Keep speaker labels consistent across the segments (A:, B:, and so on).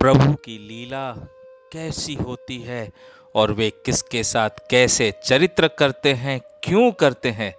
A: प्रभु की लीला कैसी होती है और वे किसके साथ कैसे चरित्र करते हैं, क्यों करते हैं,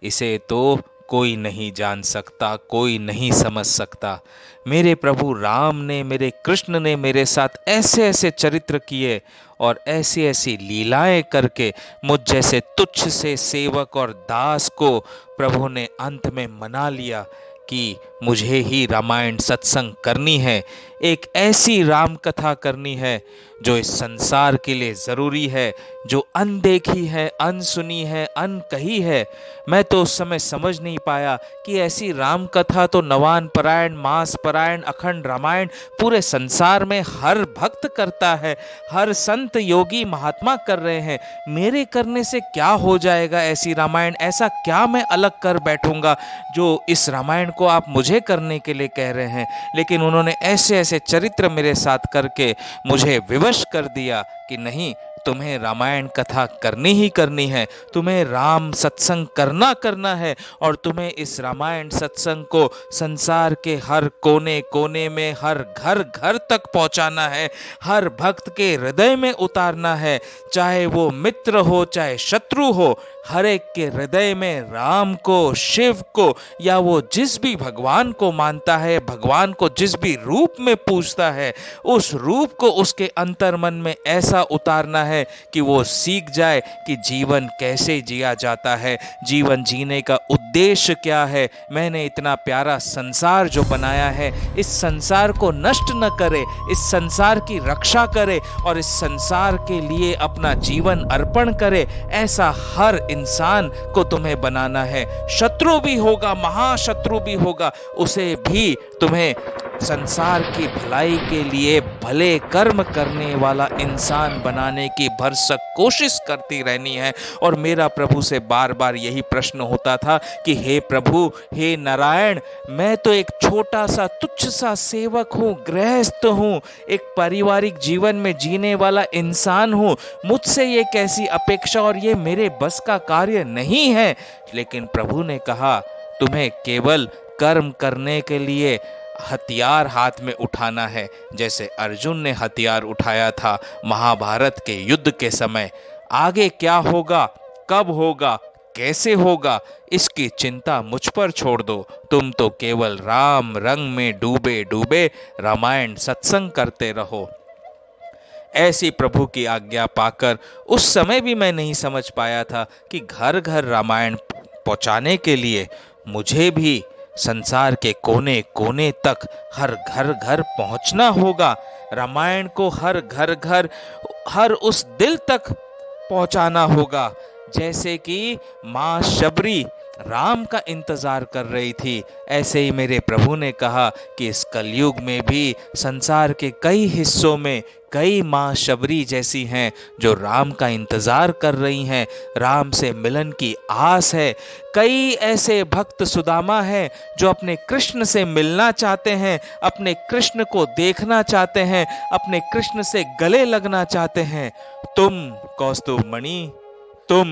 A: इसे तो कोई नहीं जान सकता, कोई नहीं समझ सकता। मेरे प्रभु राम ने, मेरे कृष्ण ने मेरे साथ ऐसे ऐसे चरित्र किए और ऐसी ऐसी लीलाएं करके मुझ जैसे तुच्छ से सेवक और दास को प्रभु ने अंत में मना लिया कि मुझे ही रामायण सत्संग करनी है। एक ऐसी राम कथा करनी है जो इस संसार के लिए जरूरी है, जो अनदेखी है, अनसुनी है, अनकही है। मैं तो उस समय समझ नहीं पाया कि ऐसी राम कथा तो नवान परायण, मास परायण, अखंड रामायण पूरे संसार में हर भक्त करता है, हर संत योगी महात्मा कर रहे हैं। मेरे करने से क्या हो जाएगा ऐसी रामायण? ऐसा क्या मैं अलग कर बैठूंगा जो इस रामायण को आप मुझे करने के लिए कह रहे हैं? लेकिन उन्होंने ऐसे ऐसे चरित्र मेरे साथ करके मुझे विवश कर दिया कि नहीं, तुम्हें रामायण कथा करनी ही करनी है, तुम्हें राम सत्संग करना है और तुम्हें इस रामायण सत्संग को संसार के हर कोने कोने में, हर घर घर तक पहुंचाना है, हर भक्त के हृदय में उतारना है। चाहे वो मित्र हो, चाहे शत्रु हो, हर एक के हृदय में राम को, शिव को, या वो जिस भी भगवान को मानता है, भगवान को जिस भी रूप में पूजता है, उस रूप को उसके अंतर मन में ऐसा उतारना है कि वो सीख जाए कि जीवन कैसे जिया जाता है, जीवन जीने का उद्देश्य क्या है। मैंने इतना प्यारा संसार जो बनाया है, इस संसार को नष्ट न करे, इस संसार की रक्षा करे और इस संसार के लिए अपना जीवन अर्पण करे, ऐसा हर इंसान को तुम्हें बनाना है। शत्रु भी होगा, महाशत्रु भी होगा, उसे भी तुम्हें संसार की भलाई के लिए भले कर्म करने वाला इंसान बनाने की भरसक कोशिश करती रहनी है। और मेरा प्रभु से बार बार यही प्रश्न होता था कि हे प्रभु, हे नारायण, मैं तो एक छोटा सा तुच्छ सा सेवक हूँ, गृहस्थ हूँ, एक पारिवारिक जीवन में जीने वाला इंसान हूँ, मुझसे ये कैसी अपेक्षा और ये मेरे बस का कार्य नहीं है। लेकिन प्रभु ने कहा, तुम्हें केवल कर्म करने के लिए हथियार हाथ में उठाना है, जैसे अर्जुन ने हथियार उठाया था महाभारत के युद्ध के समय। आगे क्या होगा, कब होगा, कैसे होगा, इसकी चिंता मुझ पर छोड़ दो। तुम तो केवल राम रंग में डूबे डूबे रामायण सत्संग करते रहो। ऐसी प्रभु की आज्ञा पाकर उस समय भी मैं नहीं समझ पाया था कि घर घर रामायण पहुंचाने के लिए मुझे भी संसार के कोने कोने तक, हर घर घर पहुंचना होगा। रामायण को हर घर घर, हर उस दिल तक पहुंचाना होगा जैसे कि माँ शबरी राम का इंतजार कर रही थी। ऐसे ही मेरे प्रभु ने कहा कि इस कलयुग में भी संसार के कई हिस्सों में कई माँ शबरी जैसी हैं जो राम का इंतजार कर रही हैं, राम से मिलन की आस है। कई ऐसे भक्त सुदामा हैं जो अपने कृष्ण से मिलना चाहते हैं, अपने कृष्ण को देखना चाहते हैं, अपने कृष्ण से गले लगना चाहते हैं। तुम कौस्तुभ मणि, तुम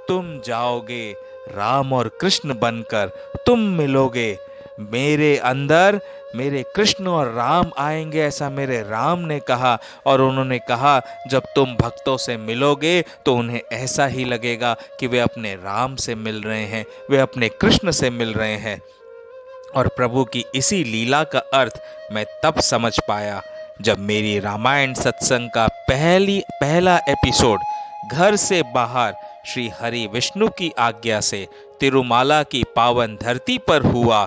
A: तुम जाओगे, राम और कृष्ण बनकर तुम मिलोगे मेरे अंदर, मेरे कृष्ण और राम आएंगे, ऐसा मेरे राम ने कहा। और उन्होंने कहा जब तुम भक्तों से मिलोगे तो उन्हें ऐसा ही लगेगा कि वे अपने राम से मिल रहे हैं, वे अपने कृष्ण से मिल रहे हैं। और प्रभु की इसी लीला का अर्थ मैं तब समझ पाया जब मेरी रामायण सत्संग का पहला एपिसोड घर से बाहर श्री हरि विष्णु की आज्ञा से तिरुमाला की पावन धरती पर हुआ।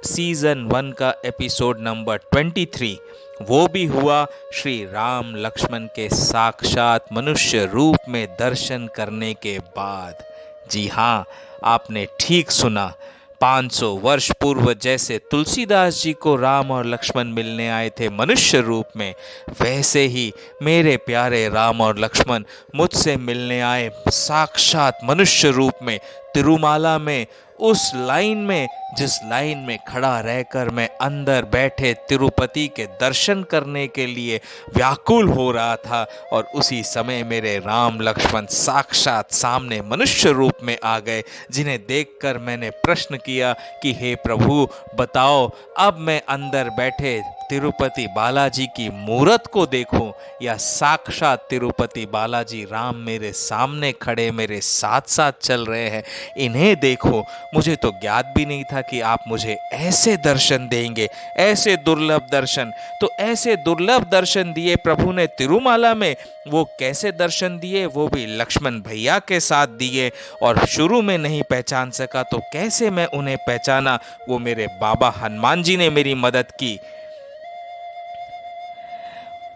A: सीजन 1 का एपिसोड नंबर 23 वो भी हुआ श्री राम लक्ष्मण के साक्षात मनुष्य रूप में दर्शन करने के बाद। जी हाँ, आपने ठीक सुना, 500 वर्ष पूर्व जैसे तुलसीदास जी को राम और लक्ष्मण मिलने आए थे मनुष्य रूप में, वैसे ही मेरे प्यारे राम और लक्ष्मण मुझसे मिलने आए साक्षात मनुष्य रूप में तिरुमाला में, उस लाइन में जिस लाइन में खड़ा रहकर मैं अंदर बैठे तिरुपति के दर्शन करने के लिए व्याकुल हो रहा था। और उसी समय मेरे राम लक्ष्मण साक्षात सामने मनुष्य रूप में आ गए, जिन्हें देखकर मैंने प्रश्न किया कि हे प्रभु बताओ, अब मैं अंदर बैठे तिरुपति बालाजी की मूरत को देखूं या साक्षात तिरुपति बालाजी राम मेरे सामने खड़े मेरे साथ साथ चल रहे हैं, इन्हें देखो। मुझे तो ज्ञात भी नहीं था कि आप मुझे ऐसे दर्शन देंगे, ऐसे दुर्लभ दर्शन। तो ऐसे दुर्लभ दर्शन दिए प्रभु ने तिरुमाला में। वो कैसे दर्शन दिए, वो भी लक्ष्मण भैया के साथ दिए। और शुरू में नहीं पहचान सका तो कैसे मैं उन्हें पहचाना, वो मेरे बाबा हनुमान जी ने मेरी मदद की।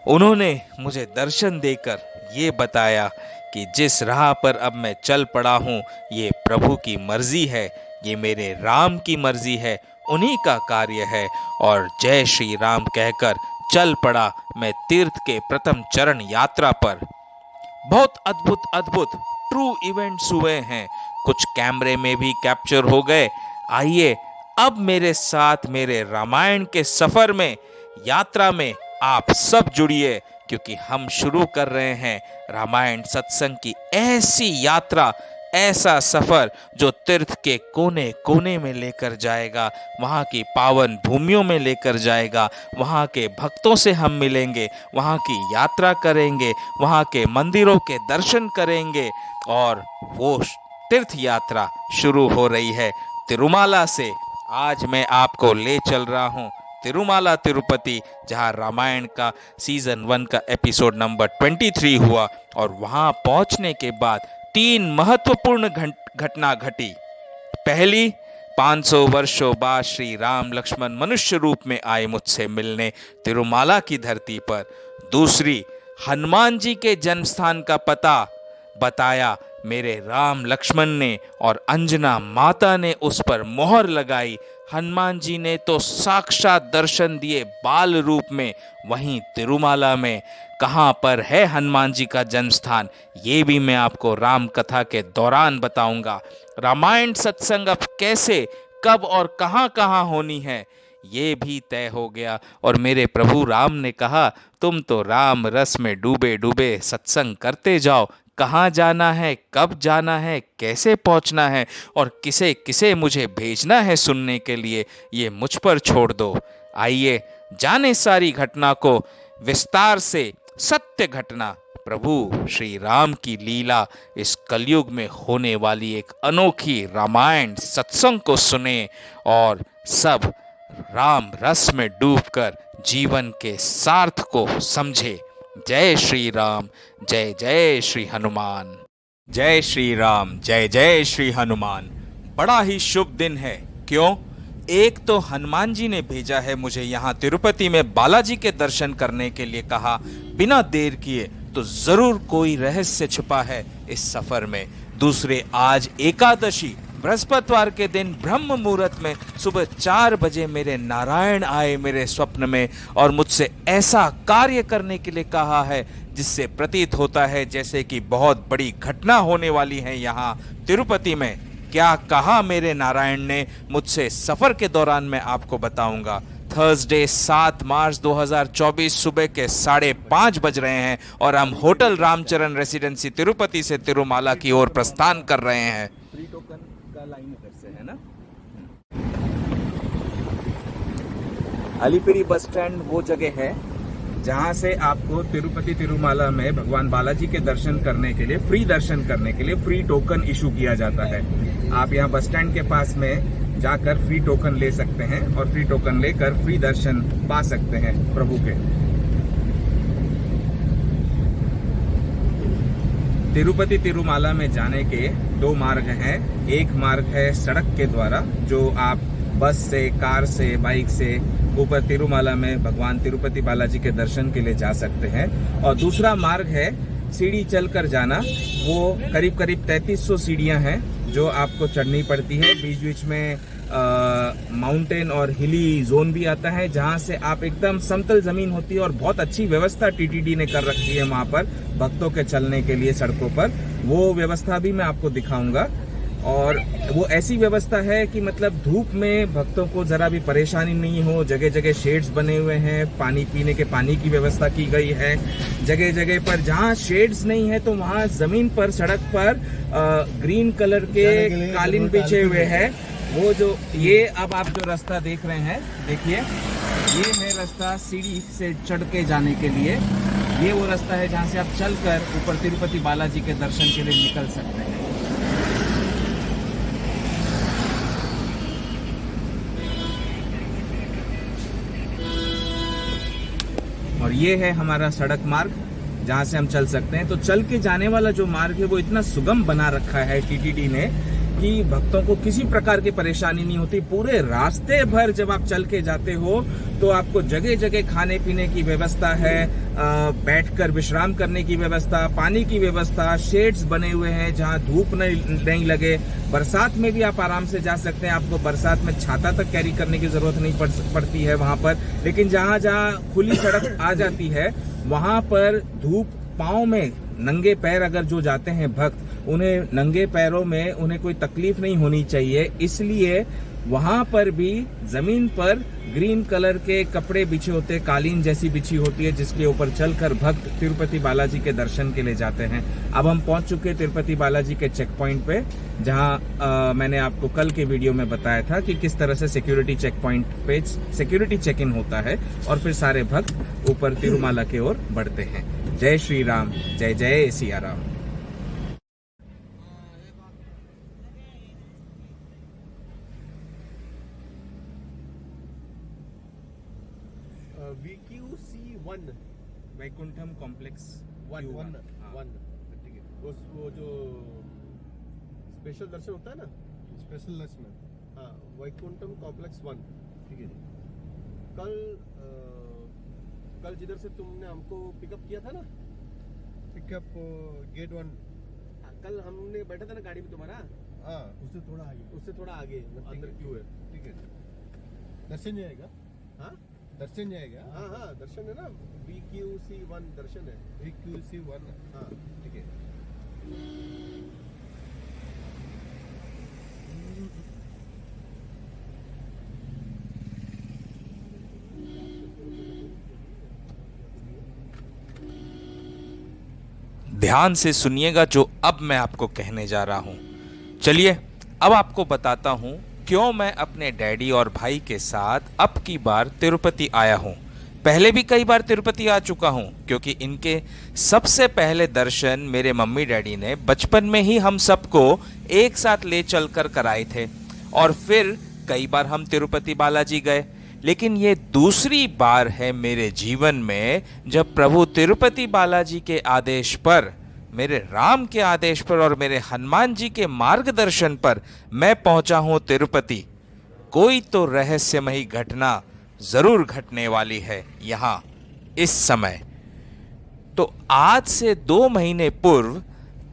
A: उन्होंने मुझे दर्शन देकर ये बताया कि जिस राह पर अब मैं चल पड़ा हूँ ये प्रभु की मर्जी है, ये मेरे राम की मर्जी है, उन्हीं का कार्य है। और जय श्री राम कहकर चल पड़ा मैं तीर्थ के प्रथम चरण यात्रा पर। बहुत अद्भुत अद्भुत ट्रू इवेंट्स हुए हैं, कुछ कैमरे में भी कैप्चर हो गए। आइए अब मेरे साथ मेरे रामायण के सफर में, यात्रा में आप सब जुड़िए, क्योंकि हम शुरू कर रहे हैं रामायण सत्संग की ऐसी यात्रा, ऐसा सफर जो तीर्थ के कोने कोने में लेकर जाएगा, वहाँ की पावन भूमियों में लेकर जाएगा, वहाँ के भक्तों से हम मिलेंगे, वहाँ की यात्रा करेंगे, वहाँ के मंदिरों के दर्शन करेंगे। और वो तीर्थ यात्रा शुरू हो रही है तिरुमाला से। आज मैं आपको ले चल रहा हूँ तिरुमाला तिरुपति, जहाँ रामायण का सीजन 1 का एपिसोड नंबर 23 हुआ। और वहाँ पहुँचने के बाद 3 महत्वपूर्ण घटना घटी। पहली, 500 वर्षों बाद श्री राम लक्ष्मण मनुष्य रूप में आए मुझसे मिलने तिरुमाला की धरती पर। दूसरी, हनुमान जी के जन्म स्थान का पता बताया मेरे राम लक्ष्मण ने, और अंजना माता ने उस पर मोहर लगाई। हनुमान जी ने तो साक्षात दर्शन दिए बाल रूप में वहीं तिरुमाला में। कहाँ पर है हनुमान जी का जन्म स्थान, ये भी मैं आपको राम कथा के दौरान बताऊंगा। रामायण सत्संग अब कैसे, कब और कहाँ कहाँ होनी है, ये भी तय हो गया। और मेरे प्रभु राम ने कहा तुम तो राम रस में डूबे डूबे सत्संग करते जाओ, कहाँ जाना है, कब जाना है, कैसे पहुंचना है और किसे किसे मुझे भेजना है सुनने के लिए, ये मुझ पर छोड़ दो। आइए जाने सारी घटना को विस्तार से। सत्य घटना, प्रभु श्री राम की लीला, इस कलयुग में होने वाली एक अनोखी रामायण सत्संग को सुने और सब राम रस में डूबकर जीवन के सार्थ को समझे। जय श्री राम, जय जय श्री हनुमान। जय श्री राम, जय जय श्री हनुमान। बड़ा ही शुभ दिन है। क्यों? एक तो हनुमान जी ने भेजा है मुझे यहाँ तिरुपति में बालाजी के दर्शन करने के लिए, कहा बिना देर किए, तो जरूर कोई रहस्य छुपा है इस सफर में। दूसरे, आज एकादशी बृहस्पतिवार के दिन ब्रह्म मुहूर्त में सुबह 4 बजे मेरे नारायण आए मेरे स्वप्न में और मुझसे ऐसा कार्य करने के लिए कहा है जिससे प्रतीत होता है जैसे कि बहुत बड़ी घटना होने वाली है यहाँ तिरुपति में। क्या कहा मेरे नारायण ने मुझसे सफर के दौरान मैं आपको बताऊंगा। थर्सडे 7 मार्च 2024 सुबह के 5:30 बज रहे हैं और हम होटल रामचरण रेसिडेंसी तिरुपति से तिरुमाला की ओर प्रस्थान कर रहे हैं। फ्री टोकन का लाइन इधर से है ना। अलीपिरी बस स्टैंड वो जगह है जहां से आपको तिरुपति तिरुमाला में भगवान बालाजी के दर्शन करने के लिए, फ्री दर्शन करने के लिए फ्री टोकन इशू किया जाता है। आप यहाँ बस स्टैंड के पास में जाकर फ्री टोकन ले सकते हैं और फ्री टोकन लेकर फ्री दर्शन पा सकते हैं प्रभु के। तिरुपति तिरुमाला में जाने के 2 मार्ग हैं। एक मार्ग है सड़क के द्वारा, जो आप बस से, कार से, बाइक से ऊपर तिरुमाला में भगवान तिरुपति बालाजी के दर्शन के लिए जा सकते हैं। और दूसरा मार्ग है सीढ़ी चलकर जाना। वो करीब करीब 3300 सीढ़ियां हैं जो आपको चढ़नी पड़ती है। बीच बीच में माउंटेन और हिली जोन भी आता है, जहां से आप एकदम समतल जमीन होती है और बहुत अच्छी व्यवस्था टीटीडी ने कर रखी है वहां पर भक्तों के चलने के लिए सड़कों पर। वो व्यवस्था भी मैं आपको दिखाऊंगा। और वो ऐसी व्यवस्था है कि मतलब धूप में भक्तों को जरा भी परेशानी नहीं हो। जगह जगह शेड्स बने हुए हैं, पानी पीने के पानी की व्यवस्था की गई है। जगह जगह पर जहाँ शेड्स नहीं है तो वहाँ जमीन पर, सड़क पर ग्रीन कलर के कालीन बिछे हुए हैं। वो जो ये अब आप जो रास्ता देख रहे हैं, देखिए ये है रास्ता सीढ़ी से चढ़ के जाने के लिए। ये वो रास्ता है जहाँ से आप चलकर ऊपर तिरुपति बालाजी के दर्शन के लिए निकल सकते हैं। और ये है हमारा सड़क मार्ग जहां से हम चल सकते हैं। तो चल के जाने वाला जो मार्ग है वो इतना सुगम बना रखा है टीटीडी ने कि भक्तों को किसी प्रकार की परेशानी नहीं होती। पूरे रास्ते भर जब आप चल के जाते हो तो आपको जगह जगह खाने पीने की व्यवस्था है, बैठकर विश्राम करने की व्यवस्था, पानी की व्यवस्था, शेड्स बने हुए हैं जहां धूप नहीं लगे। बरसात में भी आप आराम से जा सकते हैं। आपको बरसात में छाता तक कैरी करने की जरूरत नहीं पड़ती है वहां पर। लेकिन जहां जहां खुली सड़क आ जाती है वहां पर धूप, पाँव में नंगे पैर अगर जो जाते हैं भक्त, उन्हें नंगे पैरों में उन्हें कोई तकलीफ नहीं होनी चाहिए। इसलिए वहां पर भी जमीन पर ग्रीन कलर के कपड़े बिछे होते हैं, कालीन जैसी बिछी होती है, जिसके ऊपर चलकर भक्त तिरुपति बालाजी के दर्शन के लिए जाते हैं। अब हम पहुंच चुके हैं तिरुपति बालाजी के चेक पॉइंट पे, जहां मैंने आपको कल के वीडियो में बताया था कि किस तरह से सिक्योरिटी चेक पॉइंट पे सिक्योरिटी चेक इन होता है और फिर सारे भक्त ऊपर तिरुमाला की ओर बढ़ते हैं। जय श्री राम, जय जय Siya Ram.
B: VQC1
A: Vaikuntham complex
B: one ठीक है। वो जो स्पेशल दर्शन होता है ना,
C: स्पेशल दर्शन,
B: हाँ, वैकुंठम कॉम्प्लेक्स 1, ठीक है। कल जिधर से तुमने हमको पिकअप किया था ना,
C: पिकअप गेट 1,
B: कल हमने बैठा था ना गाड़ी में तुम्हारा,
C: हाँ
B: उससे थोड़ा आगे अंदर क्यों है,
C: ठीक है। दर्शन जाएगा,
B: हाँ
C: दर्शन जाएगा,
B: हाँ दर्शन है ना, VQC1 दर्शन है,
C: VQC1,
B: हाँ
C: ठीक है।
A: ध्यान से सुनिएगा जो अब मैं आपको कहने जा रहा हूं। चलिए अब आपको बताता हूं क्यों मैं अपने डैडी और भाई के साथ अब की बार तिरुपति आया हूं। पहले भी कई बार तिरुपति आ चुका हूं, क्योंकि इनके सबसे पहले दर्शन मेरे मम्मी डैडी ने बचपन में ही हम सबको एक साथ ले चलकर कराए थे, और फिर कई बार हम तिरुपति बालाजी गए। लेकिन ये दूसरी बार है मेरे जीवन में जब प्रभु तिरुपति बालाजी के आदेश पर, मेरे राम के आदेश पर और मेरे हनुमान जी के मार्गदर्शन पर मैं पहुंचा हूं तिरुपति। कोई तो रहस्यमयी घटना जरूर घटने वाली है यहां इस समय। तो आज से 2 महीने पूर्व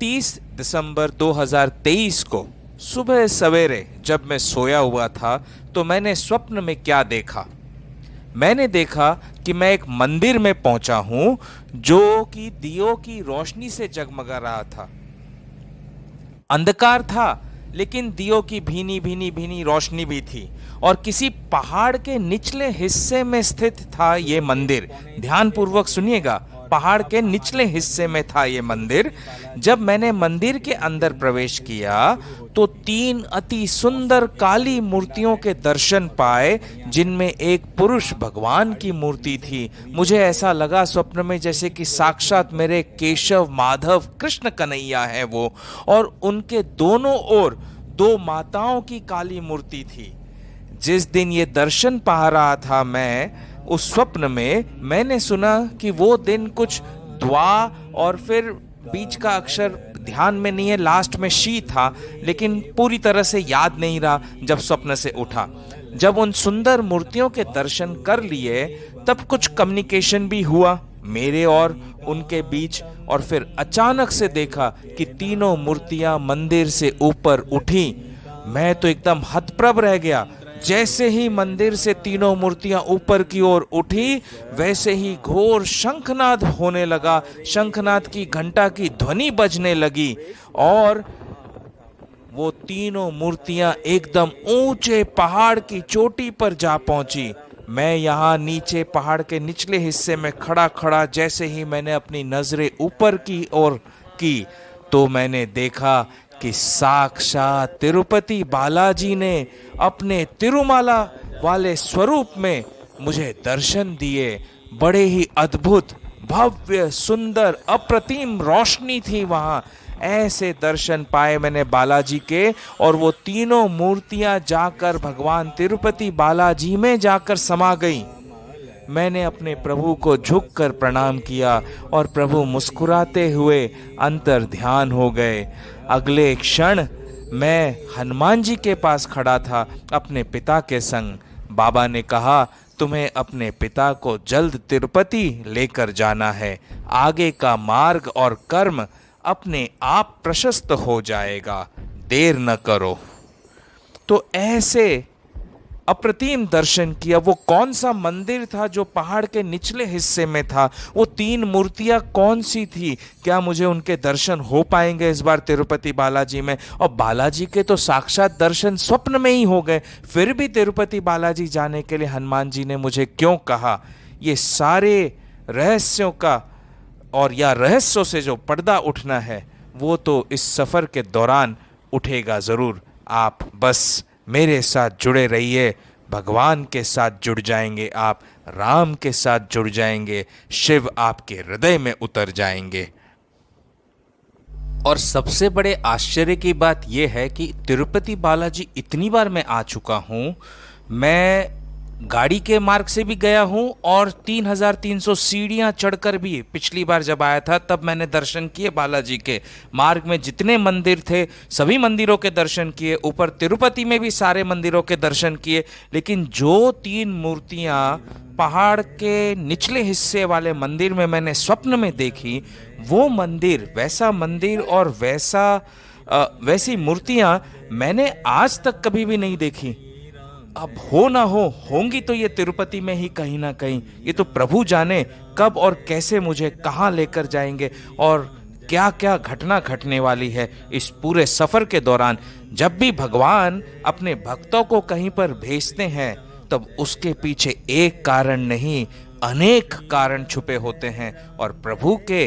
A: 30 दिसंबर 2023 को सुबह सवेरे जब मैं सोया हुआ था तो मैंने स्वप्न में क्या देखा। मैंने देखा कि मैं एक मंदिर में पहुंचा हूं जो कि दियों की रोशनी से जगमगा रहा था। अंधकार था लेकिन दियों की भीनी भीनी भीनी रोशनी भी थी, और किसी पहाड़ के निचले हिस्से में स्थित था ये मंदिर। ध्यान पूर्वक सुनिएगा, पहाड़ के निचले हिस्से में था ये मंदिर। जब मैंने मंदिर के अंदर प्रवेश किया तो 3 अति सुंदर काली मूर्तियों के दर्शन पाए, जिनमें एक पुरुष भगवान की मूर्ति थी। मुझे ऐसा लगा स्वप्न में जैसे कि साक्षात मेरे केशव, माधव, कृष्ण कन्हैया है वो, और उनके दोनों ओर 2 माताओं की काली मूर्ति थी। जिस दिन ये दर्शन पा रहा था मैं, उस स्वप्न में मैंने सुना कि वो दिन कुछ द्वा और फिर बीच का अक्षर ध्यान में नहीं है, लास्ट में शी था, लेकिन पूरी तरह से याद नहीं रहा जब स्वप्न से उठा। जब उन सुंदर मूर्तियों के दर्शन कर लिए तब कुछ कम्युनिकेशन भी हुआ मेरे और उनके बीच, और फिर अचानक से देखा कि तीनों मूर्तियां मंदिर से ऊपर उठी। मैं तो एकदम हतप्रभ रह गया। जैसे ही मंदिर से तीनों मूर्तियां ऊपर की ओर उठी, वैसे ही घोर शंखनाद होने लगा। शंखनाद की घंटा की ध्वनि बजने लगी और वो तीनों मूर्तियां एकदम ऊंचे पहाड़ की चोटी पर जा पहुंची। मैं यहाँ नीचे पहाड़ के निचले हिस्से में खड़ा खड़ा जैसे ही मैंने अपनी नजरें ऊपर की ओर की तो मैंने देखा कि साक्षात तिरुपति बालाजी ने अपने तिरुमाला वाले स्वरूप में मुझे दर्शन दिए। बड़े ही अद्भुत, भव्य, सुंदर, अप्रतिम रोशनी थी वहां। ऐसे दर्शन पाए मैंने बालाजी के, और वो तीनों मूर्तियां जाकर भगवान तिरुपति बालाजी में जाकर समा गई। मैंने अपने प्रभु को झुककर प्रणाम किया और प्रभु मुस्कुराते हुए अंतर ध्यान हो गए। अगले क्षण मैं हनुमान जी के पास खड़ा था अपने पिता के संग। बाबा ने कहा, तुम्हें अपने पिता को जल्द तिरुपति लेकर जाना है। आगे का मार्ग और कर्म अपने आप प्रशस्त हो जाएगा, देर न करो। तो ऐसे अप्रतिम दर्शन किया। वो कौन सा मंदिर था जो पहाड़ के निचले हिस्से में था? वो 3 मूर्तियां कौन सी थी? क्या मुझे उनके दर्शन हो पाएंगे इस बार तिरुपति बालाजी में? और बालाजी के तो साक्षात दर्शन स्वप्न में ही हो गए, फिर भी तिरुपति बालाजी जाने के लिए हनुमान जी ने मुझे क्यों कहा? ये सारे रहस्यों का और या रहस्यों से जो पर्दा उठना है वो तो इस सफर के दौरान उठेगा जरूर। आप बस मेरे साथ जुड़े रहिए, भगवान के साथ जुड़ जाएंगे आप, राम के साथ जुड़ जाएंगे, शिव आपके हृदय में उतर जाएंगे। और सबसे बड़े आश्चर्य की बात यह है कि तिरुपति बालाजी इतनी बार मैं आ चुका हूं, मैं गाड़ी के मार्ग से भी गया हूं और 3300 सीढ़ियां चढ़कर भी पिछली बार जब आया था तब मैंने दर्शन किए बालाजी के। मार्ग में जितने मंदिर थे सभी मंदिरों के दर्शन किए, ऊपर तिरुपति में भी सारे मंदिरों के दर्शन किए, लेकिन जो 3 मूर्तियां पहाड़ के निचले हिस्से वाले मंदिर में मैंने स्वप्न में देखी, वो मंदिर, वैसा मंदिर और वैसी मूर्तियां मैंने आज तक कभी भी नहीं देखी। अब हो ना हो, होंगी तो ये तिरुपति में ही कहीं ना कहीं। ये तो प्रभु जाने कब और कैसे मुझे कहाँ लेकर जाएंगे और क्या क्या घटना घटने वाली है इस पूरे सफर के दौरान। जब भी भगवान अपने भक्तों को कहीं पर भेजते हैं तब उसके पीछे एक कारण नहीं, अनेक कारण छुपे होते हैं, और प्रभु के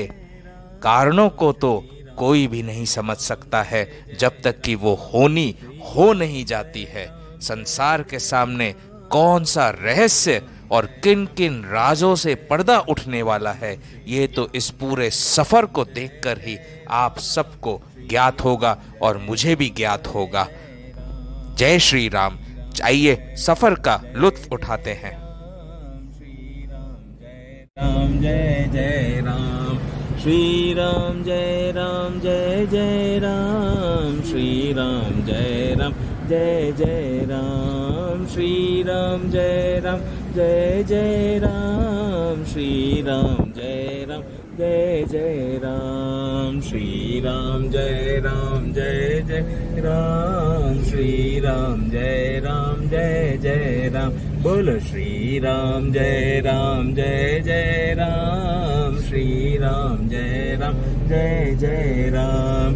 A: कारणों को तो कोई भी नहीं समझ सकता है जब तक कि वो होनी हो नहीं जाती है। संसार के सामने कौन सा रहस्य और किन किन राजों से पर्दा उठने वाला है, ये तो इस पूरे सफर को देखकर ही आप सबको ज्ञात होगा और मुझे भी ज्ञात होगा। जय श्री राम। आइए सफर का लुत्फ उठाते हैं।
D: राम जय जय राम, श्री राम जय राम, जय जय राम, श्री राम जय राम, जय जय राम, श्री राम जय राम, जय जय राम, श्री राम जय राम, जय जय राम, श्री राम जय राम, जय जय राम, श्री राम जय राम, जय जय राम। बोलो श्री राम जय राम, जय जय राम, श्री राम जय राम, जय जय राम,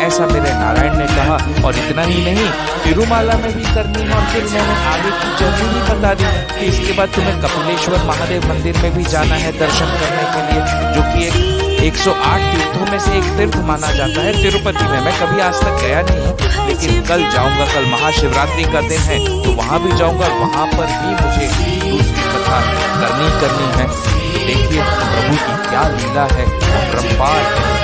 A: ऐसा मेरे नारायण ने कहा। और इतना ही नहीं, तिरुमाला में भी करनी है। और फिर मैंने आगे की जर्नी भी बता दी कि इसके बाद तुम्हें कपिलेश्वर महादेव मंदिर में भी जाना है दर्शन करने के लिए, जो कि एक 108 तीर्थों में से एक तीर्थ माना जाता है तिरुपति में। मैं कभी आज तक गया नहीं हूँ, लेकिन कल जाऊंगा। कल महाशिवरात्रि का दिन है, तो वहां भी जाऊंगा। वहां पर भी मुझे दूसरी कथा करनी है। तो देखिए प्रभु की क्या लीला है, अपरंपार है।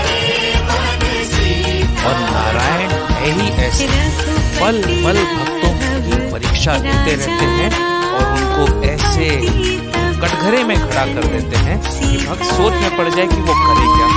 A: और नारायण है ही ऐसे, पल पल भक्तों की परीक्षा लेते रहते हैं और उनको ऐसे कटघरे में खड़ा कर देते हैं कि भक्त सोच में पड़ जाए कि वो करे क्या।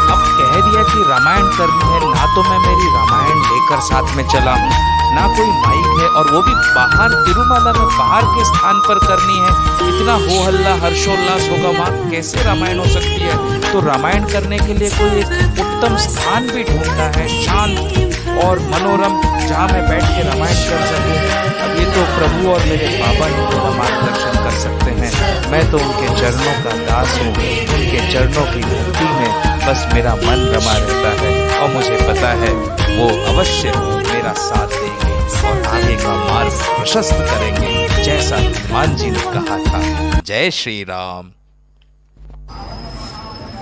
A: अब कह दिया कि रामायण करनी है, ना तो मैं मेरी रामायण लेकर साथ में चला हूँ, ना कोई माइक है, और वो भी बाहर तिरुमाला में बाहर के स्थान पर करनी है। इतना हो हल्ला हर्षोल्लास होगा, वहाँ कैसे रामायण हो सकती है। तो रामायण करने के लिए कोई एक उत्तम स्थान भी ढूंढना है, शांत और मनोरम, जहाँ मैं बैठ के रामायण कर सकूँ। अब ये तो प्रभु और मेरे बाबा ही मेरा मार्गदर्शन कर सकते हैं। मैं तो उनके चरणों का दास हूँ, उनके चरणों की भक्ति में बस मेरा मन रमा रहता है। और मुझे पता है वो अवश्य मेरा साथ देंगे और आगे का मार्ग प्रशस्त करेंगे, जैसा हनुमान जी ने कहा था। जय श्री राम।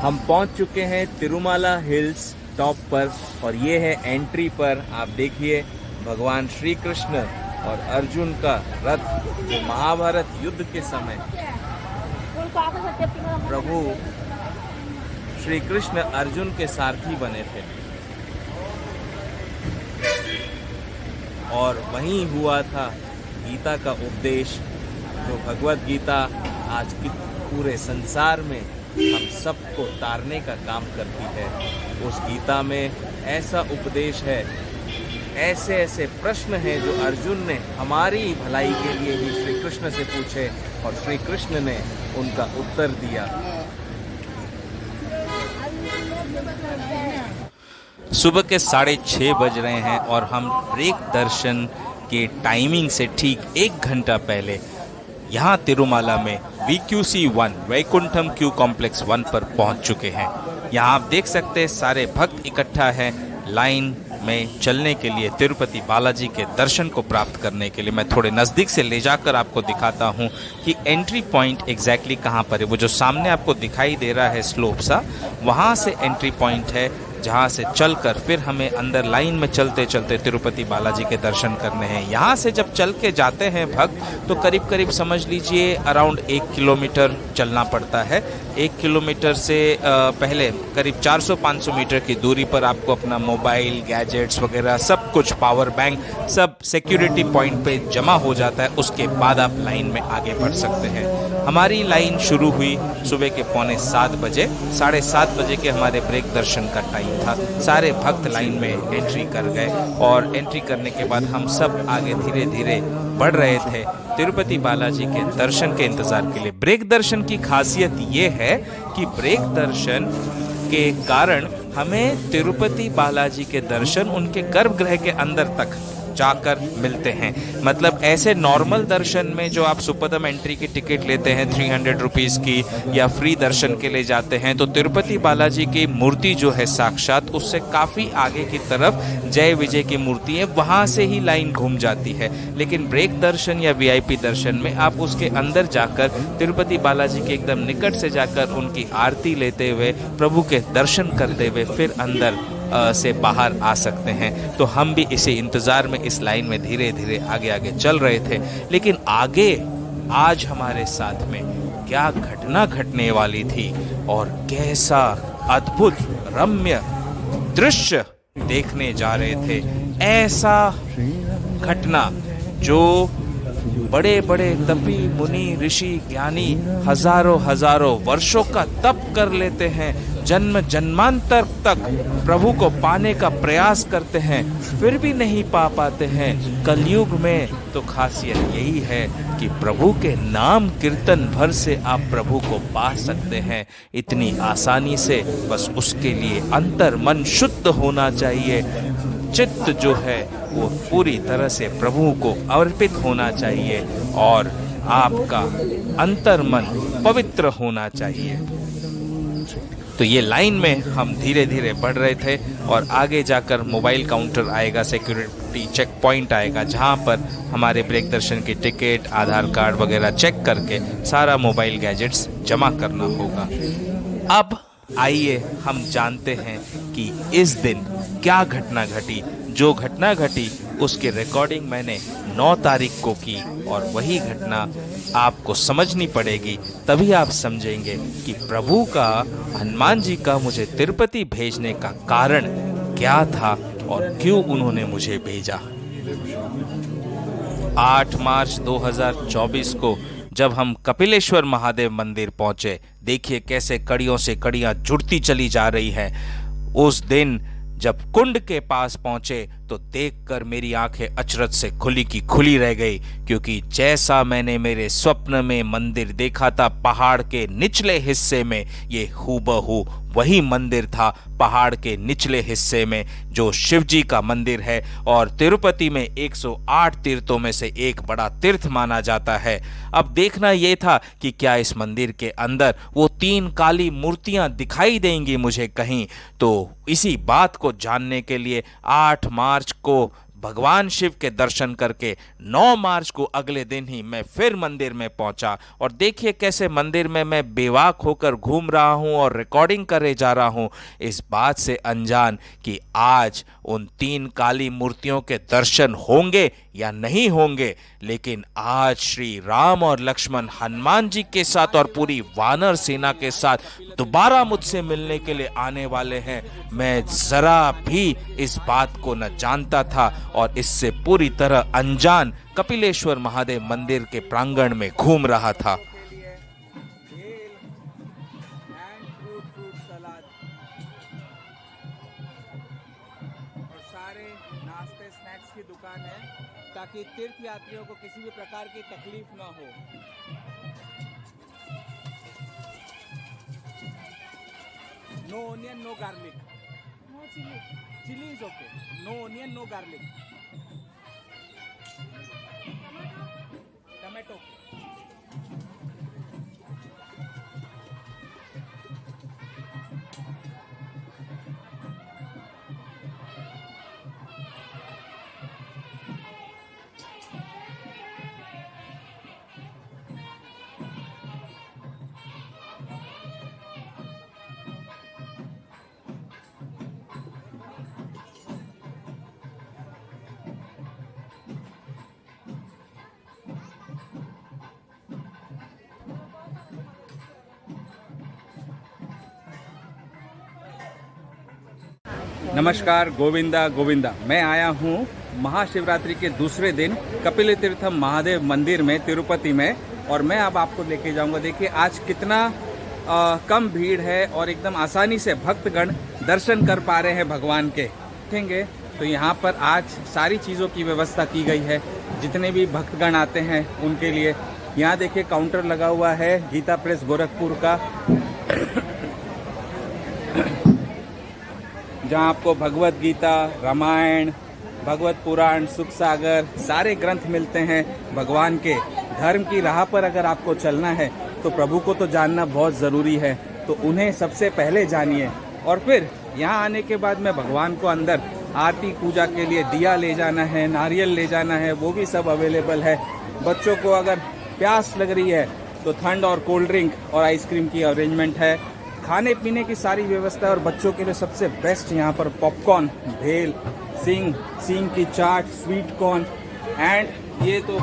D: हम पहुंच चुके हैं तिरुमाला हिल्स टॉप पर, और ये है एंट्री पर। आप देखिए भगवान श्री कृष्ण और अर्जुन का रथ, जो महाभारत युद्ध के समय प्रभु श्री कृष्ण अर्जुन के सारथी बने थे। और वहीं हुआ था गीता का उपदेश, जो भगवत गीता आज की पूरे संसार में हम सबको तारने का काम करती है। उस गीता में ऐसा उपदेश है, ऐसे ऐसे प्रश्न हैं जो अर्जुन ने हमारी भलाई के लिए ही श्री कृष्ण से पूछे, और श्री कृष्ण ने उनका उत्तर दिया।
A: सुबह के 6:30 बज रहे हैं और हम ब्रेक दर्शन के टाइमिंग से ठीक 1 घंटा पहले यहाँ तिरुमाला में VQC1 वैकुंठम क्यू कॉम्प्लेक्स 1 पर पहुँच चुके हैं। यहाँ आप देख सकते हैं सारे भक्त इकट्ठा हैं लाइन में चलने के लिए, तिरुपति बालाजी के दर्शन को प्राप्त करने के लिए। मैं थोड़े नज़दीक से ले जाकर आपको दिखाता हूँ कि एंट्री पॉइंट एग्जैक्टली कहाँ पर है। वो जो सामने आपको दिखाई दे रहा है स्लोप सा, वहाँ से एंट्री पॉइंट है, जहाँ से चलकर फिर हमें अंदर लाइन में चलते चलते तिरुपति बालाजी के दर्शन करने हैं। यहाँ से जब चल के जाते हैं भक्त, तो करीब करीब समझ लीजिए अराउंड 1 किलोमीटर चलना पड़ता है। 1 किलोमीटर से पहले करीब 400-500 मीटर की दूरी पर आपको अपना मोबाइल, गैजेट्स वगैरह सब कुछ, पावर बैंक सब सिक्योरिटी पॉइंट पे जमा हो जाता है। उसके बाद आप लाइन में आगे बढ़ सकते हैं। हमारी लाइन शुरू हुई सुबह के 6:45 बजे। 7:30 बजे के हमारे ब्रेक दर्शन का टाइम था। सारे भक्त लाइन में एंट्री कर गए और एंट्री करने के बाद हम सब आगे धीरे धीरे बढ़ रहे थे तिरुपति बालाजी के दर्शन के इंतजार के लिए। ब्रेक दर्शन की खासियत ये है कि ब्रेक दर्शन के कारण हमें तिरुपति बालाजी के दर्शन उनके गर्भगृह के अंदर तक जाकर मिलते हैं। मतलब ऐसे नॉर्मल दर्शन में जो आप सुपरदम एंट्री की टिकट लेते हैं 300 रुपीज़ की, या फ्री दर्शन के लिए जाते हैं, तो तिरुपति बालाजी की मूर्ति जो है साक्षात, उससे काफ़ी आगे की तरफ जय विजय की मूर्ति है, वहाँ से ही लाइन घूम जाती है। लेकिन ब्रेक दर्शन या VIP दर्शन में आप उसके अंदर जाकर तिरुपति बालाजी के एकदम निकट से जाकर उनकी आरती लेते हुए, प्रभु के दर्शन करते हुए फिर अंदर से बाहर आ सकते हैं। तो हम भी इसी इंतज़ार में इस लाइन में धीरे धीरे आगे आगे चल रहे थे। लेकिन आगे आज हमारे साथ में क्या घटना घटने वाली थी और कैसा अद्भुत रम्य दृश्य देखने जा रहे थे। ऐसा घटना जो बड़े बड़े तपी मुनि ऋषि ज्ञानी हजारों हजारों वर्षों का तप कर लेते हैं, जन्म जन्मांतर तक प्रभु को पाने का प्रयास करते हैं, फिर भी नहीं पा पाते हैं। कलयुग में तो खासियत यही है कि प्रभु के नाम कीर्तन भर से आप प्रभु को पा सकते हैं इतनी आसानी से। बस उसके लिए अंतर मन शुद्ध होना चाहिए, चित्त जो है वो पूरी तरह से प्रभु को अर्पित होना चाहिए और आपका अंतर मन पवित्र होना चाहिए। तो ये लाइन में हम धीरे धीरे बढ़ रहे थे और आगे जाकर मोबाइल काउंटर आएगा, सिक्योरिटी चेक पॉइंट आएगा, जहाँ पर हमारे ब्रेक दर्शन की टिकट, आधार कार्ड वगैरह चेक करके सारा मोबाइल गैजेट्स जमा करना होगा। अब आइए हम जानते हैं कि इस दिन क्या घटना घटी। जो घटना घटी उसकी रिकॉर्डिंग मैंने 9 तारीख को की और वही घटना आपको समझनी पड़ेगी, तभी आप समझेंगे कि प्रभु का, हनुमान जी का मुझे तिरुपति भेजने का कारण क्या था और क्यों उन्होंने मुझे भेजा। 8 मार्च 2024 को जब हम कपिलेश्वर महादेव मंदिर पहुंचे, देखिए कैसे कड़ियों से कड़ियां जुड़ती चली जा रही हैं। उस दिन जब कुंड के पास पहुंचे तो देखकर मेरी आंखें अचरज से खुली की खुली रह गई, क्योंकि जैसा मैंने मेरे स्वप्न में मंदिर देखा था पहाड़ के निचले हिस्से में, ये हूबहू वही मंदिर था पहाड़ के निचले हिस्से में, जो शिव जी का मंदिर है और तिरुपति में 108 तीर्थों में से एक बड़ा तीर्थ माना जाता है। अब देखना यह था कि क्या इस मंदिर के अंदर वो 3 काली मूर्तियां दिखाई देंगी मुझे कहीं। तो इसी बात को जानने के लिए 8 मार्च को भगवान शिव के दर्शन करके 9 मार्च को अगले दिन ही मैं फिर मंदिर में पहुंचा और देखिए कैसे मंदिर में मैं बेवाक होकर घूम रहा हूं और रिकॉर्डिंग करे जा रहा हूं, इस बात से अनजान कि आज उन 3 काली मूर्तियों के दर्शन होंगे या नहीं होंगे। लेकिन आज श्री राम और लक्ष्मण हनुमान जी के साथ और पूरी वानर सेना के साथ दोबारा मुझसे मिलने के लिए आने वाले हैं। मैं जरा भी इस बात को न जानता था और इससे पूरी तरह अनजान कपिलेश्वर महादेव मंदिर के प्रांगण में घूम रहा था।
D: सारे नाश्ते स्नैक्स की दुकान है ताकि तीर्थ यात्रियों को किसी भी प्रकार की तकलीफ ना हो। No onion no garlic, no chilli, chilli is okay, no onion no garlic, tomato. नमस्कार, गोविंदा गोविंदा। मैं आया हूँ महाशिवरात्रि के दूसरे दिन कपिल तीर्थम महादेव मंदिर में तिरुपति में, और मैं अब आपको लेके जाऊंगा। देखिए आज कितना कम भीड़ है और एकदम आसानी से भक्तगण दर्शन कर पा रहे हैं भगवान के। देखेंगे तो यहाँ पर आज सारी चीज़ों की व्यवस्था की गई है, जितने भी भक्तगण आते हैं उनके लिए। यहाँ देखिए काउंटर लगा हुआ है गीता प्रेस गोरखपुर का, जहाँ आपको भगवत गीता, रामायण, भगवत पुराण, सुख सागर सारे ग्रंथ मिलते हैं भगवान के। धर्म की राह पर अगर आपको चलना है तो प्रभु को तो जानना बहुत ज़रूरी है, तो उन्हें सबसे पहले जानिए। और फिर यहाँ आने के बाद में भगवान को अंदर आरती पूजा के लिए दिया ले जाना है, नारियल ले जाना है, वो भी सब अवेलेबल है। बच्चों को अगर प्यास लग रही है तो ठंड और कोल्ड ड्रिंक और आइसक्रीम की अरेंजमेंट है। खाने पीने की सारी व्यवस्था, और बच्चों के लिए सबसे बेस्ट यहाँ पर पॉपकॉर्न, भेल, सींग की चाट, स्वीट कॉर्न, एंड ये तो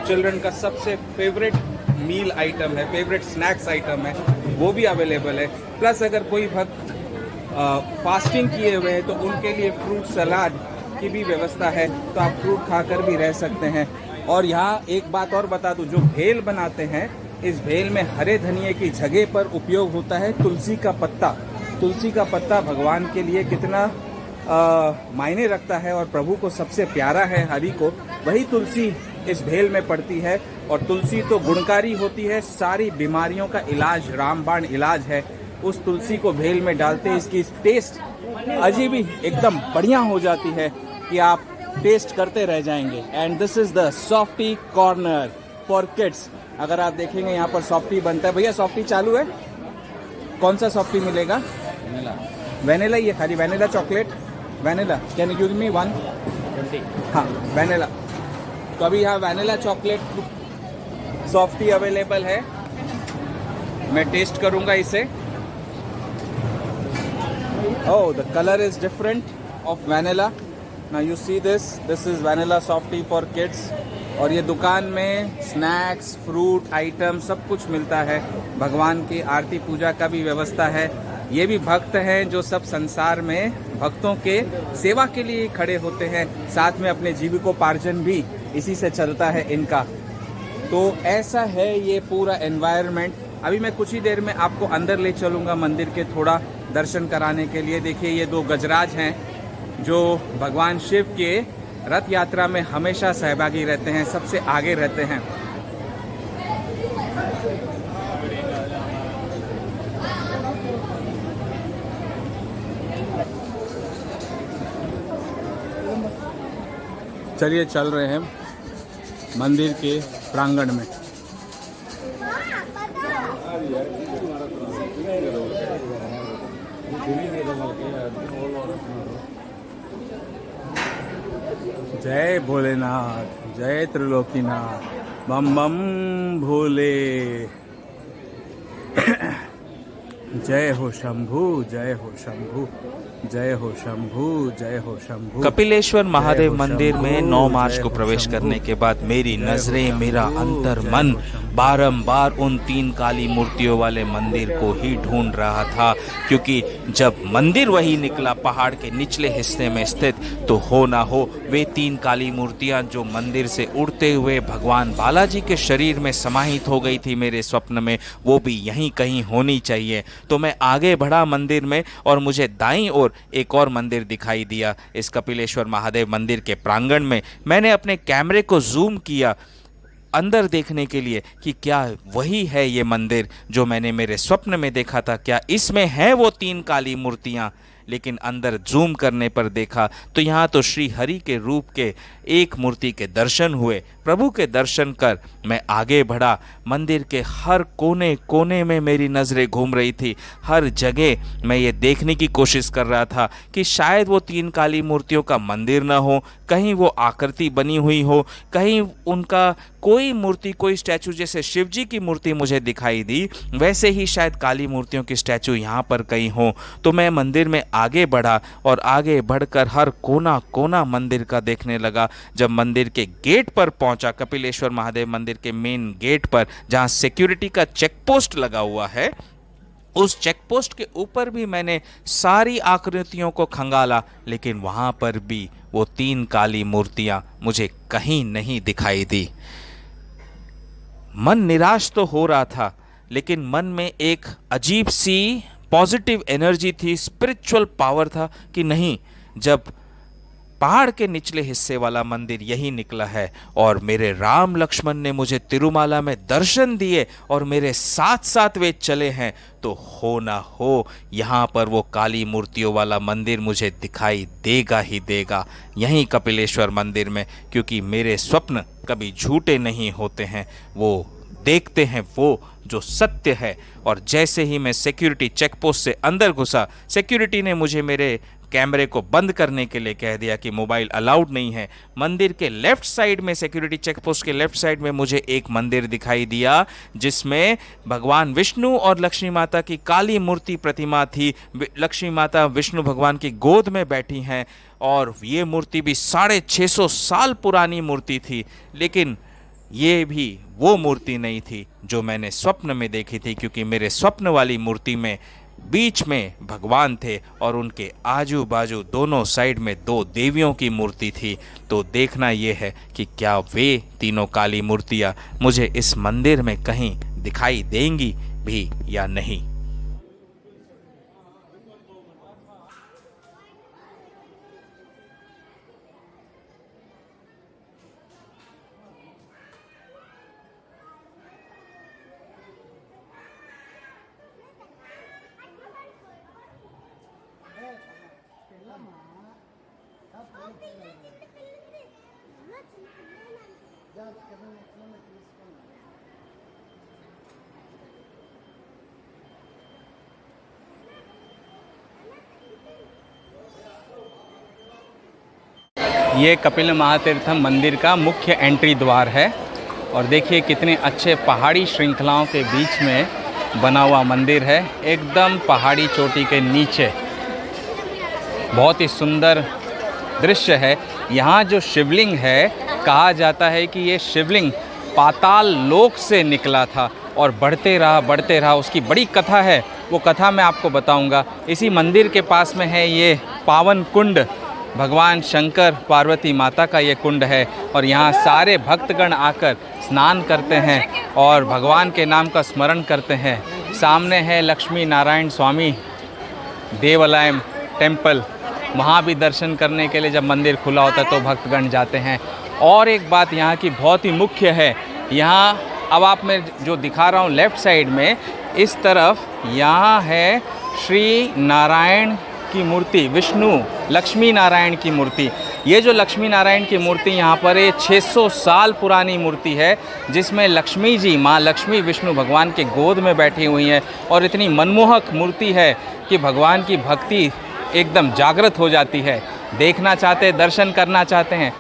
D: चिल्ड्रन का सबसे फेवरेट मील आइटम है, फेवरेट स्नैक्स आइटम है, वो भी अवेलेबल है। प्लस अगर कोई भक्त फास्टिंग किए हुए हैं तो उनके लिए फ्रूट सलाद की भी व्यवस्था है, तो आप फ्रूट खाकर भी रह सकते हैं। और यहाँ एक बात और बता दूं, जो भेल बनाते हैं, इस भेल में हरे धनिये की जगह पर उपयोग होता है तुलसी का पत्ता। तुलसी का पत्ता भगवान के लिए कितना मायने रखता है और प्रभु को सबसे प्यारा है, हरि को, वही तुलसी इस भेल में पड़ती है। और तुलसी तो गुणकारी होती है, सारी बीमारियों का इलाज, रामबाण इलाज है। उस तुलसी को भेल में डालते इसकी टेस्ट अजीब ही एकदम बढ़िया हो जाती है कि आप टेस्ट करते रह जाएंगे। And this is the softy corner for kids. अगर आप देखेंगे यहाँ पर सॉफ्टी बनता है। भैया सॉफ्टी चालू है? कौन सा सॉफ्टी मिलेगा? वेनिला, ये खाली vanilla chocolate, vanilla. Can you give me 1? हाँ, वेनिला। तो अभी यहाँ वेनिला चॉकलेट सॉफ्टी अवेलेबल है। मैं टेस्ट करूँगा इसे। Oh, the colour is different of vanilla. Now you see this is vanilla softy for kids. और ये दुकान में स्नैक्स, फ्रूट आइटम सब कुछ मिलता है। भगवान की आरती पूजा का भी व्यवस्था है। ये भी भक्त हैं जो सब संसार में भक्तों के सेवा के लिए खड़े होते हैं। साथ में अपने जीविकोपार्जन भी इसी से चलता है इनका। तो ऐसा है ये पूरा एनवायरनमेंट। अभी मैं कुछ ही देर में आपको अंदर ले चलूँगा मंदिर के, थोड़ा दर्शन कराने के लिए। देखिए ये 2 गजराज हैं जो भगवान शिव के रथ यात्रा में हमेशा सहभागी रहते हैं, सबसे आगे रहते हैं। चलिए चल रहे हैं मंदिर के प्रांगण में। जय भोलेनाथ, जय त्रिलोकीनाथ, बम बम भोले। जय हो शंभू, जय हो शंभू, जय हो शंभू, जय हो शंभू।
A: कपिलेश्वर महादेव मंदिर में 9 मार्च को प्रवेश करने के बाद मेरी नजरें, मेरा अंतर मन बारंबार उन 3 काली मूर्तियों वाले मंदिर को ही ढूंढ रहा था, क्योंकि जब मंदिर वही निकला पहाड़ के निचले हिस्से में स्थित, तो हो ना हो वे 3 काली मूर्तियां जो मंदिर से उड़ते हुए भगवान बालाजी के शरीर में समाहित हो गई थी मेरे स्वप्न में, वो भी यहीं कहीं होनी चाहिए। तो मैं आगे बढ़ा मंदिर में और मुझे दाईं ओर एक और मंदिर दिखाई दिया। इस कपिलेश्वर महादेव मंदिर के प्रांगण में मैंने अपने कैमरे को जूम किया अंदर देखने के लिए कि क्या वही है ये मंदिर जो मैंने मेरे स्वप्न में देखा था, क्या इसमें है वो 3 काली मूर्तियां। लेकिन अंदर जूम करने पर देखा तो यहाँ तो श्री हरि के रूप के एक मूर्ति के दर्शन हुए। प्रभु के दर्शन कर मैं आगे बढ़ा। मंदिर के हर कोने कोने में मेरी नज़रें घूम रही थी। हर जगह मैं ये देखने की कोशिश कर रहा था कि शायद वो 3 काली मूर्तियों का मंदिर न हो, कहीं वो आकृति बनी हुई हो, कहीं उनका कोई मूर्ति, कोई स्टैचू, जैसे शिव जी की मूर्ति मुझे दिखाई दी वैसे ही शायद काली मूर्तियों की स्टैचू यहाँ पर कहीं हो। तो मैं मंदिर में आगे बढ़ा और आगे बढ़कर हर कोना कोना मंदिर का देखने लगा। जब मंदिर के गेट पर पहुंचा, कपिलेश्वर महादेव मंदिर के मेन गेट पर जहां सिक्योरिटी का चेक पोस्ट लगा हुआ है, उस चेक पोस्ट के ऊपर भी मैंने सारी आकृतियों को खंगाला, लेकिन वहां पर भी वो 3 काली मूर्तियां मुझे कहीं नहीं दिखाई दी। मन निराश तो हो रहा था, लेकिन मन में एक अजीब सी पॉजिटिव एनर्जी थी, स्पिरिचुअल पावर था कि नहीं, जब पहाड़ के निचले हिस्से वाला मंदिर यही निकला है और मेरे राम लक्ष्मण ने मुझे तिरुमाला में दर्शन दिए और मेरे साथ साथ वे चले हैं, तो हो ना हो यहाँ पर वो काली मूर्तियों वाला मंदिर मुझे दिखाई देगा ही देगा, यहीं कपिलेश्वर मंदिर में। क्योंकि मेरे स्वप्न कभी झूठे नहीं होते हैं, वो देखते हैं वो जो सत्य है। और जैसे ही मैं सिक्योरिटी चेक पोस्ट से अंदर घुसा, सिक्योरिटी ने मुझे मेरे कैमरे को बंद करने के लिए कह दिया कि मोबाइल अलाउड नहीं है। मंदिर के लेफ्ट साइड में, सिक्योरिटी चेक पोस्ट के लेफ्ट साइड में मुझे एक मंदिर दिखाई दिया जिसमें भगवान विष्णु और लक्ष्मी माता की काली मूर्ति प्रतिमा थी। लक्ष्मी माता विष्णु भगवान की गोद में बैठी हैं और ये मूर्ति भी 650 साल पुरानी मूर्ति थी। लेकिन ये भी वो मूर्ति नहीं थी जो मैंने स्वप्न में देखी थी, क्योंकि मेरे स्वप्न वाली मूर्ति में बीच में भगवान थे और उनके आजू बाजू दोनों साइड में 2 देवियों की मूर्ति थी। तो देखना ये है कि क्या वे तीनों काली मूर्तियाँ मुझे इस मंदिर में कहीं दिखाई देंगी भी या नहीं।
E: ये कपिल महातीर्थम मंदिर का मुख्य एंट्री द्वार है। और देखिए कितने अच्छे पहाड़ी श्रृंखलाओं के बीच में बना हुआ मंदिर है, एकदम पहाड़ी चोटी के नीचे। बहुत ही सुंदर दृश्य है। यहाँ जो शिवलिंग है, कहा जाता है कि ये शिवलिंग पाताल लोक से निकला था और बढ़ते रहा। उसकी बड़ी कथा है, वो कथा मैं आपको बताऊंगा। इसी मंदिर के पास में है ये पावन कुंड, भगवान शंकर पार्वती माता का ये कुंड है। और यहाँ सारे भक्तगण आकर स्नान करते हैं और भगवान के नाम का स्मरण करते हैं। सामने है लक्ष्मी नारायण स्वामी देवालय टेम्पल, वहाँ भी दर्शन करने के लिए जब मंदिर खुला होता है तो भक्तगण जाते हैं। और एक बात यहाँ की बहुत ही मुख्य है, यहाँ अब आप मैं जो दिखा रहा हूँ लेफ़्ट साइड में, इस तरफ यहाँ है श्री नारायण की मूर्ति, विष्णु लक्ष्मी नारायण की मूर्ति। ये जो लक्ष्मी नारायण की मूर्ति यहाँ पर ये 600 साल पुरानी मूर्ति है, जिसमें लक्ष्मी जी, माँ लक्ष्मी विष्णु भगवान के गोद में बैठी हुई हैं। और इतनी मनमोहक मूर्ति है कि भगवान की भक्ति एकदम जागृत हो जाती है। देखना चाहते हैं, दर्शन करना चाहते हैं।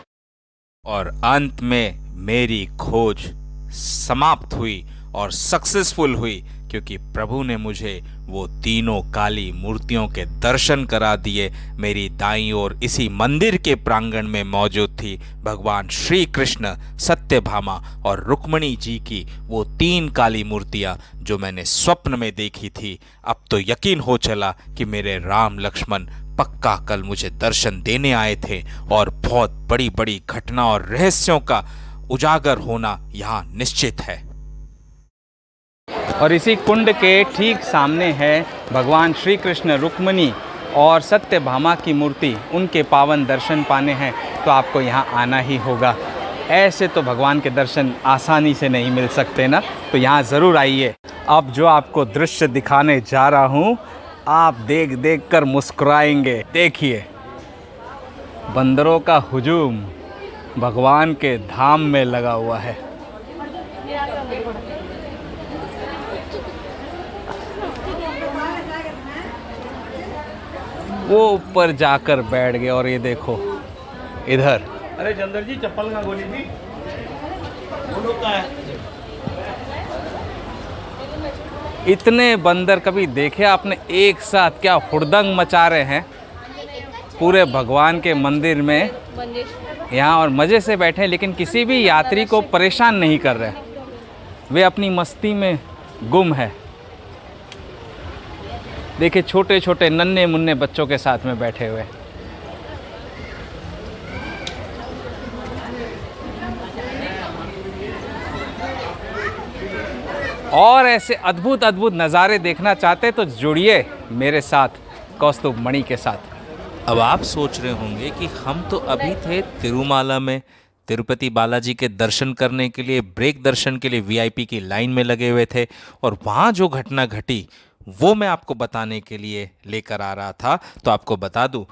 A: और अंत में मेरी खोज समाप्त हुई और सक्सेसफुल हुई, क्योंकि प्रभु ने मुझे वो तीनों काली मूर्तियों के दर्शन करा दिए। मेरी दाईं ओर इसी मंदिर के प्रांगण में मौजूद थी भगवान श्री कृष्ण, सत्यभामा और रुक्मणी जी की वो 3 काली मूर्तियां जो मैंने स्वप्न में देखी थी। अब तो यकीन हो चला कि मेरे राम लक्ष्मण पक्का कल मुझे दर्शन देने आए थे और बहुत बड़ी बड़ी घटना और रहस्यों का उजागर होना यहाँ निश्चित है।
E: और इसी कुंड के ठीक सामने है भगवान श्री कृष्ण, रुक्मणी और सत्यभामा की मूर्ति। उनके पावन दर्शन पाने हैं तो आपको यहाँ आना ही होगा। ऐसे तो भगवान के दर्शन आसानी से नहीं मिल सकते ना, तो यहाँ ज़रूर आइए। अब जो आपको दृश्य दिखाने जा रहा हूँ, आप देख कर मुस्कुराएंगे। देखिए, बंदरों का हुजूम भगवान के धाम में लगा हुआ है। वो ऊपर जाकर बैठ गए और ये देखो इधर।
C: अरे चंदर जी, चप्पल का गोली जी बोलो का है।
E: इतने बंदर कभी देखे आपने एक साथ? क्या हुड़दंग मचा रहे हैं पूरे भगवान के मंदिर में यहाँ, और मज़े से बैठे, लेकिन किसी भी यात्री को परेशान नहीं कर रहे। वे अपनी मस्ती में गुम है। देखिए, छोटे छोटे नन्हे मुन्ने बच्चों के साथ में बैठे हुए। और ऐसे अद्भुत अद्भुत नज़ारे देखना चाहते तो जुड़िए मेरे साथ, कौस्तुभ मणि के साथ।
A: अब आप सोच रहे होंगे कि हम तो अभी थे तिरुमाला में, तिरुपति बालाजी के दर्शन करने के लिए, ब्रेक दर्शन के लिए वीआईपी की लाइन में लगे हुए थे, और वहाँ जो घटना घटी वो मैं आपको बताने के लिए लेकर आ रहा था। तो आपको बता दूं,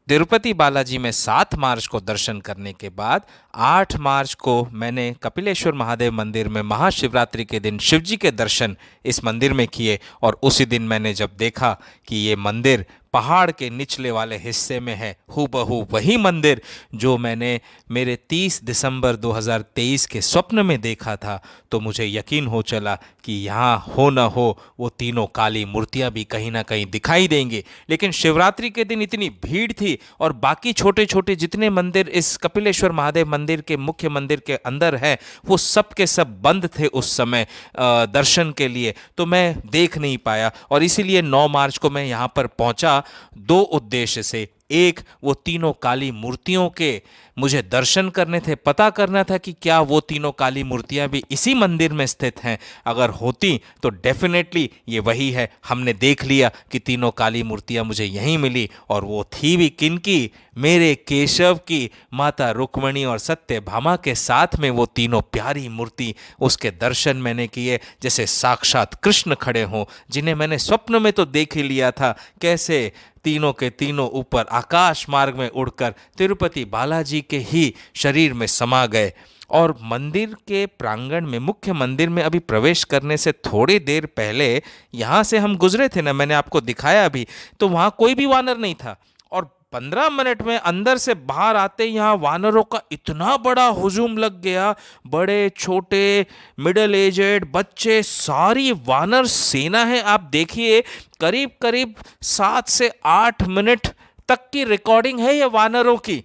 A: तिरुपति बालाजी में 7 मार्च को दर्शन करने के बाद 8 मार्च को मैंने कपिलेश्वर महादेव मंदिर में महाशिवरात्रि के दिन शिवजी के दर्शन इस मंदिर में किए। और उसी दिन मैंने जब देखा कि ये मंदिर पहाड़ के निचले वाले हिस्से में है, हूबहू वही मंदिर जो मैंने मेरे 30 दिसंबर 2023 के स्वप्न में देखा था, तो मुझे यकीन हो चला कि यहाँ हो न हो वो तीनों काली मूर्तियाँ भी कहीं ना कहीं दिखाई देंगी। लेकिन शिवरात्रि के दिन इतनी भीड़ थी और बाकी छोटे छोटे जितने मंदिर इस कपिलेश्वर महादेव मंदिर के मुख्य मंदिर के अंदर हैं, वो सब के सब बंद थे उस समय दर्शन के लिए, तो मैं देख नहीं पाया। और इसीलिए 9 मार्च को मैं यहाँ पर पहुँचा 2 उद्देश्य से। एक, वो तीनों काली मूर्तियों के मुझे दर्शन करने थे, पता करना था कि क्या वो तीनों काली मूर्तियां भी इसी मंदिर में स्थित हैं। अगर होती तो डेफिनेटली ये वही है। हमने देख लिया कि तीनों काली मूर्तियां मुझे यहीं मिली, और वो थी भी किनकी? मेरे केशव की, माता रुक्मणी और सत्यभामा के साथ में वो तीनों प्यारी मूर्ति। उसके दर्शन मैंने किए जैसे साक्षात कृष्ण खड़े हों, जिन्हें मैंने स्वप्न में तो देख ही लिया था, कैसे तीनों के तीनों ऊपर आकाश मार्ग में उड़कर तिरुपति बालाजी के ही शरीर में समा गए। और मंदिर के प्रांगण में, मुख्य मंदिर में अभी प्रवेश करने से थोड़ी देर पहले यहाँ से हम गुजरे थे ना, मैंने आपको दिखाया अभी, तो वहाँ कोई भी वानर नहीं था। और 15 मिनट में अंदर से बाहर आते यहाँ वानरों का इतना बड़ा हुजूम लग गया। बड़े छोटे, मिडिल एजेड, बच्चे, सारी वानर सेना है। आप देखिए करीब करीब 7 से 8 मिनट तक की रिकॉर्डिंग है ये वानरों की,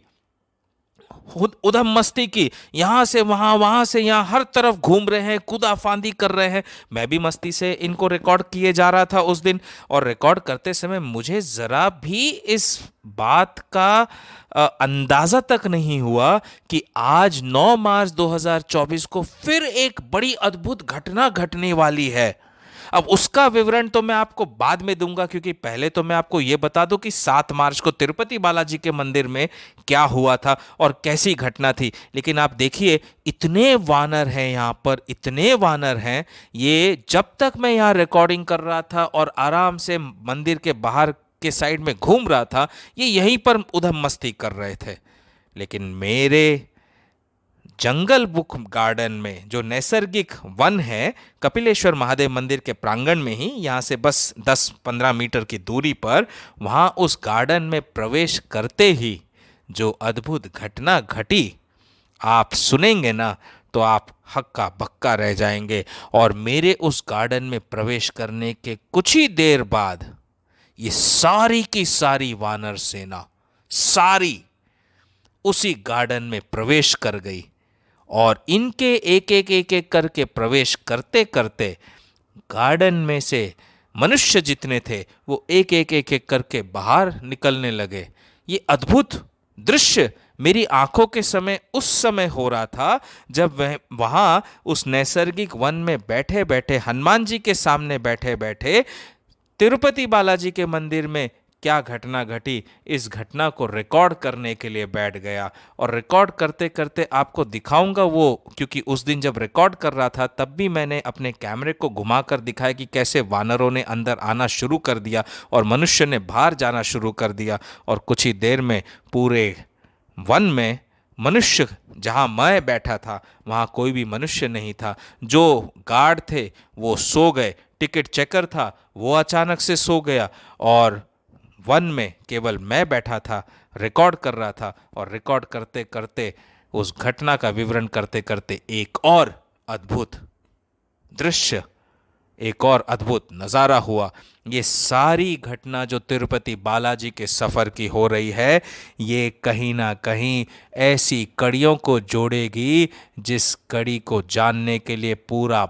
A: उधम मस्ती की। यहां से वहां, वहां से यहां, हर तरफ घूम रहे हैं, कूदा फांदी कर रहे हैं। मैं भी मस्ती से इनको रिकॉर्ड किए जा रहा था उस दिन, और रिकॉर्ड करते समय मुझे जरा भी इस बात का अंदाजा तक नहीं हुआ कि आज 9 मार्च 2024 को फिर एक बड़ी अद्भुत घटना घटने वाली है। अब उसका विवरण तो मैं आपको बाद में दूंगा, क्योंकि पहले तो मैं आपको यह बता दूं कि 7 मार्च को तिरुपति बालाजी के मंदिर में क्या हुआ था और कैसी घटना थी। लेकिन आप देखिए इतने वानर हैं यहां पर, इतने वानर हैं। ये जब तक मैं यहां रिकॉर्डिंग कर रहा था और आराम से मंदिर के बाहर के साइड में घूम रहा था, ये यहीं पर उधम मस्ती कर रहे थे। लेकिन मेरे जंगल बुक गार्डन में, जो नैसर्गिक वन है कपिलेश्वर महादेव मंदिर के प्रांगण में ही, यहाँ से बस 10-15 मीटर की दूरी पर, वहाँ उस गार्डन में प्रवेश करते ही जो अद्भुत घटना घटी, आप सुनेंगे ना तो आप हक्का बक्का रह जाएंगे। और मेरे उस गार्डन में प्रवेश करने के कुछ ही देर बाद ये सारी की सारी वानर सेना सारी उसी गार्डन में प्रवेश कर गई। और इनके एक एक करके प्रवेश करते करते गार्डन में से मनुष्य जितने थे वो एक एक करके बाहर निकलने लगे। ये अद्भुत दृश्य मेरी आंखों के समय उस समय हो रहा था जब वह वहां उस नैसर्गिक वन में बैठे बैठे, हनुमान जी के सामने बैठे बैठे, तिरुपति बालाजी के मंदिर में क्या घटना घटी, इस घटना को रिकॉर्ड करने के लिए बैठ गया। और रिकॉर्ड करते करते आपको दिखाऊंगा वो, क्योंकि उस दिन जब रिकॉर्ड कर रहा था तब भी मैंने अपने कैमरे को घुमाकर दिखाया कि कैसे वानरों ने अंदर आना शुरू कर दिया और मनुष्य ने बाहर जाना शुरू कर दिया। और कुछ ही देर में पूरे वन में मनुष्य, जहां मैं बैठा था वहां कोई भी मनुष्य नहीं था। जो गार्ड थे वो सो गए, टिकट चेकर था वो अचानक से सो गया, और वन में केवल मैं बैठा था, रिकॉर्ड कर रहा था। और रिकॉर्ड करते करते, उस घटना का विवरण करते करते एक और अद्भुत दृश्य, एक और अद्भुत नज़ारा हुआ। ये सारी घटना जो तिरुपति बालाजी के सफ़र की हो रही है, ये कहीं ना कहीं ऐसी कड़ियों को जोड़ेगी जिस कड़ी को जानने के लिए पूरा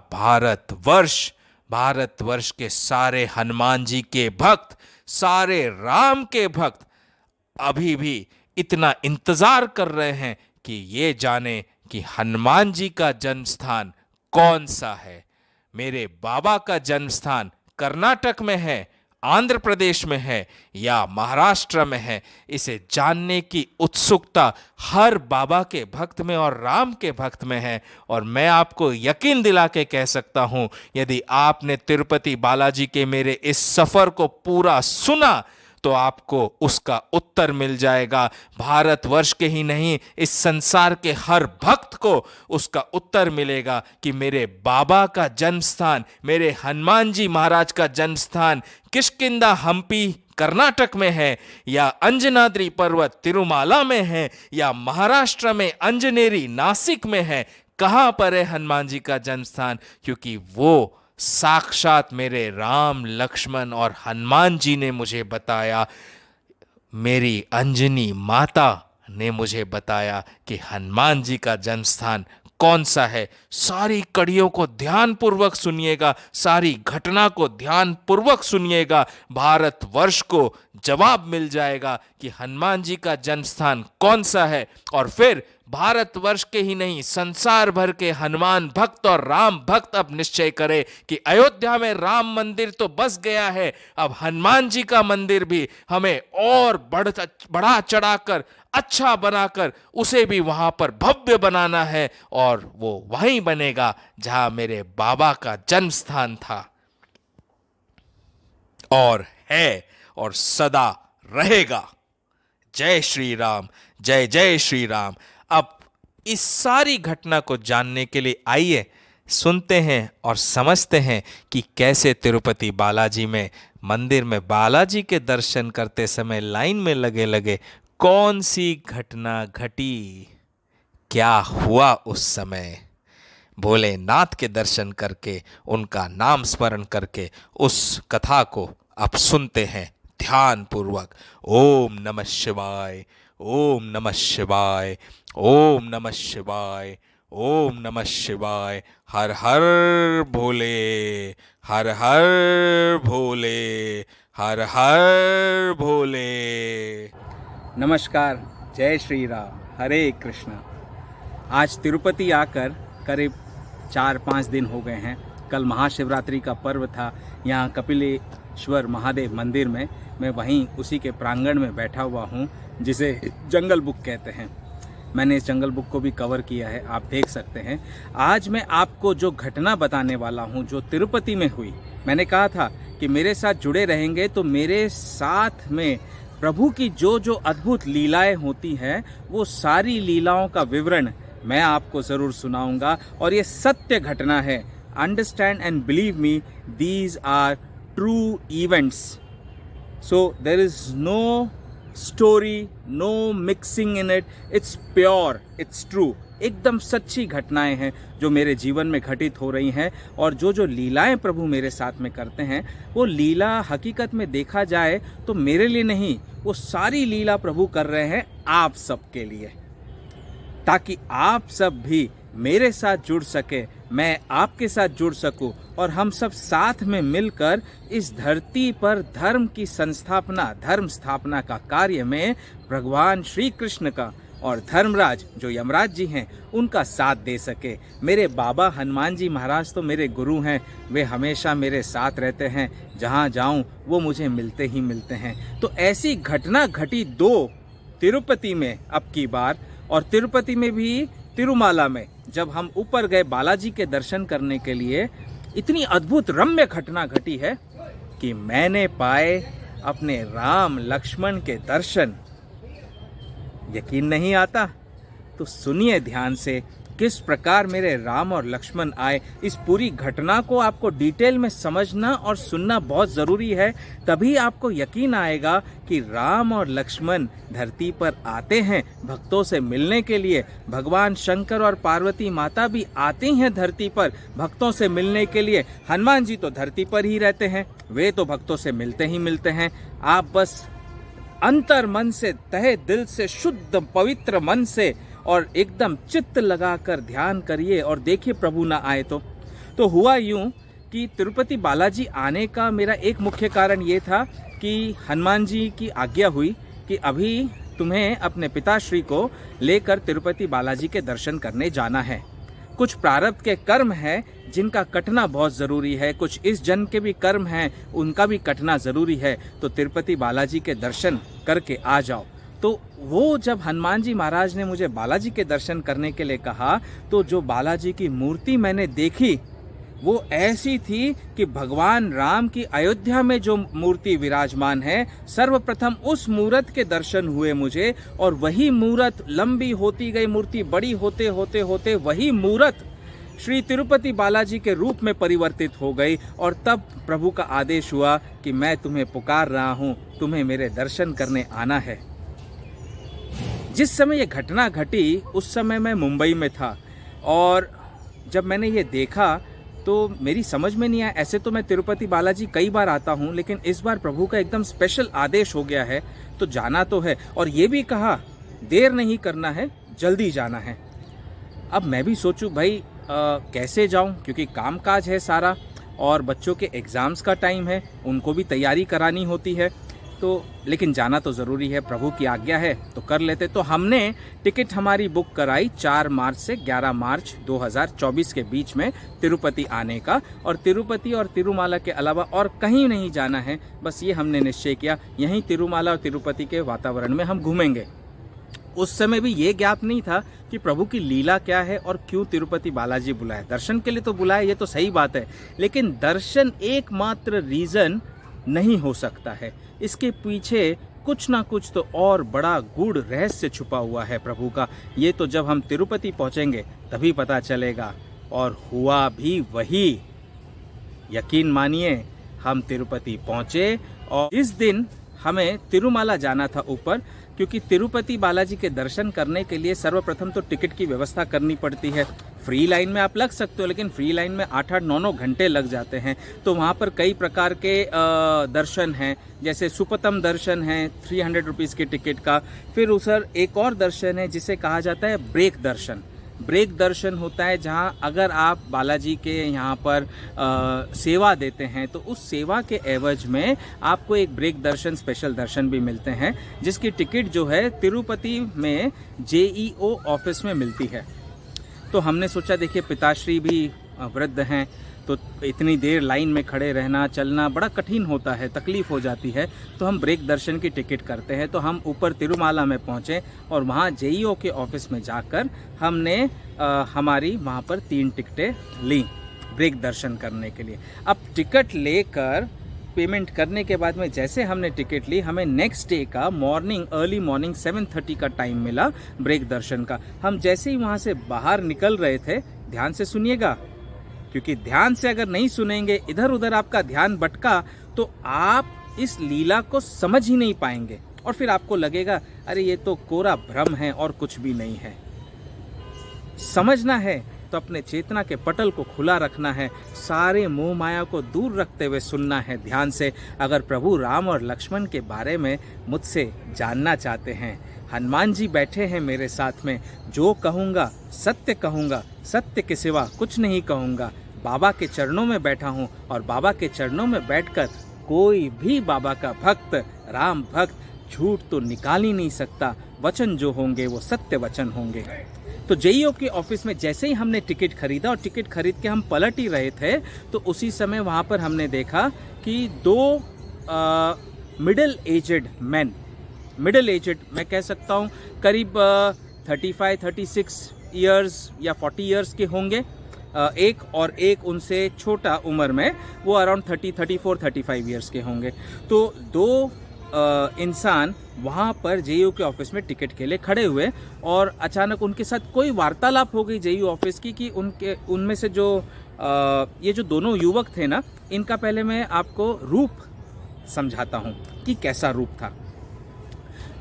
A: भारतवर्ष के सारे हनुमान जी के भक्त, सारे राम के भक्त अभी भी इतना इंतजार कर रहे हैं कि ये जाने कि हनुमान जी का जन्म स्थान कौन सा है। मेरे बाबा का जन्म स्थान कर्नाटक में है, आंध्र प्रदेश में है या महाराष्ट्र में है, इसे जानने की उत्सुकता हर बाबा के भक्त में और राम के भक्त में है। और मैं आपको यकीन दिला के कह सकता हूं, यदि आपने तिरुपति बालाजी के मेरे इस सफर को पूरा सुना तो आपको उसका उत्तर मिल जाएगा। भारतवर्ष के ही नहीं, इस संसार के हर भक्त को उसका उत्तर मिलेगा कि मेरे बाबा का जन्म स्थान, मेरे हनुमान जी महाराज का जन्म स्थान किष्किंधा हम्पी कर्नाटक में है, या अंजनाद्रि पर्वत तिरुमाला में है, या महाराष्ट्र में अंजनेरी नासिक में है। कहां पर है हनुमान जी का जन्म स्थान? क्योंकि वो साक्षात मेरे राम, लक्ष्मण और हनुमान जी ने मुझे बताया, मेरी अंजनी माता ने मुझे बताया कि हनुमान जी का जन्म स्थान कौन सा है। सारी कड़ियों को ध्यानपूर्वक सुनिएगा, सारी घटना को ध्यानपूर्वक सुनिएगा, भारतवर्ष को जवाब मिल जाएगा कि हनुमान जी का जन्म स्थान कौन सा है। और फिर भारतवर्ष के ही नहीं, संसार भर के हनुमान भक्त और राम भक्त अब निश्चय करें कि अयोध्या में राम मंदिर तो बस गया है, अब हनुमान जी का मंदिर भी हमें और बढ़ा चढ़ाकर, अच्छा बनाकर उसे भी वहां पर भव्य बनाना है। और वो वहीं बनेगा जहां मेरे बाबा का जन्म स्थान था, और है और सदा रहेगा। जय श्री राम, जय जय श्री राम। अब इस सारी घटना को जानने के लिए आइए सुनते हैं और समझते हैं कि कैसे तिरुपति बालाजी में मंदिर में बालाजी के दर्शन करते समय लाइन में लगे लगे कौन सी घटना घटी, क्या हुआ उस समय। भोलेनाथ के दर्शन करके, उनका नाम स्मरण करके उस कथा को अब सुनते हैं ध्यान पूर्वक। ओम नमः शिवाय, ओम नमः शिवाय, ओम नमः शिवाय, ओम नमः शिवाय। हर हर भोले, हर हर भोले, हर हर भोले।
E: नमस्कार, जय श्री राम, हरे कृष्णा। आज तिरुपति आकर करीब 4-5 दिन हो गए हैं। कल महाशिवरात्रि का पर्व था। यहाँ कपिलेश्वर महादेव मंदिर में मैं वहीं उसी के प्रांगण में बैठा हुआ हूँ, जिसे जंगल बुक कहते हैं। मैंने इस जंगल बुक को भी कवर किया है, आप देख सकते हैं। आज मैं आपको जो घटना बताने वाला हूँ जो तिरुपति में हुई, मैंने कहा था कि मेरे साथ जुड़े रहेंगे तो मेरे साथ में प्रभु की जो जो अद्भुत लीलाएं होती हैं वो सारी लीलाओं का विवरण मैं आपको ज़रूर सुनाऊंगा। और ये सत्य घटना है। Understand and believe me, these are true events. So there is no story, no mixing in it, it's pure, it's true. एकदम सच्ची घटनाएं हैं जो मेरे जीवन में घटित हो रही हैं। और जो जो लीलाएं प्रभु मेरे साथ में करते हैं वो लीला हकीकत में देखा जाए तो मेरे लिए नहीं, वो सारी लीला प्रभु कर रहे हैं आप सबके लिए, ताकि आप सब भी मेरे साथ जुड़ सके, मैं आपके साथ जुड़ सकूं और हम सब साथ में मिलकर इस धरती पर धर्म की संस्थापना, धर्म स्थापना का कार्य में भगवान श्री कृष्ण का और धर्मराज जो यमराज जी हैं उनका साथ दे सके। मेरे बाबा हनुमान जी महाराज तो मेरे गुरु हैं, वे हमेशा मेरे साथ रहते हैं, जहाँ जाऊँ वो मुझे मिलते ही मिलते हैं। तो ऐसी घटना घटी 2 तिरुपति में अब की बार, और तिरुपति में भी तिरुमाला में जब हम ऊपर गए बालाजी के दर्शन करने के लिए, इतनी अद्भुत रम्य घटना घटी है कि मैंने पाए अपने राम लक्ष्मण के दर्शन। यकीन नहीं आता? तो सुनिए ध्यान से किस प्रकार मेरे राम और लक्ष्मण आए। इस पूरी घटना को आपको डिटेल में समझना और सुनना बहुत ज़रूरी है, तभी आपको यकीन आएगा कि राम और लक्ष्मण धरती पर आते हैं भक्तों से मिलने के लिए। भगवान शंकर और पार्वती माता भी आती हैं धरती पर भक्तों से मिलने के लिए। हनुमान जी तो धरती पर ही रहते हैं, वे तो भक्तों से मिलते ही मिलते हैं। आप बस अंतर मन से, तहे दिल से, शुद्ध पवित्र मन से और एकदम चित्त लगाकर ध्यान करिए और देखिए प्रभु ना आए तो हुआ यूं कि तिरुपति बालाजी आने का मेरा एक मुख्य कारण ये था कि हनुमान जी की आज्ञा हुई कि अभी तुम्हें अपने पिताश्री को लेकर तिरुपति बालाजी के दर्शन करने जाना है। कुछ प्रारब्ध के कर्म हैं जिनका कटना बहुत ज़रूरी है, कुछ इस जन्म के भी कर्म हैं उनका भी कटना ज़रूरी है, तो तिरुपति बालाजी के दर्शन करके आ जाओ। तो वो जब हनुमान जी महाराज ने मुझे बालाजी के दर्शन करने के लिए कहा, तो जो बालाजी की मूर्ति मैंने देखी वो ऐसी थी कि भगवान राम की अयोध्या में जो मूर्ति विराजमान है, सर्वप्रथम उस मूर्त के दर्शन हुए मुझे। और वही मूर्त लंबी होती गई, मूर्ति बड़ी होते होते होते वही मूर्त श्री तिरुपति बालाजी के रूप में परिवर्तित हो गई। और तब प्रभु का आदेश हुआ कि मैं तुम्हें पुकार रहा हूँ, तुम्हें मेरे दर्शन करने आना है। जिस समय ये घटना घटी उस समय मैं मुंबई में था, और जब मैंने ये देखा तो मेरी समझ में नहीं आया। ऐसे तो मैं तिरुपति बालाजी कई बार आता हूँ, लेकिन इस बार प्रभु का एकदम स्पेशल आदेश हो गया है तो जाना तो है। और ये भी कहा देर नहीं करना है, जल्दी जाना है। अब मैं भी सोचूं भाई कैसे जाऊं, क्योंकि कामकाज है सारा और बच्चों के एग्ज़ाम्स का टाइम है, उनको भी तैयारी करानी होती है। तो लेकिन जाना तो ज़रूरी है, प्रभु की आज्ञा है तो कर लेते। तो हमने टिकट हमारी बुक कराई 4 मार्च से 11 मार्च 2024 के बीच में तिरुपति आने का। और तिरुपति और तिरुमाला के अलावा और कहीं नहीं जाना है, बस ये हमने निश्चय किया, यहीं तिरुमाला और तिरुपति के वातावरण में हम घूमेंगे। उस समय भी ये ज्ञात नहीं था कि प्रभु की लीला क्या है और क्यों तिरुपति बालाजी बुलाए। दर्शन के लिए तो बुलाए, ये तो सही बात है, लेकिन दर्शन एकमात्र रीज़न नहीं हो सकता है, इसके पीछे कुछ ना कुछ तो और बड़ा गूढ़ रहस्य छुपा हुआ है प्रभु का। ये तो जब हम तिरुपति पहुंचेंगे तभी पता चलेगा। और हुआ भी वही। यकीन मानिए, हम तिरुपति पहुंचे और इस दिन हमें तिरुमाला जाना था ऊपर, क्योंकि तिरुपति बालाजी के दर्शन करने के लिए सर्वप्रथम तो टिकट की व्यवस्था करनी पड़ती है। फ्री लाइन में आप लग सकते हो, लेकिन फ्री लाइन में 8-8, 9-9 घंटे लग जाते हैं। तो वहाँ पर कई प्रकार के दर्शन हैं, जैसे सुपतम दर्शन है 300 रुपीज़ के टिकट का। फिर उधर एक और दर्शन है जिसे कहा जाता है ब्रेक दर्शन। ब्रेक दर्शन होता है जहां अगर आप बालाजी के यहाँ पर सेवा देते हैं तो उस सेवा के एवज में आपको एक ब्रेक दर्शन, स्पेशल दर्शन भी मिलते हैं, जिसकी टिकट जो है तिरुपति में JEO ऑफिस में मिलती है। तो हमने सोचा, देखिए पिताश्री भी वृद्ध हैं, तो इतनी देर लाइन में खड़े रहना, चलना बड़ा कठिन होता है, तकलीफ़ हो जाती है, तो हम ब्रेक दर्शन की टिकट करते हैं। तो हम ऊपर तिरुमाला में पहुँचे और वहाँ JEO के ऑफिस में जाकर हमने हमारी वहाँ पर 3 टिकटें ली ब्रेक दर्शन करने के लिए। अब टिकट लेकर पेमेंट करने के बाद में जैसे हमने टिकट ली, हमें नेक्स्ट डे का अर्ली मॉर्निंग 7:30 का टाइम मिला ब्रेक दर्शन का। हम जैसे ही वहाँ से बाहर निकल रहे थे, ध्यान से सुनिएगा, क्योंकि ध्यान से अगर नहीं सुनेंगे, इधर उधर आपका ध्यान भटका, तो आप इस लीला को समझ ही नहीं पाएंगे और फिर आपको लगेगा अरे ये तो कोरा भ्रम है और कुछ भी नहीं है। समझना है तो अपने चेतना के पटल को खुला रखना है, सारे मोह माया को दूर रखते हुए सुनना है ध्यान से। अगर प्रभु राम और लक्ष्मण के बारे में मुझसे जानना चाहते हैं, हनुमान जी बैठे हैं मेरे साथ में, जो कहूँगा सत्य कहूँगा, सत्य के सिवा कुछ नहीं कहूँगा। बाबा के चरणों में बैठा हूँ और बाबा के चरणों में बैठकर कोई भी बाबा का भक्त, राम भक्त झूठ तो निकाल ही नहीं सकता। वचन जो होंगे वो सत्य वचन होंगे। तो JEO के ऑफिस में जैसे ही हमने टिकट खरीदा और टिकट खरीद के हम पलट ही रहे थे, तो उसी समय वहाँ पर हमने देखा कि 2 middle aged man, middle aged मैं कह सकता हूँ करीब 35-36 ईयर्स या 40 ईयर्स के होंगे, एक और एक उनसे छोटा उम्र में, वो अराउंड 34-35 ईयर्स के होंगे। तो 2 इंसान वहाँ पर JEO के ऑफिस में टिकट के लिए खड़े हुए और अचानक उनके साथ कोई वार्तालाप हो गई JEO ऑफिस की कि उनमें से जो ये जो दोनों युवक थे ना, इनका पहले मैं आपको रूप समझाता हूँ कि कैसा रूप था।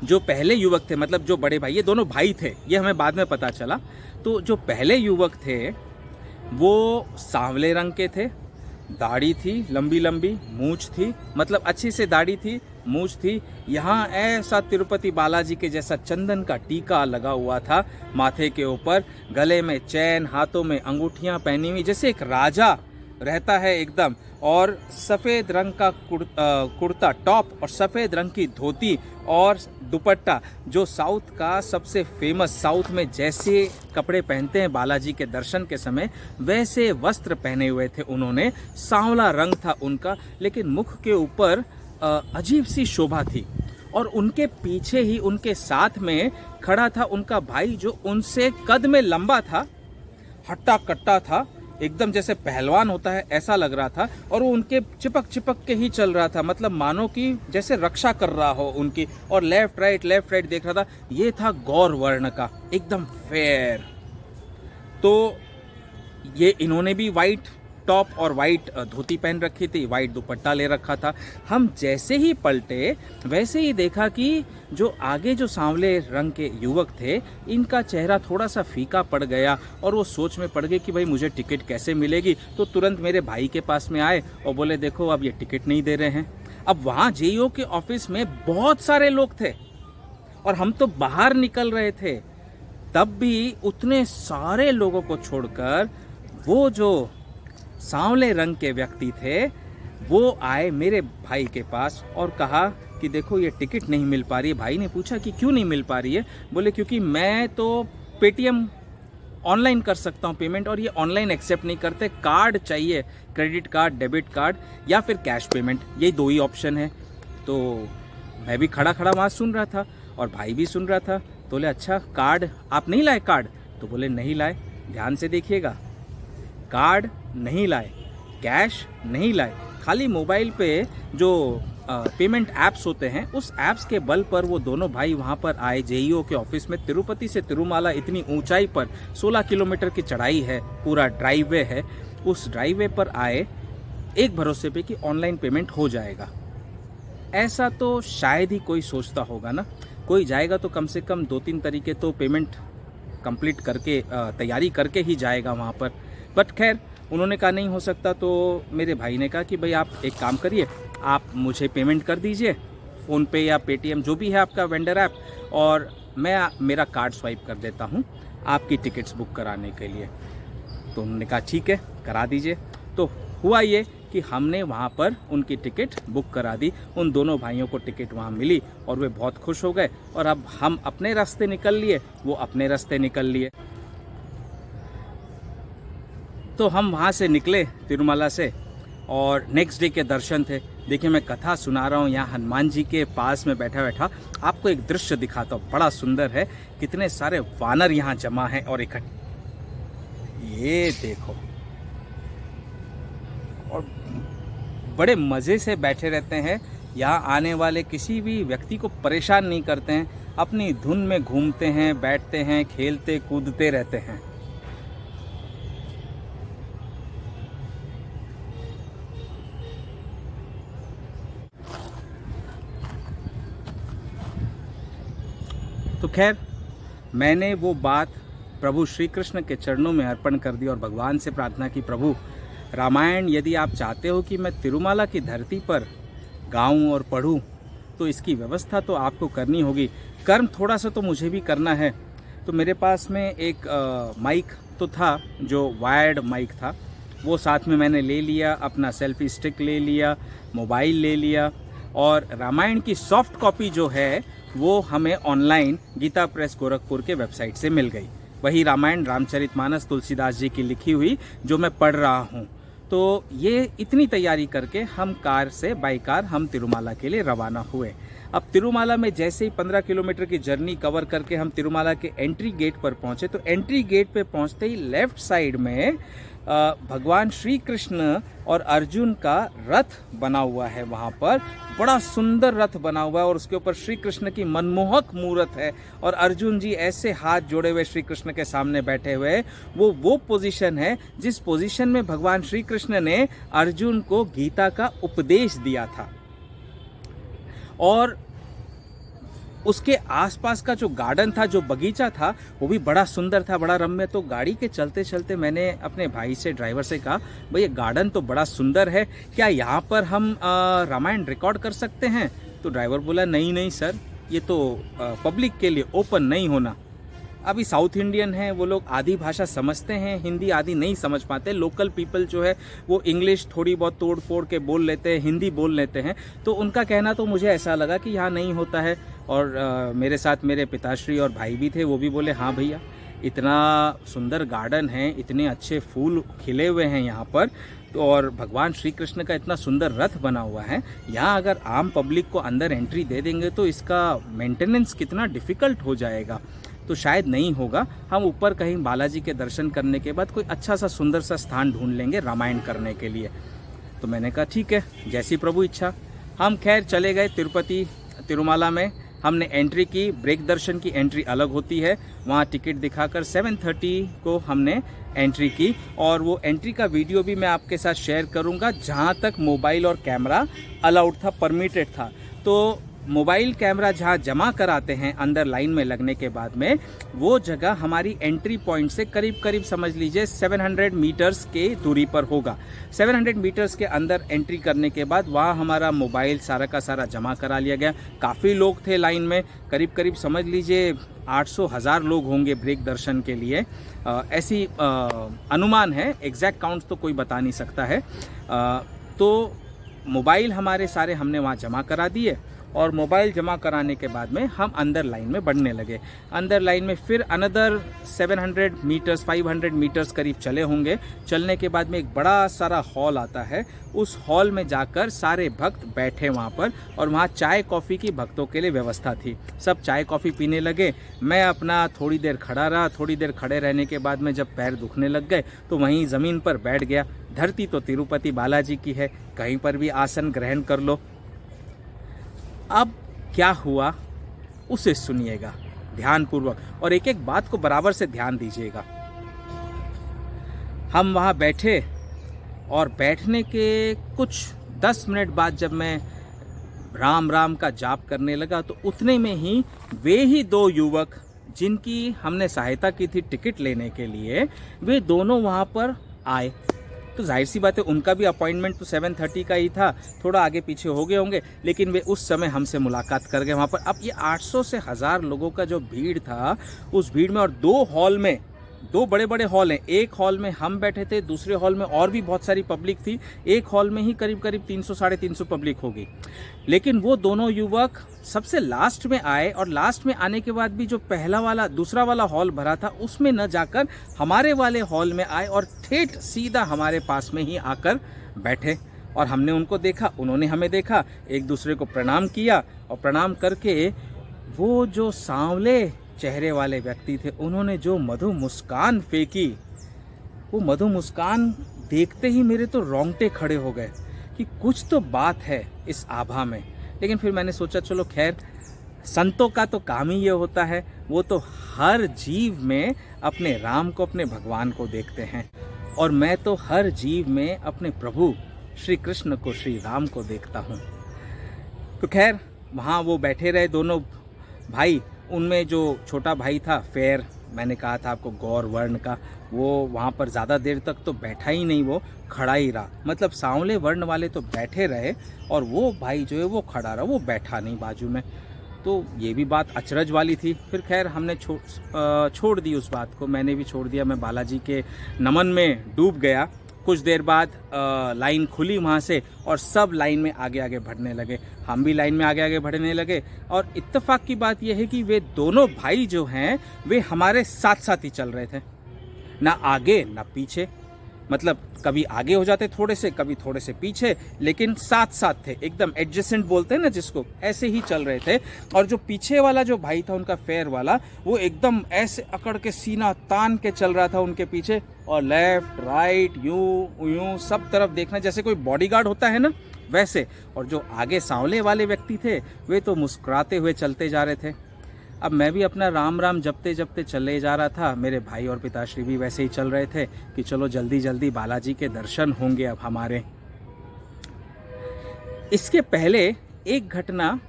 E: जो पहले युवक थे, मतलब जो बड़े भाई, ये दोनों भाई थे, ये हमें बाद में पता चला। तो जो पहले युवक थे वो सांवले रंग के थे, दाढ़ी थी लंबी लंबी, मूछ थी, मतलब अच्छी से दाढ़ी थी, मूछ थी। यहाँ ऐसा तिरुपति बालाजी के जैसा चंदन का टीका लगा हुआ था माथे के ऊपर, गले में चैन, हाथों में अंगूठियाँ पहनी हुई, जैसे एक राजा रहता है एकदम। और सफ़ेद रंग का कुर्ता टॉप और सफ़ेद रंग की धोती और दुपट्टा, जो साउथ का सबसे फेमस, साउथ में जैसे कपड़े पहनते हैं बालाजी के दर्शन के समय, वैसे वस्त्र पहने हुए थे उन्होंने। सांवला रंग था उनका, लेकिन मुख के ऊपर अजीब सी शोभा थी। और उनके पीछे ही, उनके साथ में खड़ा था उनका भाई, जो उनसे कद में लंबा था, हट्टा कट्टा था, एकदम जैसे पहलवान होता है ऐसा लग रहा था। और वो उनके चिपक चिपक के ही चल रहा था, मतलब मानो कि जैसे रक्षा कर रहा हो उनकी, और लेफ्ट राइट देख रहा था। ये था गौर वर्ण का, एकदम फेयर। तो ये इन्होंने भी वाइट टॉप और वाइट धोती पहन रखी थी, वाइट दुपट्टा ले रखा था। हम जैसे ही पलटे वैसे ही देखा कि जो आगे जो सांवले रंग के युवक थे, इनका चेहरा थोड़ा सा फीका पड़ गया और वो सोच में पड़ गए कि भाई मुझे टिकट कैसे मिलेगी। तो तुरंत मेरे भाई के पास में आए और बोले देखो अब ये टिकट नहीं दे रहे हैं। अब वहाँ JEO के ऑफिस में बहुत सारे लोग थे और हम तो बाहर निकल रहे थे, तब भी उतने सारे लोगों को छोड़कर वो जो सांवले रंग के व्यक्ति थे वो आए मेरे भाई के पास और कहा कि देखो ये टिकट नहीं मिल पा रही है। भाई ने पूछा कि क्यों नहीं मिल पा रही है? बोले क्योंकि मैं तो पेटीएम ऑनलाइन कर सकता हूँ पेमेंट, और ये ऑनलाइन एक्सेप्ट नहीं करते, कार्ड चाहिए, क्रेडिट कार्ड, डेबिट कार्ड या फिर कैश पेमेंट, यही 2 ही ऑप्शन है। तो मैं भी खड़ा वहाँ सुन रहा था और भाई भी सुन रहा था। तो बोले अच्छा कार्ड आप नहीं लाए कार्ड? तो बोले नहीं लाए। ध्यान से देखिएगा, कार्ड नहीं लाए, कैश नहीं लाए, खाली मोबाइल पे जो पेमेंट ऐप्स होते हैं, उस ऐप्स के बल पर वो दोनों भाई वहाँ पर आए जेईओ के ऑफिस में। तिरुपति से तिरुमाला इतनी ऊंचाई पर 16 किलोमीटर की चढ़ाई है, पूरा ड्राइववे है, उस ड्राइववे पर आए एक भरोसे पे कि ऑनलाइन पेमेंट हो जाएगा। ऐसा तो शायद ही कोई सोचता होगा ना, कोई जाएगा तो कम से कम 2-3 तरीके तो पेमेंट कंप्लीट करके तैयारी करके ही जाएगा वहाँ पर। बट खैर उन्होंने कहा नहीं हो सकता, तो मेरे भाई ने कहा कि भाई आप एक काम करिए, आप मुझे पेमेंट कर दीजिए फ़ोनपे या पेटीएम जो भी है आपका वेंडर ऐप, और मैं मेरा कार्ड स्वाइप कर देता हूँ आपकी टिकट्स बुक कराने के लिए। तो उन्होंने कहा ठीक है करा दीजिए। तो हुआ ये कि हमने वहाँ पर उनकी टिकट बुक करा दी, उन दोनों भाइयों को टिकट वहाँ मिली और वे बहुत खुश हो गए, और अब हम अपने रास्ते निकल लिए, वो अपने रास्ते निकल लिए। तो हम वहाँ से निकले तिरुमाला से, और नेक्स्ट डे के दर्शन थे। देखिए मैं कथा सुना रहा हूँ यहाँ हनुमान जी के पास में बैठा बैठा, आपको एक दृश्य दिखाता हूँ, बड़ा सुंदर है। कितने सारे वानर यहाँ जमा हैं और इकट्ठे, ये देखो, और बड़े मज़े से बैठे रहते हैं। यहाँ आने वाले किसी भी व्यक्ति को परेशान नहीं करते हैं, अपनी धुन में घूमते हैं, बैठते हैं, खेलते कूदते रहते हैं। तो खैर मैंने वो बात प्रभु श्री कृष्ण के चरणों में अर्पण कर दी और भगवान से प्रार्थना की, प्रभु रामायण यदि आप चाहते हो कि मैं तिरुमाला की धरती पर गाऊं और पढ़ूं, तो इसकी व्यवस्था तो आपको करनी होगी। कर्म थोड़ा सा तो मुझे भी करना है। तो मेरे पास में एक माइक तो था, जो वायर्ड माइक था, वो साथ में मैंने ले लिया, अपना सेल्फी स्टिक ले लिया, मोबाइल ले लिया, और रामायण की सॉफ्ट कॉपी जो है वो हमें ऑनलाइन गीता प्रेस गोरखपुर के वेबसाइट से मिल गई। वही रामायण रामचरितमानस तुलसीदास जी की लिखी हुई जो मैं पढ़ रहा हूँ। तो ये इतनी तैयारी करके हम कार से बाई कार हम तिरुमाला के लिए रवाना हुए। अब तिरुमाला में जैसे ही 15 किलोमीटर की जर्नी कवर करके हम तिरुमाला के एंट्री गेट पर पहुँचे, तो एंट्री गेट पे पहुँचते ही लेफ़्ट साइड में भगवान श्री कृष्ण और अर्जुन का रथ बना हुआ है। वहाँ पर बड़ा सुंदर रथ बना हुआ है और उसके ऊपर श्री कृष्ण की मनमोहक मूर्त है, और अर्जुन जी ऐसे हाथ जोड़े हुए श्री कृष्ण के सामने बैठे हुए हैं। वो पोजीशन है जिस पोजीशन में भगवान श्री कृष्ण ने अर्जुन को गीता का उपदेश दिया था। और उसके आसपास का जो गार्डन था, जो बगीचा था, वो भी बड़ा सुंदर था, बड़ा रम्य। तो गाड़ी के चलते चलते मैंने अपने भाई से, ड्राइवर से कहा, भाई ये गार्डन तो बड़ा सुंदर है, क्या यहाँ पर हम रामायण रिकॉर्ड कर सकते हैं? तो ड्राइवर बोला नहीं नहीं सर, ये तो पब्लिक के लिए ओपन नहीं होना। अभी साउथ इंडियन हैं, वो लोग आधी भाषा समझते हैं, हिंदी आधी नहीं समझ पाते। लोकल पीपल जो है वो इंग्लिश थोड़ी बहुत तोड़ फोड़ के बोल लेते हैं, हिंदी बोल लेते हैं। तो उनका कहना तो मुझे ऐसा लगा कि यहाँ नहीं होता है। और मेरे साथ मेरे पिताश्री और भाई भी थे, वो भी बोले हाँ भैया, इतना सुंदर गार्डन है, इतने अच्छे फूल खिले हुए हैं यहाँ पर, तो और भगवान श्री कृष्ण का इतना सुंदर रथ बना हुआ है, यहाँ अगर आम पब्लिक को अंदर एंट्री दे देंगे तो इसका मेंटेनेंस कितना डिफ़िकल्ट हो जाएगा। तो शायद नहीं होगा। हम ऊपर कहीं बालाजी के दर्शन करने के बाद कोई अच्छा सा सुंदर सा स्थान ढूंढ लेंगे रामायण करने के लिए। तो मैंने कहा ठीक है, जैसी प्रभु इच्छा। हम खैर चले गए तिरुपति तिरुमाला में। हमने एंट्री की, ब्रेक दर्शन की एंट्री अलग होती है, वहाँ टिकट दिखाकर 7:30 को हमने एंट्री की। और वो एंट्री का वीडियो भी मैं आपके साथ शेयर करूँगा, जहाँ तक मोबाइल और कैमरा अलाउड था, परमिटेड था। तो मोबाइल कैमरा जहाँ जमा कराते हैं अंदर लाइन में लगने के बाद में, वो जगह हमारी एंट्री पॉइंट से करीब करीब समझ लीजिए 700 मीटर्स के दूरी पर होगा। 700 मीटर्स के अंदर एंट्री करने के बाद वहाँ हमारा मोबाइल सारा का सारा जमा करा लिया गया। काफ़ी लोग थे लाइन में, करीब करीब समझ लीजिए 800-1000 लोग होंगे ब्रेक दर्शन के लिए, ऐसी अनुमान है, एग्जैक्ट काउंट तो कोई बता नहीं सकता है। तो मोबाइल हमारे सारे हमने वहाँ जमा करा दिए, और मोबाइल जमा कराने के बाद में हम अंदर लाइन में बढ़ने लगे। अंदर लाइन में फिर अनदर 700 मीटर्स 500 मीटर्स करीब चले होंगे। चलने के बाद में एक बड़ा सारा हॉल आता है, उस हॉल में जाकर सारे भक्त बैठे वहाँ पर, और वहाँ चाय कॉफ़ी की भक्तों के लिए व्यवस्था थी। सब चाय कॉफ़ी पीने लगे। मैं अपना थोड़ी देर खड़ा रहा। थोड़ी देर खड़े रहने के बाद में जब पैर दुखने लग गए तो वहीं ज़मीन पर बैठ गया। धरती तो तिरुपति बालाजी की है, कहीं पर भी आसन ग्रहण कर लो। अब क्या हुआ उसे सुनिएगा ध्यानपूर्वक, और एक एक बात को बराबर से ध्यान दीजिएगा। हम वहाँ बैठे और बैठने के कुछ 10 मिनट बाद जब मैं राम राम का जाप करने लगा तो उतने में ही वे ही 2 युवक जिनकी हमने सहायता की थी टिकट लेने के लिए, वे दोनों वहाँ पर आए। तो जाहिर सी बात है उनका भी अपॉइंटमेंट तो 7:30 का ही था, थोड़ा आगे पीछे हो गए होंगे, लेकिन वे उस समय हमसे मुलाकात कर गए वहाँ पर। अब ये 800 से 1000 लोगों का जो भीड़ था, उस भीड़ में, और 2 हॉल में, 2 बड़े बड़े हॉल हैं, एक हॉल में हम बैठे थे, दूसरे हॉल में और भी बहुत सारी पब्लिक थी, एक हॉल में ही करीब करीब 300-350 पब्लिक होगी। लेकिन वो दोनों युवक सबसे लास्ट में आए, और लास्ट में आने के बाद भी जो दूसरा वाला हॉल भरा था उसमें न जाकर हमारे वाले हॉल में आए और ठेठ सीधा हमारे पास में ही आकर बैठे। और हमने उनको देखा, उन्होंने हमें देखा, एक दूसरे को प्रणाम किया, और प्रणाम करके वो जो सांवले चेहरे वाले व्यक्ति थे, उन्होंने जो मधु मुस्कान फेंकी, वो मधु मुस्कान देखते ही मेरे तो रोंगटे खड़े हो गए कि कुछ तो बात है इस आभा में। लेकिन फिर मैंने सोचा चलो खैर, संतों का तो काम ही ये होता है, वो तो हर जीव में अपने राम को, अपने भगवान को देखते हैं, और मैं तो हर जीव में अपने प्रभु श्री कृष्ण को, श्री राम को देखता हूँ। तो खैर वहाँ वो बैठे रहे दोनों भाई। उनमें जो छोटा भाई था, फेयर, मैंने कहा था आपको गौर वर्ण का, वो वहाँ पर ज़्यादा देर तक तो बैठा ही नहीं, वो खड़ा ही रहा। मतलब सांवले वर्ण वाले तो बैठे रहे और वो भाई जो है वो खड़ा रहा, वो बैठा नहीं बाजू में। तो ये भी बात अचरज वाली थी। फिर खैर हमने छोड़ दी उस बात को, मैंने भी छोड़ दिया। मैं बालाजी के नमन में डूब गया। कुछ देर बाद लाइन खुली वहाँ से और सब लाइन में आगे आगे बढ़ने लगे, हम भी लाइन में आगे आगे बढ़ने लगे। और इत्तेफाक की बात यह है कि वे दोनों भाई जो हैं वे हमारे साथ साथ ही चल रहे थे, ना आगे ना पीछे। मतलब कभी आगे हो जाते थोड़े से, कभी थोड़े से पीछे, लेकिन साथ साथ थे, एकदम एडजेसेंट बोलते हैं ना जिसको, ऐसे ही चल रहे थे। और जो पीछे वाला जो भाई था उनका फेयर वाला, वो एकदम ऐसे अकड़ के सीना तान के चल रहा था उनके पीछे, और लेफ्ट राइट यूं यूं सब तरफ देखना, जैसे कोई बॉडीगार्ड होता है ना वैसे। और जो आगे सांवले वाले व्यक्ति थे वे तो मुस्कुराते हुए चलते जा रहे थे। अब मैं भी अपना राम राम जपते जपते चले जा रहा था, मेरे भाई और पिताश्री भी वैसे ही चल रहे थे कि चलो जल्दी जल्दी बालाजी के दर्शन होंगे अब हमारे। इसके पहले एक घटना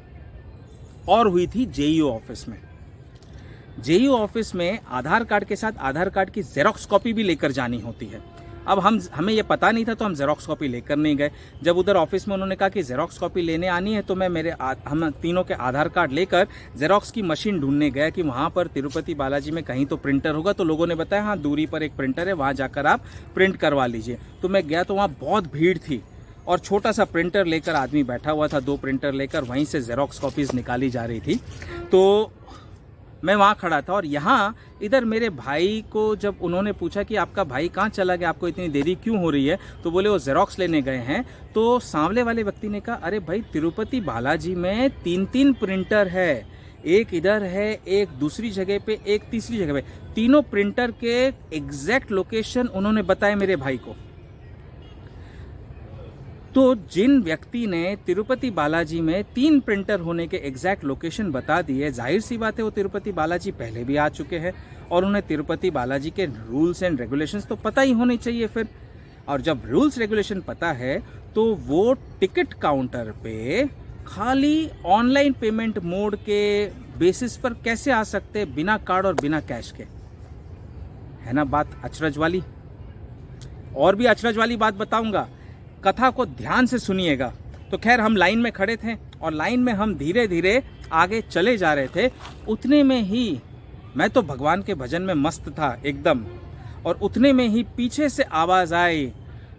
E: और हुई थी जेईओ ऑफिस में। जेईओ ऑफिस में आधार कार्ड के साथ आधार कार्ड की जेरोक्स कॉपी भी लेकर जानी होती है। अब हमें ये पता नहीं था तो हम जेरोक्स कॉपी लेकर नहीं गए। जब उधर ऑफिस में उन्होंने कहा कि जेरोक्स कॉपी लेने आनी है तो हम तीनों के आधार कार्ड लेकर जेरोक्स की मशीन ढूंढने गए कि वहाँ पर तिरुपति बालाजी में कहीं तो प्रिंटर होगा। तो लोगों ने बताया हाँ दूरी पर एक प्रिंटर है, वहाँ जाकर आप प्रिंट करवा लीजिए। तो मैं गया तो वहाँ बहुत भीड़ थी और छोटा सा प्रिंटर लेकर आदमी बैठा हुआ था, 2 प्रिंटर लेकर वहीं से जेरोक्स कॉपीज़ निकाली जा रही थी। तो मैं वहाँ खड़ा था और यहाँ इधर मेरे भाई को जब उन्होंने पूछा कि आपका भाई कहाँ चला गया, आपको इतनी देरी क्यों हो रही है, तो बोले वो जेरोक्स लेने गए हैं। तो सांवले वाले व्यक्ति ने कहा अरे भाई तिरुपति बालाजी में 3 प्रिंटर है, एक इधर है, एक दूसरी जगह पे, एक तीसरी जगह पे। तीनों प्रिंटर के एग्जैक्ट लोकेशन उन्होंने बताए मेरे भाई को। तो जिन व्यक्ति ने तिरुपति बालाजी में 3 प्रिंटर होने के एग्जैक्ट लोकेशन बता दिए, जाहिर सी बात है वो तिरुपति बालाजी पहले भी आ चुके हैं और उन्हें तिरुपति बालाजी के रूल्स एंड रेगुलेशंस तो पता ही होने चाहिए फिर। और जब रूल्स रेगुलेशन पता है तो वो टिकट काउंटर पे खाली ऑनलाइन पेमेंट मोड के बेसिस पर कैसे आ सकते हैं, बिना कार्ड और बिना कैश के? है ना बात अचरज वाली। और भी अचरज वाली बात बताऊंगा, कथा को ध्यान से सुनिएगा। तो खैर हम लाइन में खड़े थे और लाइन में हम धीरे धीरे आगे चले जा रहे थे। उतने में ही मैं तो भगवान के भजन में मस्त था एकदम, और उतने में ही पीछे से आवाज आई,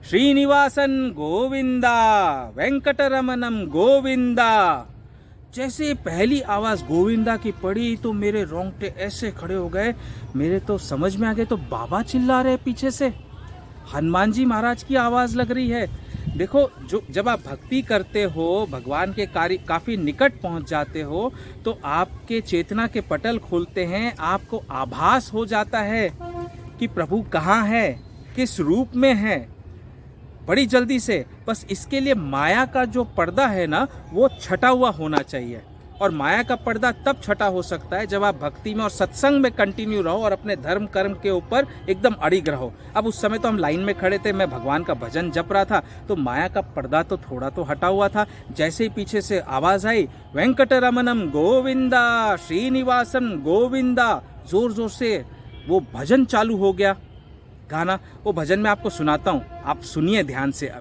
E: श्रीनिवासन गोविंदा, वेंकटरमनम गोविंदा। जैसे पहली आवाज गोविंदा की पड़ी तो मेरे रोंगटे ऐसे खड़े हो गए, मेरे तो समझ में आ गए तो बाबा चिल्ला रहे पीछे से, हनुमान जी महाराज की आवाज लग रही है। देखो जब आप भक्ति करते हो, भगवान के कार्य काफी निकट पहुंच जाते हो, तो आपके चेतना के पटल खुलते हैं, आपको आभास हो जाता है कि प्रभु कहाँ है, किस रूप में है। बड़ी जल्दी से। बस इसके लिए माया का जो पर्दा है ना वो छटा हुआ होना चाहिए। और माया का पर्दा तब छटा हो सकता है जब आप भक्ति में और सत्संग में कंटिन्यू रहो और अपने धर्म कर्म के ऊपर एकदम अड़िग रहो। अब उस समय तो हम लाइन में खड़े थे, मैं भगवान का भजन जप रहा था, तो माया का पर्दा तो थोड़ा तो हटा हुआ था। जैसे ही पीछे से आवाज आई वेंकटरमनम गोविंदा श्रीनिवासन गोविंदा, जोर जोर से वो भजन चालू हो गया गाना। वो भजन मैं आपको सुनाता हूँ, आप सुनिए ध्यान से।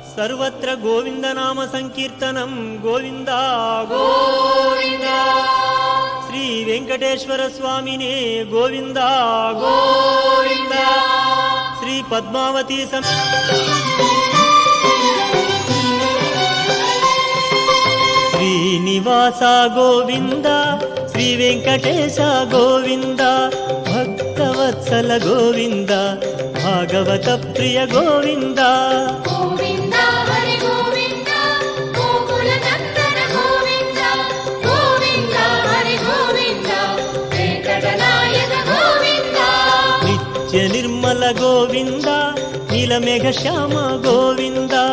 F: सर्वत्र गोविंद नाम संकीर्तनम गोविंदा गोविंदा, श्री वेंकटेश्वर स्वामिने गोविंदा गोविंदा, श्री पद्मावती श्रीनिवासा गोविंदा, श्री वेंकटेश गोविंदा, भक्तवत्सल गोविंदा, भागवत प्रिय गोविंदा।
G: गोविंदा हरि गोविंदा, गोकुल नंदन गोविंदा, गोविंदा हरि गोविंदा, वेंकटनायक गोविंदा।
F: नित्य निर्मल गोविंदा, नीलमेघ श्याम गोविंदा,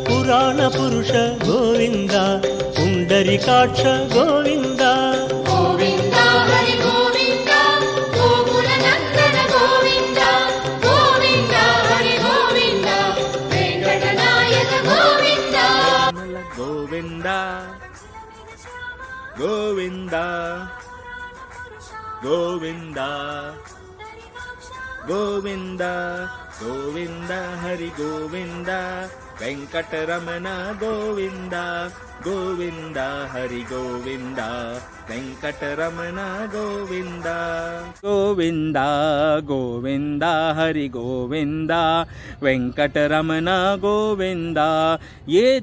F: पुराण पुरुष गोविंदा, पुंडरीकाक्ष गोविंदा।
G: गोविंदा हरि गोविंदा, गोकुल नंदन गोविंदा, गोविंदा हरि गोविंदा, वेंकटनायक गोविंदा।
D: गोविंदा गोविंदा गोविंदा गोविंदा गोविंदा हरि गोविंदा, वेंकटरमण गोविंदा गोविंदा हरि गोविंदा, वेंकटरमण गोविंदा।
E: गोविंदा गोविंदा हरि गोविंदा, वेंकटरमण गोविंदा। ये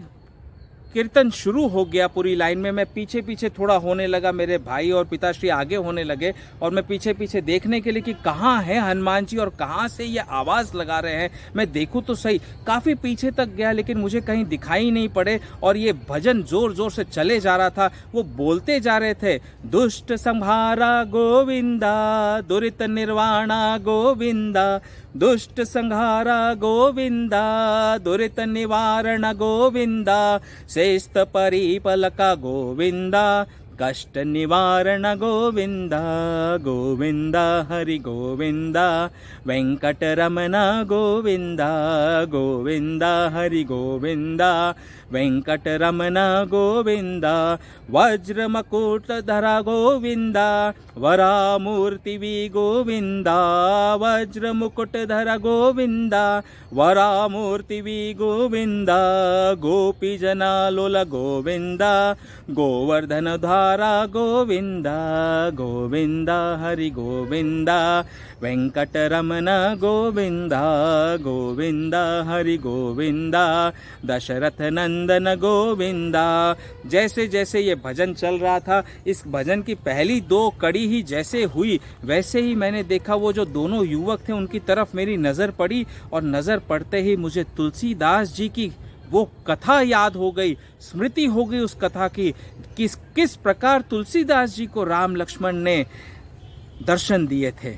E: कीर्तन शुरू हो गया पूरी लाइन में। मैं पीछे पीछे थोड़ा होने लगा, मेरे भाई और पिताश्री आगे होने लगे और मैं पीछे पीछे देखने के लिए कि कहाँ है हनुमान जी और कहाँ से ये आवाज़ लगा रहे हैं। मैं देखूँ तो सही, काफ़ी पीछे तक गया लेकिन मुझे कहीं दिखाई नहीं पड़े। और ये भजन जोर जोर से चले जा रहा था। वो बोलते जा रहे थे, दुष्ट संहारा गोविंदा, दुरित निर्वाणा गोविंदा, दुष्ट संहारा गोविंदा, दुरित निवारण गोविंदा, श्रेष्ठ परिपलका गोविंदा, कष्ट निवारण गोविंदा। गोविंदा हरि गोविंदा, वेंकटरमण गोविंदा, गोविंदा हरि गोविंदा, वेंकटरमण गोविंदा। वज्र मकुट धरा गोविंदा, वरामूर्ति भी गोविंदा, वज्र मुकुट धरा गोविंदा, वरामूर्ति भी गोविंदा, गोपी जना लोल गोविंदा, गोवर्धन धारा गोविंदा। गोविंदा हरि गोविंदा, वेंकटरमण गोविंदा, गोविंदा हरि गोविंदा, दशरथ नंदन गोविंदा। जैसे जैसे ये भजन चल रहा था, इस भजन की पहली 2 कड़ी ही जैसे हुई वैसे ही मैंने देखा वो जो दोनों युवक थे उनकी तरफ मेरी नज़र पड़ी और नज़र पड़ते ही मुझे तुलसीदास जी की वो कथा याद हो गई, स्मृति हो गई उस कथा की, किस प्रकार तुलसीदास जी को राम लक्ष्मण ने दर्शन दिए थे।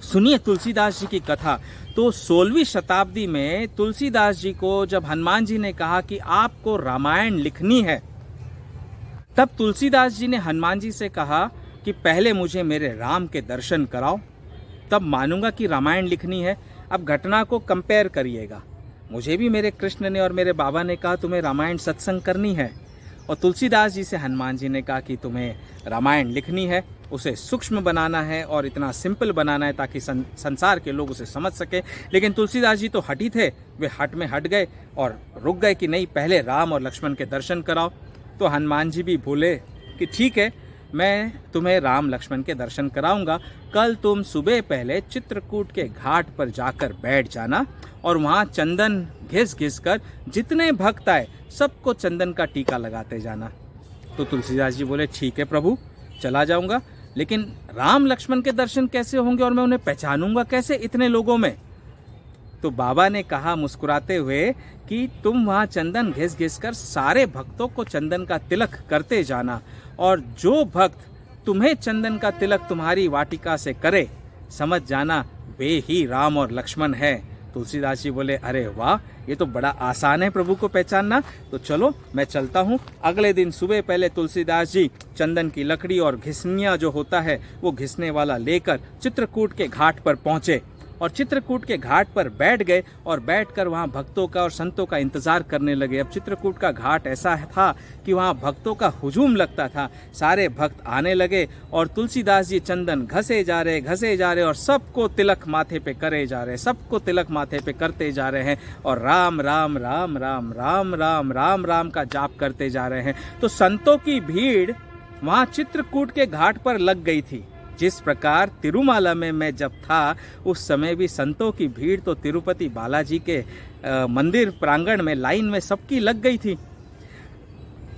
E: सुनिए तुलसीदास जी की कथा। तो 16वीं शताब्दी में तुलसीदास जी को जब हनुमान जी ने कहा कि आपको रामायण लिखनी है, तब तुलसीदास जी ने हनुमान जी से कहा कि पहले मुझे मेरे राम के दर्शन कराओ, तब मानूंगा कि रामायण लिखनी है। अब घटना को कंपेयर करिएगा, मुझे भी मेरे कृष्ण ने और मेरे बाबा ने कहा तुम्हें रामायण सत्संग करनी है, और तुलसीदास जी से हनुमान जी ने कहा कि तुम्हें रामायण लिखनी है, उसे सूक्ष्म बनाना है और इतना सिंपल बनाना है ताकि संसार के लोग उसे समझ सके। लेकिन तुलसीदास जी तो हटी थे, वे हट में हट गए और रुक गए कि नहीं पहले राम और लक्ष्मण के दर्शन कराओ। तो हनुमान जी भी बोले कि ठीक है, मैं तुम्हें राम लक्ष्मण के दर्शन कराऊंगा, कल तुम सुबह पहले चित्रकूट के घाट पर जाकर बैठ जाना और वहाँ चंदन घिस घिस कर जितने भक्त आए सबको चंदन का टीका लगाते जाना। तो तुलसीदास जी बोले ठीक है प्रभु, चला जाऊंगा, लेकिन राम लक्ष्मण के दर्शन कैसे होंगे और मैं उन्हें पहचानूंगा कैसे इतने लोगों में। तो बाबा ने कहा मुस्कुराते हुए कि तुम वहाँ चंदन घिस घिस कर सारे भक्तों को चंदन का तिलक करते जाना, और जो भक्त तुम्हें चंदन का तिलक तुम्हारी वाटिका से करे समझ जाना वे ही राम और लक्ष्मण है। तुलसीदास जी बोले, अरे वाह, ये तो बड़ा आसान है प्रभु को पहचानना, तो चलो मैं चलता हूँ। अगले दिन सुबह पहले तुलसीदास जी चंदन की लकड़ी और घिसनिया जो होता है वो घिसने वाला लेकर चित्रकूट के घाट पर पहुँचे और चित्रकूट के घाट पर बैठ गए और बैठकर वहाँ भक्तों का और संतों का इंतज़ार करने लगे। अब चित्रकूट का घाट ऐसा था कि वहाँ भक्तों का हुजूम लगता था। सारे भक्त आने लगे और तुलसीदास जी चंदन घसे जा रहे और सबको तिलक माथे पे करे जा रहे, सबको तिलक माथे पे करते जा रहे हैं और राम राम राम राम राम राम राम राम का जाप करते जा रहे हैं। तो संतों की भीड़ वहाँ चित्रकूट के घाट पर लग गई थी। जिस प्रकार तिरुमाला में मैं जब था उस समय भी संतों की भीड़ तो तिरुपति बालाजी के मंदिर प्रांगण में लाइन में सबकी लग गई थी।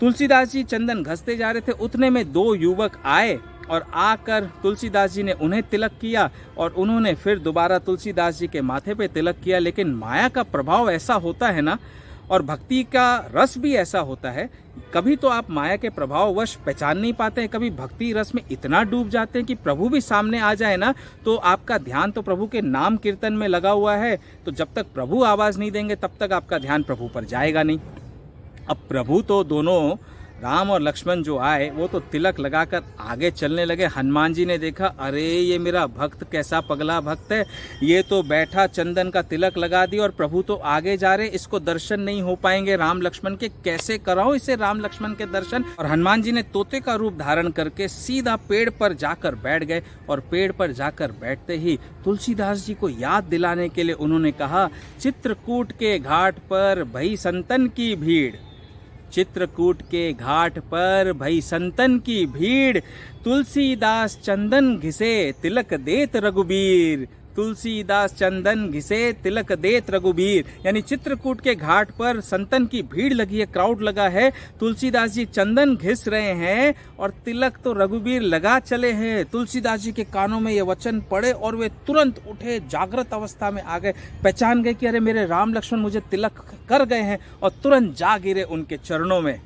E: तुलसीदास जी चंदन घसते जा रहे थे, उतने में दो युवक आए और आकर तुलसीदास जी ने उन्हें तिलक किया और उन्होंने फिर दोबारा तुलसीदास जी के माथे पे तिलक किया। लेकिन माया का प्रभाव ऐसा होता है ना, और भक्ति का रस भी ऐसा होता है, कभी तो आप माया के प्रभाववश पहचान नहीं पाते हैं, कभी भक्ति रस में इतना डूब जाते हैं कि प्रभु भी सामने आ जाए ना तो आपका ध्यान तो प्रभु के नाम कीर्तन में लगा हुआ है, तो जब तक प्रभु आवाज़ नहीं देंगे तब तक आपका ध्यान प्रभु पर जाएगा नहीं। अब प्रभु तो दोनों राम और लक्ष्मण जो आए वो तो तिलक लगाकर आगे चलने लगे। हनुमान जी ने देखा, अरे ये मेरा भक्त कैसा पगला भक्त है, ये तो बैठा चंदन का तिलक लगा दी और प्रभु तो आगे जा रहे, इसको दर्शन नहीं हो पाएंगे राम लक्ष्मण के, कैसे कराओ इसे राम लक्ष्मण के दर्शन। और हनुमान जी ने तोते का रूप धारण करके सीधा पेड़ पर जाकर बैठ गए और पेड़ पर जाकर बैठते ही तुलसीदास जी को याद दिलाने के लिए उन्होंने कहा, चित्रकूट के घाट पर भई संतन की भीड़, चित्रकूट के घाट पर भई संतन की भीड़, तुलसीदास चंदन घिसे तिलक देत रघुबीर, तुलसीदास चंदन घिसे तिलक देत रघुबीर। यानी चित्रकूट के घाट पर संतन की भीड़ लगी है, क्राउड लगा है, तुलसीदास जी चंदन घिस रहे हैं और तिलक तो रघुबीर लगा चले हैं। तुलसीदास जी के कानों में ये वचन पड़े और वे तुरंत उठे, जागृत अवस्था में आ गए, पहचान गए कि अरे मेरे राम लक्ष्मण मुझे तिलक कर गए हैं और तुरंत जा गिरे उनके चरणों में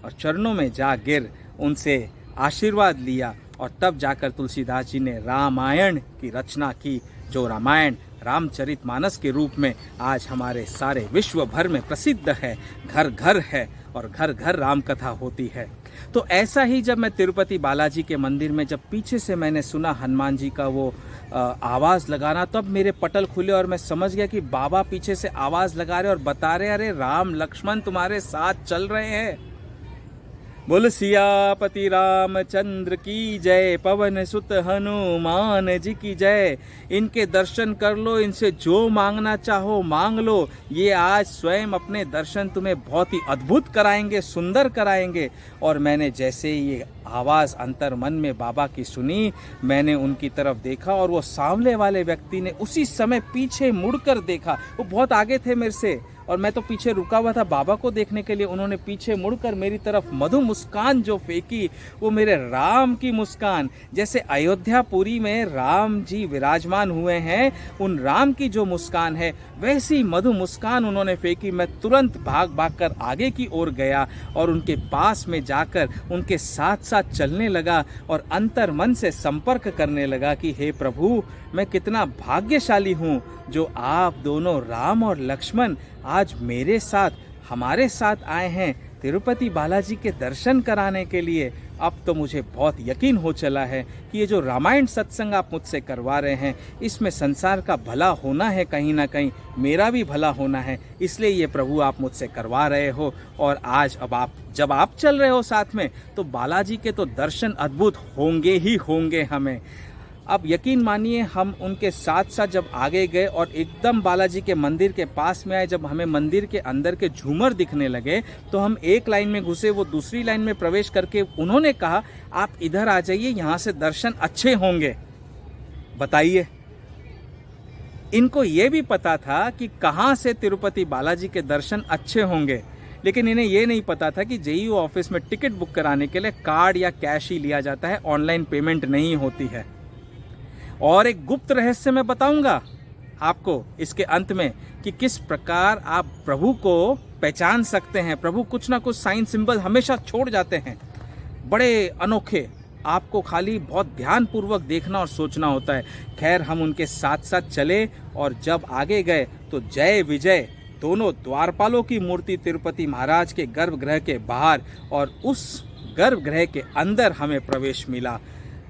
E: और चरणों में जा गिर उनसे आशीर्वाद लिया। और तब जाकर तुलसीदास जी ने रामायण की रचना की, जो रामायण रामचरितमानस के रूप में आज हमारे सारे विश्व भर में प्रसिद्ध है, घर घर है और घर घर राम कथा होती है। तो ऐसा ही जब मैं तिरुपति बालाजी के मंदिर में जब पीछे से मैंने सुना हनुमान जी का वो आवाज़ लगाना, तब मेरे पटल खुले और मैं समझ गया कि बाबा पीछे से आवाज़ लगा रहे और बता रहे, अरे राम लक्ष्मण तुम्हारे साथ चल रहे हैं। बोल सियापति रामचंद्र की जय, पवन सुत हनुमान जी की जय। इनके दर्शन कर लो, इनसे जो मांगना चाहो मांग लो, ये आज स्वयं अपने दर्शन तुम्हें बहुत ही अद्भुत कराएंगे, सुंदर कराएंगे। और मैंने जैसे ये आवाज़ अंतर मन में बाबा की सुनी, मैंने उनकी तरफ देखा और वो सामने वाले व्यक्ति ने उसी समय पीछे मुड़कर देखा। वो बहुत आगे थे मेरे से और मैं तो पीछे रुका हुआ था बाबा को देखने के लिए। उन्होंने पीछे मुड़कर मेरी तरफ मधु मुस्कान जो फेंकी, वो मेरे राम की मुस्कान, जैसे अयोध्यापुरी में राम जी विराजमान हुए हैं, उन राम की जो मुस्कान है वैसी मधु मुस्कान उन्होंने फेंकी। मैं तुरंत भाग भाग कर आगे की ओर गया और उनके पास में जाकर उनके साथ साथ चलने लगा और अंतर मन से संपर्क करने लगा कि हे प्रभु, मैं कितना भाग्यशाली हूँ जो आप दोनों राम और लक्ष्मण आज मेरे साथ, हमारे साथ आए हैं तिरुपति बालाजी के दर्शन कराने के लिए। अब तो मुझे बहुत यकीन हो चला है कि ये जो रामायण सत्संग आप मुझसे करवा रहे हैं, इसमें संसार का भला होना है, कहीं ना कहीं मेरा भी भला होना है, इसलिए ये प्रभु आप मुझसे करवा रहे हो। और आज अब आप जब आप चल रहे हो साथ में, तो बालाजी के तो दर्शन अद्भुत होंगे ही होंगे हमें। अब यकीन मानिए, हम उनके साथ साथ जब आगे गए और एकदम बालाजी के मंदिर के पास में आए, जब हमें मंदिर के अंदर के झूमर दिखने लगे तो हम एक लाइन में घुसे, वो दूसरी लाइन में प्रवेश करके उन्होंने कहा आप इधर आ जाइए, यहाँ से दर्शन अच्छे होंगे। बताइए, इनको ये भी पता था कि कहाँ से तिरुपति बालाजी के दर्शन अच्छे होंगे, लेकिन इन्हें ये नहीं पता था कि जेईओ ऑफिस में टिकट बुक कराने के लिए कार्ड या कैश ही लिया जाता है, ऑनलाइन पेमेंट नहीं होती है। और एक गुप्त रहस्य मैं बताऊंगा आपको इसके अंत में कि किस प्रकार आप प्रभु को पहचान सकते हैं। प्रभु कुछ ना कुछ साइन सिंबल हमेशा छोड़ जाते हैं, बड़े अनोखे, आपको खाली बहुत ध्यानपूर्वक देखना और सोचना होता है। खैर, हम उनके साथ साथ चले और जब आगे गए तो जय विजय दोनों द्वारपालों की मूर्ति तिरुपति महाराज के गर्भगृह के बाहर और उस गर्भगृह के अंदर हमें प्रवेश मिला।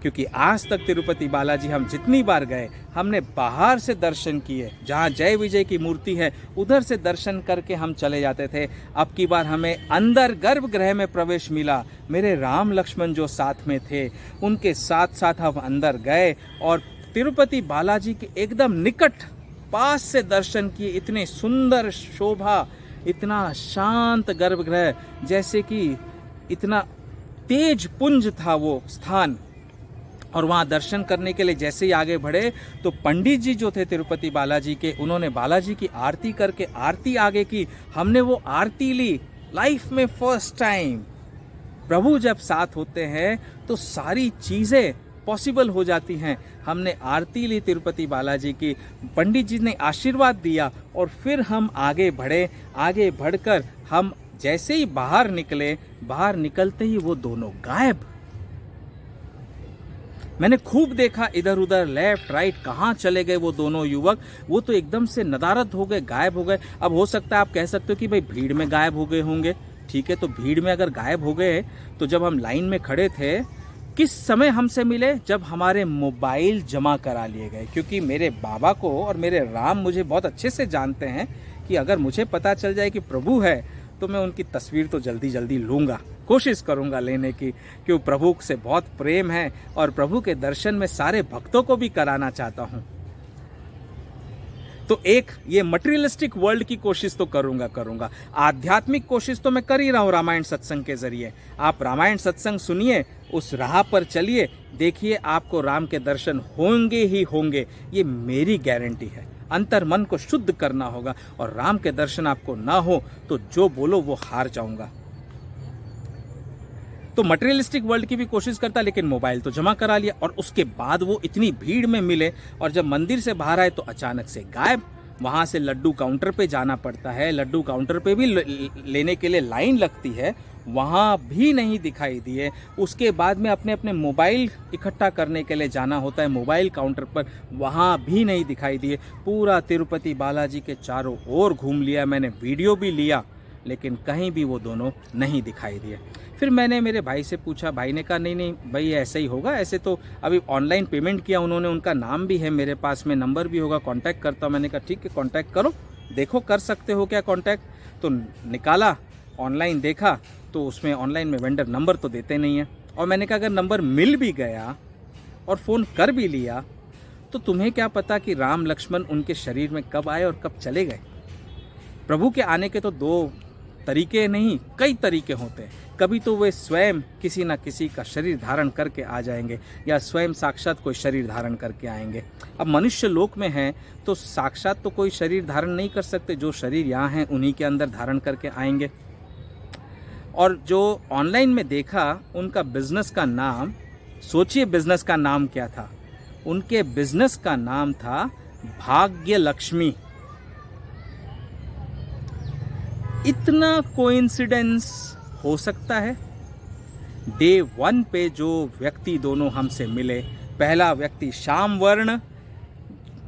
E: क्योंकि आज तक तिरुपति बालाजी हम जितनी बार गए हमने बाहर से दर्शन किए, जहाँ जय विजय की मूर्ति है उधर से दर्शन करके हम चले जाते थे। अब की बार हमें अंदर गर्भगृह में प्रवेश मिला। मेरे राम लक्ष्मण जो साथ में थे उनके साथ साथ हम अंदर गए और तिरुपति बालाजी के एकदम निकट पास से दर्शन किए। इतने सुंदर शोभा, इतना शांत गर्भगृह, जैसे कि इतना तेज पुंज था वो स्थान। और वहाँ दर्शन करने के लिए जैसे ही आगे बढ़े तो पंडित जी जो थे तिरुपति बालाजी के, उन्होंने बालाजी की आरती करके आरती आगे की। हमने वो आरती ली लाइफ में फर्स्ट टाइम। प्रभु जब साथ होते हैं तो सारी चीज़ें पॉसिबल हो जाती हैं। हमने आरती ली तिरुपति बालाजी की, पंडित जी ने आशीर्वाद दिया और फिर हम आगे बढ़े। आगे बढ़कर हम जैसे ही बाहर निकले, बाहर निकलते ही वो दोनों गायब। मैंने खूब देखा इधर उधर, लेफ्ट राइट, कहाँ चले गए वो दोनों युवक। वो तो एकदम से नदारद हो गए, गायब हो गए। अब हो सकता है आप कह सकते हो कि भाई भीड़ में गायब हो गए होंगे। ठीक है, तो भीड़ में अगर गायब हो गए तो जब हम लाइन में खड़े थे किस समय हमसे मिले? जब हमारे मोबाइल जमा करा लिए गए। क्योंकि मेरे बाबा को और मेरे राम मुझे बहुत अच्छे से जानते हैं कि अगर मुझे पता चल जाए कि प्रभु है तो मैं उनकी तस्वीर तो जल्दी जल्दी लूँगा, कोशिश करूँगा लेने की, क्यों प्रभु से बहुत प्रेम है और प्रभु के दर्शन में सारे भक्तों को भी कराना चाहता हूँ। तो एक ये मटेरियलिस्टिक वर्ल्ड की कोशिश तो करूँगा। आध्यात्मिक कोशिश तो मैं कर ही रहा हूँ रामायण सत्संग के जरिए। आप रामायण सत्संग सुनिए, उस राह पर चलिए, देखिए आपको राम के दर्शन होंगे ही होंगे, ये मेरी गारंटी है। अंतर मन को शुद्ध करना होगा और राम के दर्शन आपको ना हो तो जो बोलो वो हार जाऊंगा। तो मटेरियलिस्टिक वर्ल्ड की भी कोशिश करता, लेकिन मोबाइल तो जमा करा लिया। और उसके बाद वो इतनी भीड़ में मिले और जब मंदिर से बाहर आए तो अचानक से गायब। वहाँ से लड्डू काउंटर पे जाना पड़ता है, लड्डू काउंटर पे भी लेने के लिए लाइन लगती है, वहाँ भी नहीं दिखाई दिए। उसके बाद में अपने अपने मोबाइल इकट्ठा करने के लिए जाना होता है मोबाइल काउंटर पर, वहाँ भी नहीं दिखाई दिए। पूरा तिरुपति बालाजी के चारों ओर घूम लिया मैंने, वीडियो भी लिया, लेकिन कहीं भी वो दोनों नहीं दिखाई दिए। फिर मैंने मेरे भाई से पूछा, भाई ने कहा नहीं भाई ऐसे ही होगा, ऐसे तो अभी ऑनलाइन पेमेंट किया उन्होंने, उनका नाम भी है मेरे पास में, नंबर भी होगा, कांटेक्ट करता हूँ। मैंने कहा ठीक है कांटेक्ट करो, देखो कर सकते हो क्या कांटेक्ट। तो निकाला, ऑनलाइन देखा तो उसमें ऑनलाइन में वेंडर नंबर तो देते नहीं है। और मैंने कहा अगर नंबर मिल भी गया और फ़ोन कर भी लिया तो तुम्हें क्या पता कि राम लक्ष्मण उनके शरीर में कब आए और कब चले गए। प्रभु के आने के तो दो तरीके नहीं, कई तरीके होते हैं। कभी तो वे स्वयं किसी न किसी का शरीर धारण करके आ जाएंगे या स्वयं साक्षात कोई शरीर धारण करके आएंगे। अब मनुष्य लोक में हैं तो साक्षात तो कोई शरीर धारण नहीं कर सकते, जो शरीर यहाँ हैं उन्हीं के अंदर धारण करके आएंगे। और जो ऑनलाइन में देखा उनका बिजनेस का नाम, सोचिए बिजनेस का नाम क्या था, उनके बिजनेस का नाम था भाग्य लक्ष्मी। इतना कोइंसिडेंस हो सकता है? डे 1 पे जो व्यक्ति दोनों हमसे मिले, पहला व्यक्ति श्याम वर्ण,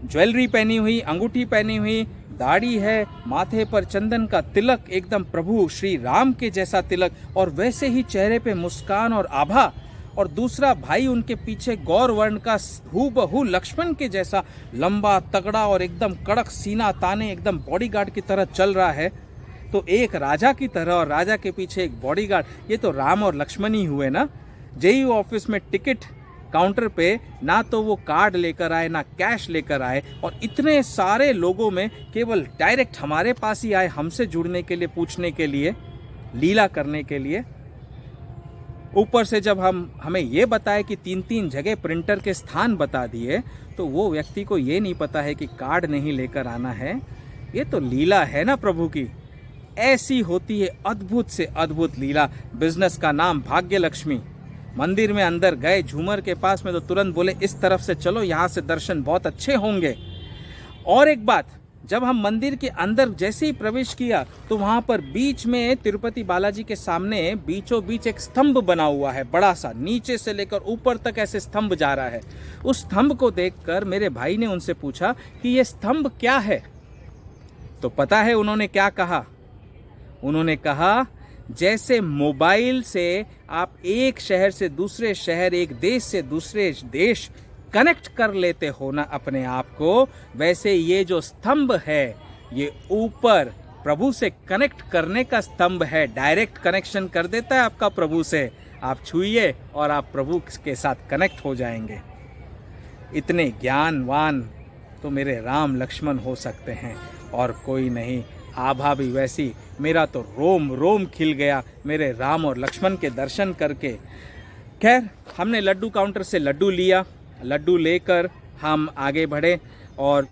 E: ज्वेलरी पहनी हुई, अंगूठी पहनी हुई, दाढ़ी है, माथे पर चंदन का तिलक, एकदम प्रभु श्री राम के जैसा तिलक और वैसे ही चेहरे पे मुस्कान और आभा। और दूसरा भाई उनके पीछे गौर वर्ण का हूबहू लक्ष्मण के जैसा लंबा तगड़ा और एकदम कड़क सीना ताने, एकदम बॉडीगार्ड की तरह चल रहा है। तो एक राजा की तरह और राजा के पीछे एक बॉडीगार्ड, ये तो राम और लक्ष्मण ही हुए ना। जेईयू ऑफिस में टिकट काउंटर पे ना तो वो कार्ड लेकर आए ना कैश लेकर आए, और इतने सारे लोगों में केवल डायरेक्ट हमारे पास ही आए, हमसे जुड़ने के लिए, पूछने के लिए, लीला करने के लिए। ऊपर से जब हमें ये बताए कि 3-3 जगह प्रिंटर के स्थान बता दिए, तो वो व्यक्ति को ये नहीं पता है कि कार्ड नहीं लेकर आना है। ये तो लीला है ना प्रभु की। ऐसी होती है अद्भुत से अद्भुत लीला। बिजनेस का नाम भाग्य लक्ष्मी। मंदिर में अंदर गए, झूमर के पास में तो तुरंत बोले इस तरफ से चलो, यहाँ से दर्शन बहुत अच्छे होंगे। और एक बात, जब हम मंदिर के अंदर जैसे ही प्रवेश किया तो वहाँ पर बीच में तिरुपति बालाजी के सामने बीचों बीच एक स्तंभ बना हुआ है, बड़ा सा, नीचे से लेकर ऊपर तक ऐसे स्तंभ जा रहा है। उस स्तंभ को देखकर मेरे भाई ने उनसे पूछा कि ये स्तंभ क्या है। तो पता है उन्होंने क्या कहा? उन्होंने कहा जैसे मोबाइल से आप एक शहर से दूसरे शहर, एक देश से दूसरे देश कनेक्ट कर लेते हो ना अपने आप को, वैसे ये जो स्तंभ है ये ऊपर प्रभु से कनेक्ट करने का स्तंभ है। डायरेक्ट कनेक्शन कर देता है आपका प्रभु से। आप छूइए और आप प्रभु के साथ कनेक्ट हो जाएंगे। इतने ज्ञानवान तो मेरे राम लक्ष्मण हो सकते हैं और कोई नहीं। आभा भी वैसी। मेरा तो रोम रोम खिल गया मेरे राम और लक्ष्मण के दर्शन करके। खैर, हमने लड्डू काउंटर से लड्डू लिया। लड्डू लेकर हम आगे बढ़े और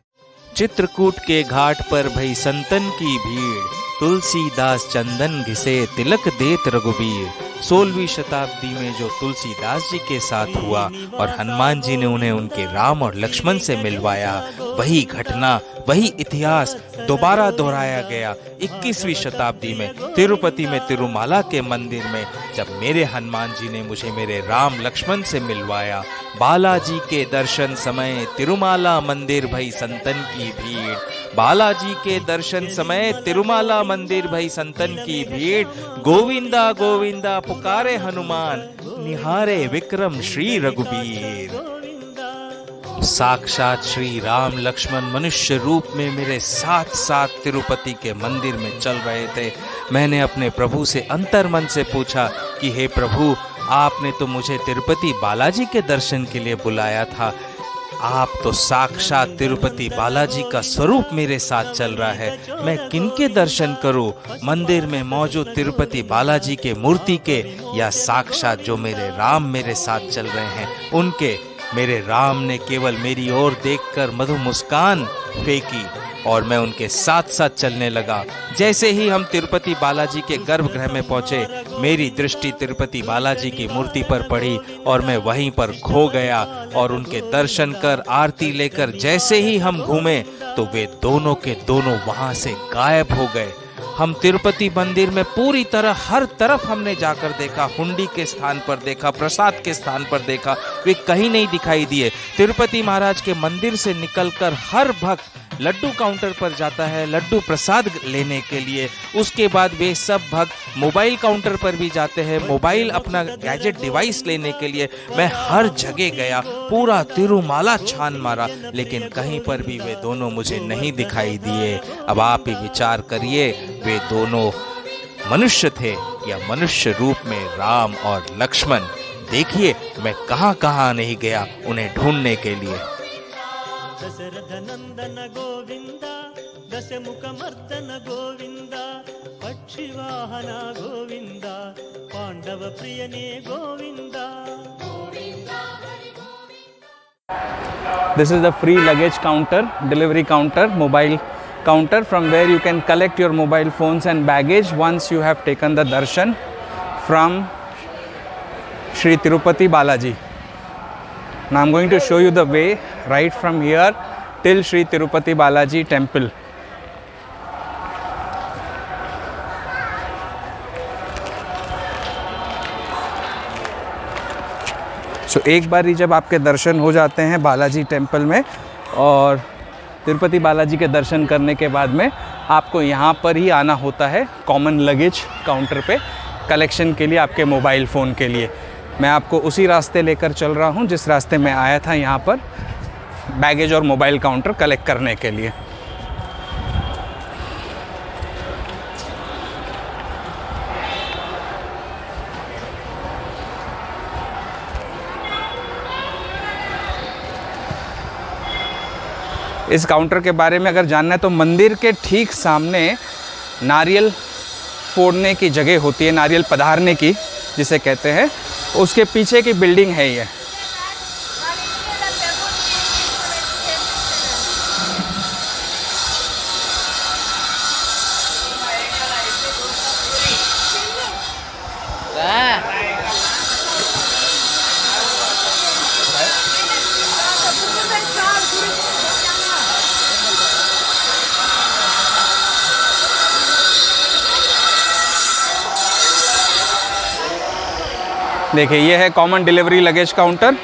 A: चित्रकूट के घाट पर भई संतन की भीड़, तुलसीदास चंदन घिसे तिलक देत रघुबीर। 16वीं शताब्दी में जो तुलसीदास जी के साथ हुआ और हनुमान जी ने उन्हें उनके राम और लक्ष्मण से मिलवाया, वही घटना, वही इतिहास दोबारा दोहराया गया 21वीं शताब्दी में तिरुपति में तिरुमाला के मंदिर में, जब मेरे हनुमान जी ने मुझे मेरे राम लक्ष्मण से मिलवाया। बालाजी के दर्शन समय तिरुमाला मंदिर भई संतन की भीड़, बालाजी के दर्शन समय तिरुमाला मंदिर भई संतन की भीड़। गोविंदा गोविंदा पुकारे हनुमान, निहारे विक्रम श्री रघुबीर। साक्षात श्री राम लक्ष्मण मनुष्य रूप में मेरे साथ साथ तिरुपति के मंदिर में चल रहे थे। मैंने अपने प्रभु से अंतर्मन से पूछा कि हे प्रभु, आपने तो मुझे तिरुपति बालाजी के दर्शन के लिए बुलाया था, आप तो साक्षात तिरुपति बालाजी का स्वरूप मेरे साथ चल रहा है। मैं किनके दर्शन करूं? मंदिर में मौजूद तिरुपति बालाजी के मूर्ति के, या साक्षात जो मेरे राम मेरे साथ चल रहे हैं उनके? मेरे राम ने केवल मेरी ओर देखकर मधु मुस्कान फेंकी और मैं उनके साथ साथ चलने लगा। जैसे ही हम तिरुपति बालाजी के गर्भगृह में पहुंचे, मेरी दृष्टि तिरुपति बालाजी की मूर्ति पर पड़ी और मैं वहीं पर खो गया और उनके दर्शन कर आरती लेकर जैसे ही हम घूमे तो वे दोनों के दोनों वहां से गायब हो गए। हम तिरुपति मंदिर में पूरी तरह हर तरफ हमने जाकर देखा, हुंडी के स्थान पर देखा, प्रसाद के स्थान पर देखा, वे कहीं नहीं दिखाई दिए। तिरुपति महाराज के मंदिर से निकलकर हर भक्त लड्डू काउंटर पर जाता है लड्डू प्रसाद लेने के लिए। उसके बाद वे सब भक्त मोबाइल काउंटर पर भी जाते हैं मोबाइल अपना गैजेट डिवाइस लेने के लिए। मैं हर जगह गया, पूरा तिरुमाला छान मारा, लेकिन कहीं पर भी वे दोनों मुझे नहीं दिखाई दिए। अब आप ही विचार करिए, वे दोनों मनुष्य थे या मनुष्य रूप में राम और लक्ष्मण? देखिए मैं कहां कहां नहीं गया उन्हें ढूंढने के लिए।
F: दशरथ नंदन गोविंदा, दशमुख मर्दन Govinda, पक्षिवाहना Govinda, Pandav प्रियने Govinda.
E: This is the free luggage counter, delivery counter, mobile counter from where you can collect your mobile phones and baggage once you have taken the darshan from Shri Tirupati Balaji. Now I'm going to show you the way right from here till Shri Tirupati Balaji temple. So एक बार ही जब आपके दर्शन हो जाते हैं Balaji temple में और तिरुपति बालाजी के दर्शन करने के बाद में आपको यहाँ पर ही आना होता है कॉमन लगेज काउंटर पे कलेक्शन के लिए, आपके मोबाइल फ़ोन के लिए। मैं आपको उसी रास्ते लेकर चल रहा हूँ जिस रास्ते मैं आया था यहाँ पर बैगेज और मोबाइल काउंटर कलेक्ट करने के लिए। इस काउंटर के बारे में अगर जानना है तो मंदिर के ठीक सामने नारियल फोड़ने की जगह होती है, नारियल पधारने की जिसे कहते हैं, उसके पीछे की बिल्डिंग है ये। देखिए ये है कॉमन डिलीवरी लगेज काउंटर।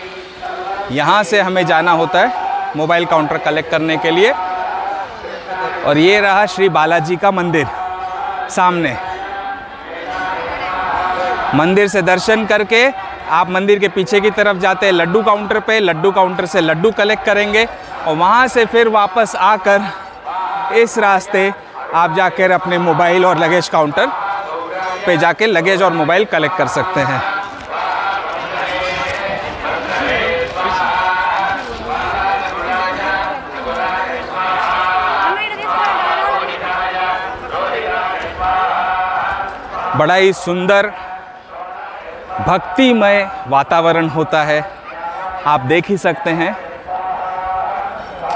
E: यहाँ से हमें जाना होता है मोबाइल काउंटर कलेक्ट करने के लिए। और ये रहा श्री बालाजी का मंदिर सामने। मंदिर से दर्शन करके आप मंदिर के पीछे की तरफ जाते हैं लड्डू काउंटर पे। लड्डू काउंटर से लड्डू कलेक्ट करेंगे और वहाँ से फिर वापस आकर इस रास्ते आप जाकर अपने मोबाइल और लगेज काउंटर पे जाके लगेज और मोबाइल कलेक्ट कर सकते हैं। बड़ा ही सुंदर भक्तिमय वातावरण होता है। आप देख ही सकते हैं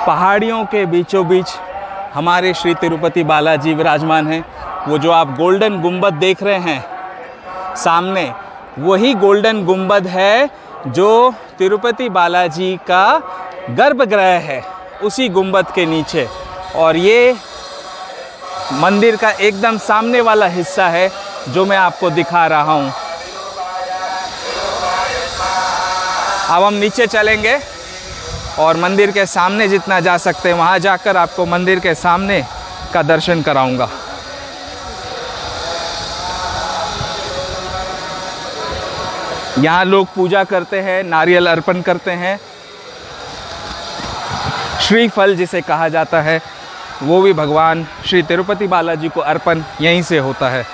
E: पहाड़ियों के बीचों बीच हमारे श्री तिरुपति बालाजी विराजमान हैं। वो जो आप गोल्डन गुंबद देख रहे हैं सामने, वही गोल्डन गुंबद है जो तिरुपति बालाजी का गर्भगृह है, उसी गुंबद के नीचे। और ये मंदिर का एकदम सामने वाला हिस्सा है जो मैं आपको दिखा रहा हूँ। अब हम नीचे चलेंगे और मंदिर के सामने जितना जा सकते हैं वहाँ जाकर आपको मंदिर के सामने का दर्शन कराऊंगा। यहाँ लोग पूजा करते हैं, नारियल अर्पण करते हैं। श्रीफल जिसे कहा जाता है वो भी भगवान श्री तिरुपति बालाजी को अर्पण यहीं से होता है।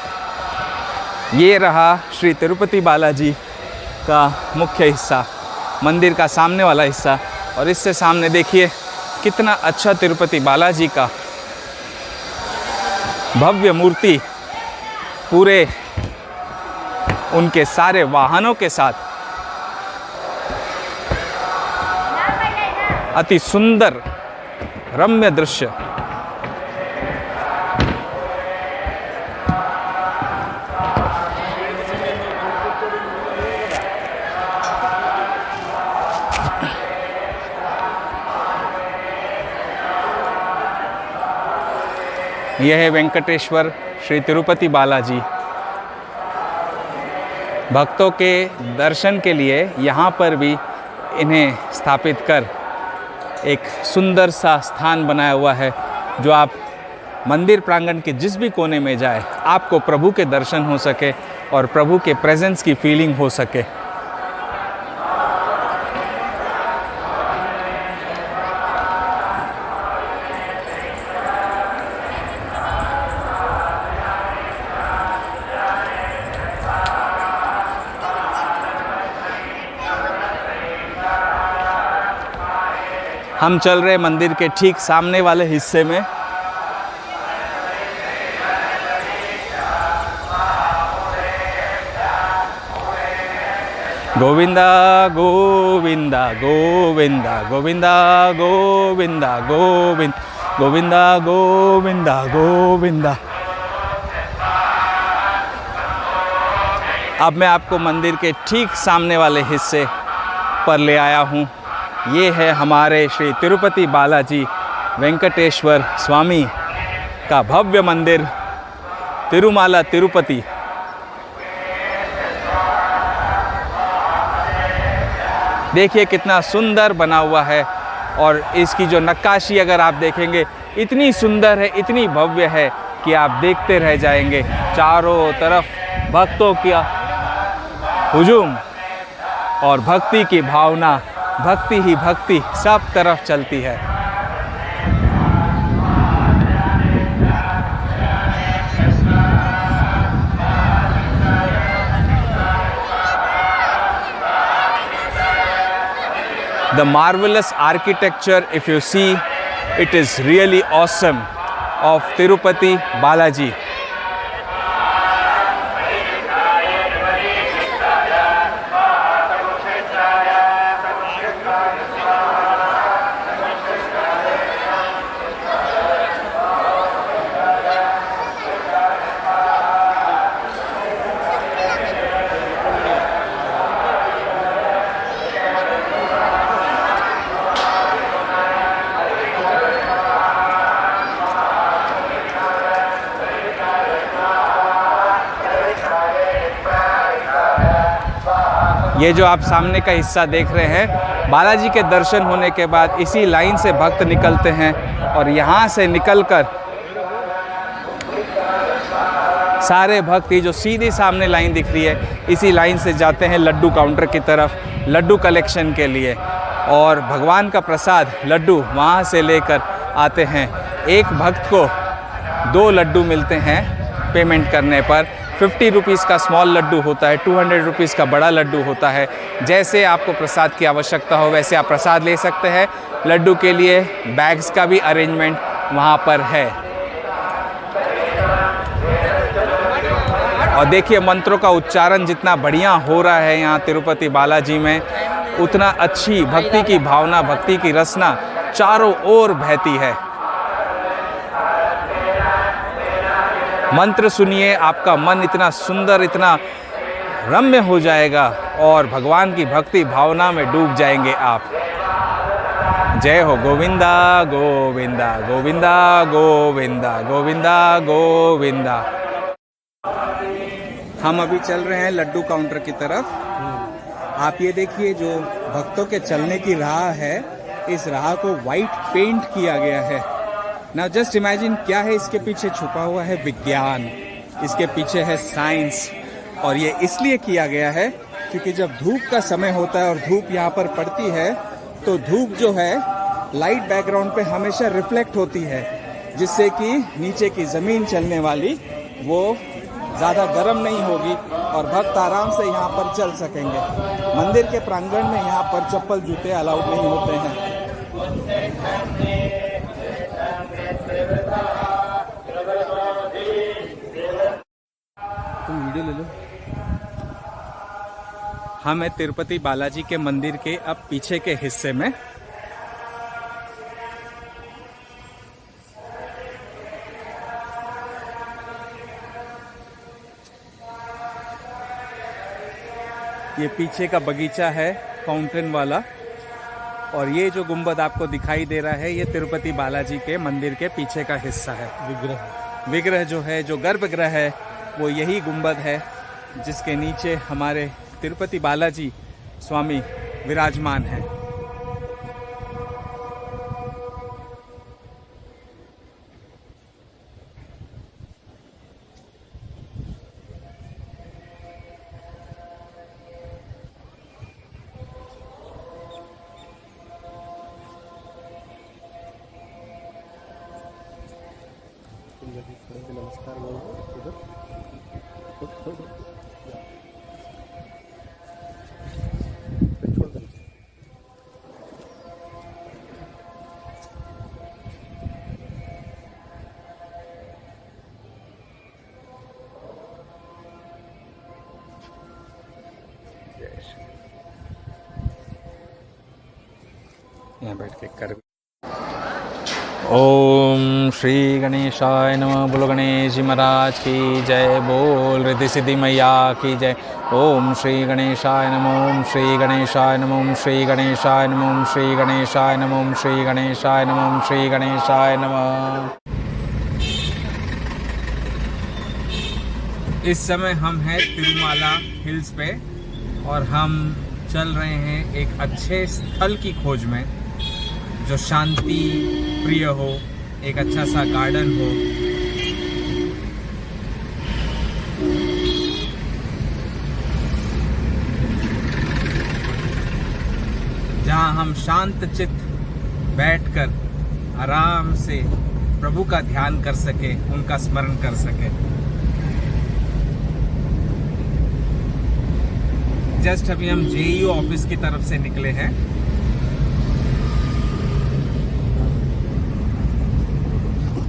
E: ये रहा श्री तिरुपति बालाजी का मुख्य हिस्सा, मंदिर का सामने वाला हिस्सा। और इससे सामने देखिए कितना अच्छा तिरुपति बालाजी का भव्य मूर्ति पूरे उनके सारे वाहनों के साथ अति सुंदर रम्य दृश्य। यह है वेंकटेश्वर श्री तिरुपति बालाजी। भक्तों के दर्शन के लिए यहाँ पर भी इन्हें स्थापित कर एक सुंदर सा स्थान बनाया हुआ है, जो आप मंदिर प्रांगण के जिस भी कोने में जाए आपको प्रभु के दर्शन हो सके और प्रभु के प्रेजेंस की फीलिंग हो सके। हम चल रहे मंदिर के ठीक सामने वाले हिस्से में। गोविंदा गोविंदा गोविंदा गोविंदा गोविंदा गोविंद गोविंदा गोविंदा गोविंदा। अब मैं आपको मंदिर के ठीक सामने वाले हिस्से पर ले आया हूँ। ये है हमारे श्री तिरुपति बालाजी वेंकटेश्वर स्वामी का भव्य मंदिर तिरुमाला तिरुपति। देखिए कितना सुंदर बना हुआ है और इसकी जो नक्काशी अगर आप देखेंगे इतनी सुंदर है, इतनी भव्य है कि आप देखते रह जाएंगे। चारों तरफ भक्तों का हुजूम और भक्ति की भावना, भक्ति ही भक्ति सब तरफ चलती है। The marvelous architecture, if you see, it is really awesome, of Tirupati Balaji. ये जो आप सामने का हिस्सा देख रहे हैं, बालाजी के दर्शन होने के बाद इसी लाइन से भक्त निकलते हैं और यहाँ से निकलकर सारे भक्त, ये जो सीधी सामने लाइन दिख रही है, इसी लाइन से जाते हैं लड्डू काउंटर की तरफ लड्डू कलेक्शन के लिए। और भगवान का प्रसाद लड्डू वहाँ से लेकर आते हैं। एक भक्त को 2 लड्डू मिलते हैं पेमेंट करने पर। 50 रुपीज़ का स्मॉल लड्डू होता है, 200 रुपीज़ का बड़ा लड्डू होता है। जैसे आपको प्रसाद की आवश्यकता हो वैसे आप प्रसाद ले सकते हैं। लड्डू के लिए बैग्स का भी अरेंजमेंट वहाँ पर है। और देखिए मंत्रों का उच्चारण जितना बढ़िया हो रहा है यहाँ तिरुपति बालाजी में, उतना अच्छी भक्ति की भावना, भक्ति की रसना चारों ओर बहती है। मंत्र सुनिए, आपका मन इतना सुंदर, इतना रम्य हो जाएगा और भगवान की भक्ति भावना में डूब जाएंगे आप। जय हो गोविंदा गोविंदा गोविंदा गोविंदा गोविंदा गोविंदा। हम अभी चल रहे हैं लड्डू काउंटर की तरफ। आप ये देखिए, जो भक्तों के चलने की राह है, इस राह को वाइट पेंट किया गया है। नाउ जस्ट इमेजिन क्या है इसके पीछे छुपा हुआ है। विज्ञान, इसके पीछे है साइंस। और ये इसलिए किया गया है क्योंकि जब धूप का समय होता है और धूप यहाँ पर पड़ती है तो धूप जो है लाइट बैकग्राउंड पे हमेशा रिफ्लेक्ट होती है, जिससे कि नीचे की ज़मीन चलने वाली वो ज़्यादा गर्म नहीं होगी और भक्त आराम से यहाँ पर चल सकेंगे। मंदिर के प्रांगण में यहाँ पर चप्पल जूते अलाउड नहीं होते हैं। तुम वीडियो ले लो। हम हैं तिरुपति बालाजी के मंदिर के अब पीछे के हिस्से में। ये पीछे का बगीचा है फाउंटेन वाला, और ये जो गुंबद आपको दिखाई दे रहा है ये तिरुपति बालाजी के मंदिर के पीछे का हिस्सा है। विग्रह जो है, जो गर्भगृह है, वो यही गुंबद है जिसके नीचे हमारे तिरुपति बालाजी स्वामी विराजमान हैं।
B: नमस्कार उधर छोड़ दो।
E: यहाँ बैठ के कर। ओम श्री गणेशाय नमः। बोलो गणेश जी महाराज की जय। बोल रिद्धि सिद्धि मैया की जय। ओम श्री गणेशाय नमः। ओम श्री गणेशाय नमः। ओम श्री गणेशाय नमः। ओम श्री गणेशाय नमः। ओम श्री गणेशाय नमः। ओम श्री गणेशाय नमः। इस समय हम हैं तिरुमाला हिल्स पे और हम चल रहे हैं एक अच्छे स्थल की खोज में, जो शांति प्रिय हो, एक अच्छा सा गार्डन हो। जहां हम शांत चित्त बैठकर आराम से प्रभु का ध्यान कर सके, उनका स्मरण कर सके। जस्ट अभी हम जेईओ ऑफिस की तरफ से निकले हैं।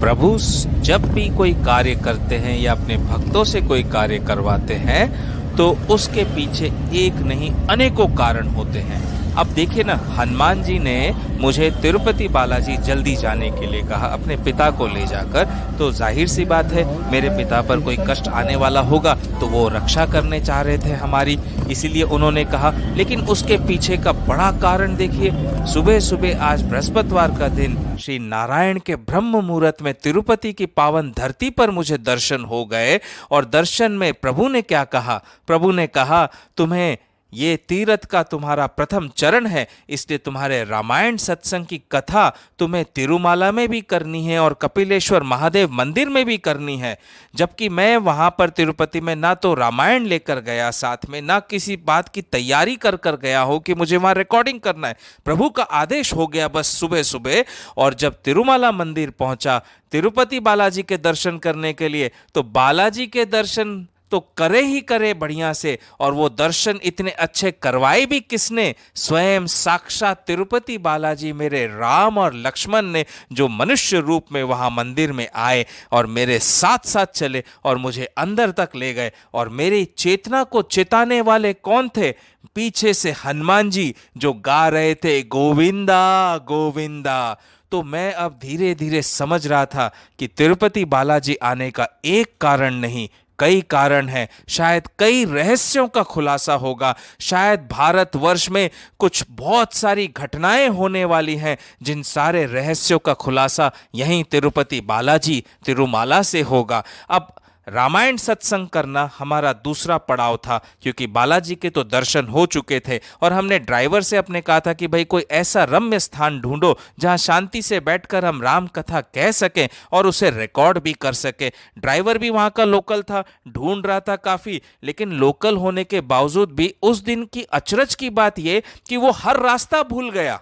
A: प्रभु जब भी कोई कार्य करते हैं या अपने भक्तों से कोई कार्य करवाते हैं तो उसके पीछे एक नहीं अनेकों कारण होते हैं। अब देखिए ना, हनुमान जी ने मुझे तिरुपति बालाजी जल्दी जाने के लिए कहा अपने पिता को ले जाकर, तो जाहिर सी बात है मेरे पिता पर कोई कष्ट आने वाला होगा तो वो रक्षा करने चाह रहे थे हमारी, इसीलिए उन्होंने कहा। लेकिन उसके पीछे का बड़ा कारण देखिए, सुबह सुबह आज बृहस्पतिवार का दिन श्री नारायण के ब्रह्म मुहूर्त में तिरुपति की पावन धरती पर मुझे दर्शन हो गए। और दर्शन में प्रभु ने क्या कहा? प्रभु ने कहा तुम्हें ये तीर्थ का तुम्हारा प्रथम चरण है, इसलिए तुम्हारे रामायण सत्संग की कथा तुम्हें तिरुमाला में भी करनी है और कपिलेश्वर महादेव मंदिर में भी करनी है। जबकि मैं वहां पर तिरुपति में ना तो रामायण लेकर गया साथ में, ना किसी बात की तैयारी कर कर गया हो कि मुझे वहां रिकॉर्डिंग करना है। प्रभु का आदेश हो गया बस सुबह सुबह, और जब तिरुमाला मंदिर पहुंचा तिरुपति बालाजी के दर्शन करने के लिए, तो बालाजी के दर्शन तो करे ही करे बढ़िया से, और वो दर्शन इतने अच्छे करवाए भी किसने? स्वयं साक्षात तिरुपति बालाजी मेरे राम और लक्ष्मण ने, जो मनुष्य रूप में वहां मंदिर में आए और मेरे साथ साथ चले और मुझे अंदर तक ले गए। और मेरी चेतना को चिताने वाले कौन थे? पीछे से हनुमान जी जो गा रहे थे गोविंदा गोविंदा। तो मैं अब धीरे धीरे समझ रहा था कि तिरुपति बालाजी आने का एक कारण नहीं, कई कारण हैं। शायद कई रहस्यों का खुलासा होगा, शायद भारतवर्ष में कुछ बहुत सारी घटनाएं होने वाली हैं, जिन सारे रहस्यों का खुलासा यहीं तिरुपति बालाजी तिरुमाला से होगा। अब रामायण सत्संग करना हमारा दूसरा पड़ाव था, क्योंकि बालाजी के तो दर्शन हो चुके थे और हमने ड्राइवर से अपने कहा था कि भाई कोई ऐसा रम्य स्थान ढूंढो जहां शांति से बैठकर हम राम कथा कह सकें और उसे रिकॉर्ड भी कर सके। ड्राइवर भी वहां का लोकल था, ढूंढ रहा था काफी, लेकिन लोकल होने के बावजूद भी उस दिन की अचरज की बात यह कि वो हर रास्ता भूल गया,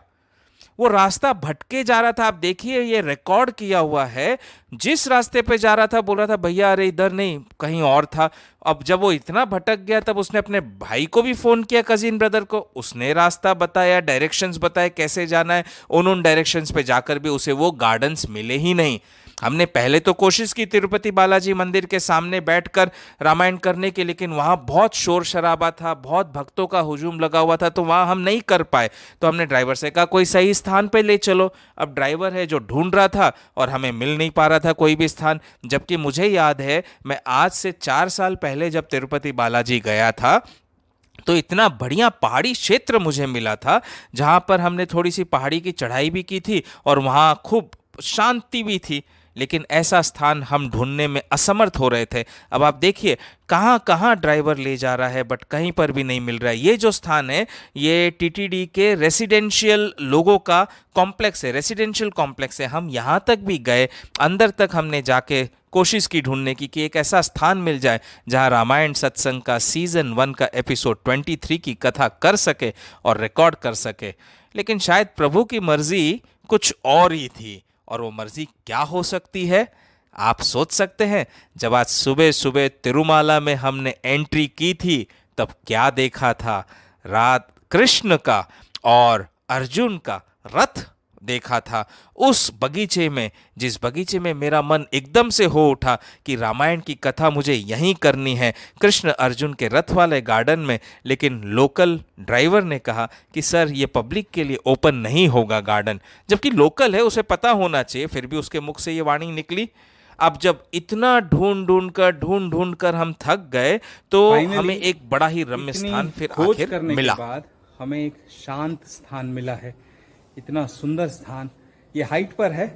A: वो रास्ता भटके जा रहा था। आप देखिए ये रिकॉर्ड किया हुआ है, जिस रास्ते पे जा रहा था बोल रहा था भैया अरे इधर नहीं कहीं और था। अब जब वो इतना भटक गया तब उसने अपने भाई को भी फोन किया, कजिन ब्रदर को, उसने रास्ता बताया, डायरेक्शंस बताए कैसे जाना है। उन डायरेक्शंस पे जाकर भी उसे वो गार्डन्स मिले ही नहीं। हमने पहले तो कोशिश की तिरुपति बालाजी मंदिर के सामने बैठकर रामायण करने की, लेकिन वहाँ बहुत शोर शराबा था, बहुत भक्तों का हुजूम लगा हुआ था, तो वहाँ हम नहीं कर पाए। तो हमने ड्राइवर से कहा कोई सही स्थान पे ले चलो। अब ड्राइवर है जो ढूंढ रहा था और हमें मिल नहीं पा रहा था कोई भी स्थान। जबकि मुझे याद है मैं आज से 4 साल पहले जब तिरुपति बालाजी गया था तो इतना बढ़िया पहाड़ी क्षेत्र मुझे मिला था, जहाँ पर हमने थोड़ी सी पहाड़ी की चढ़ाई भी की थी और वहाँ खूब शांति भी थी, लेकिन ऐसा स्थान हम ढूंढने में असमर्थ हो रहे थे। अब आप देखिए कहाँ कहाँ ड्राइवर ले जा रहा है, बट कहीं पर भी नहीं मिल रहा है। ये जो स्थान है ये टीटीडी के रेसिडेंशियल लोगों का कॉम्प्लेक्स है, रेसिडेंशियल कॉम्प्लेक्स है। हम यहाँ तक भी गए, अंदर तक हमने जाके कोशिश की ढूंढने की कि एक ऐसा स्थान मिल जाए जहाँ रामायण सत्संग का सीजन 1 का एपिसोड 23 की कथा कर सके और रिकॉर्ड कर सके। लेकिन शायद प्रभु की मर्जी कुछ और ही थी, और वो मर्जी क्या हो सकती है आप सोच सकते हैं। जब आज सुबह सुबह तिरुमाला में हमने एंट्री की थी तब क्या देखा था? रात कृष्ण का और अर्जुन का रथ देखा था उस बगीचे में, जिस बगीचे में मेरा मन एकदम से हो उठा कि रामायण की कथा मुझे यहीं करनी है, कृष्ण अर्जुन के रथ वाले गार्डन में। लेकिन लोकल ड्राइवर ने कहा कि सर ये पब्लिक के लिए ओपन नहीं होगा गार्डन, जबकि लोकल है उसे पता होना चाहिए, फिर भी उसके मुख से ये वाणी निकली। अब जब इतना ढूंढ ढूंढ कर हम थक गए तो हमें एक बड़ा ही रम्य स्थान फिर
E: खोज
A: आखिर
E: करने
A: मिला।
E: के बाद हमें एक शांत स्थान मिला है। इतना सुंदर स्थान, ये हाइट पर है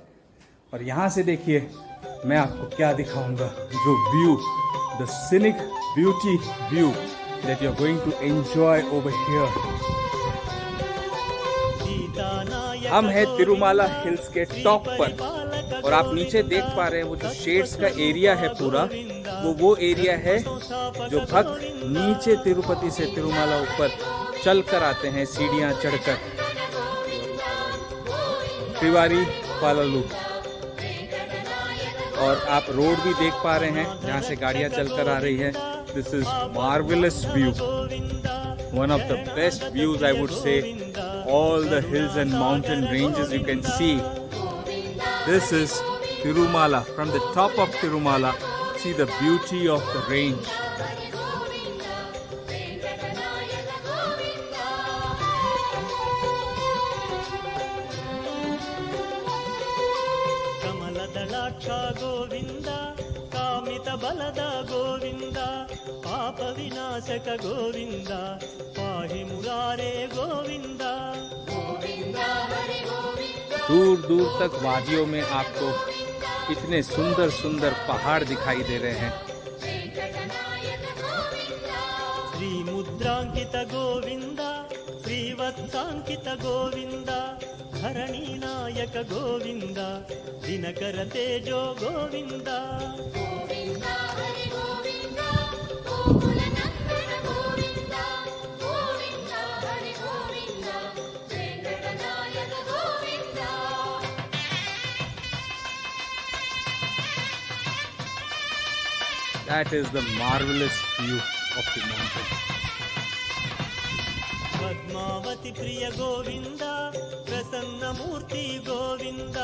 E: और यहाँ से देखिए मैं आपको क्या दिखाऊंगा, जो view, the scenic beauty view that you are going to enjoy over here. हम हैं तिरुमाला हिल्स के टॉप पर और आप नीचे देख पा रहे हैं वो जो शेड्स का एरिया है पूरा, वो एरिया है जो भक्त नीचे तिरुपति से तिरुमाला ऊपर चल कर आते हैं सीढ़ियां चढ़कर, त्रिवारी पालालू। और आप रोड भी देख पा रहे हैं जहाँ से गाड़ियाँ चलकर आ रही है। This is marvellous view, one of the best views I would say. All the hills and mountain ranges you can see. This is Tirumala. From the top of Tirumala, see the beauty of the range.
F: ಕಮಲದಳಾಕ್ಷ ಗೋವಿಂದ, ಕಾಮಿತ ಬಲದ ಗೋವಿಂದ, ಪಾಪ ವಿನಾಶಕ ಗೋವಿಂದ, ಪಾಹಿ ಮುರಾರೇ ಗೋವಿಂದ।
E: दूर दूर तक वादियों में आपको इतने सुंदर सुंदर पहाड़ दिखाई दे रहे हैं।
F: श्री मुद्रांकित गोविंद श्रीवत्साङ्कित गोविन्द धरणीनायक गोविन्द दिनकर तेजो Govind
G: Govind Hari Govind गोकुलनन्दन Govind Govind Hari Govind वेङ्कटनायक Govind
D: That is the marvelous view of the mountain.
F: Padmavati प्रिय गोविन्द प्रसन्न मूर्ति Govind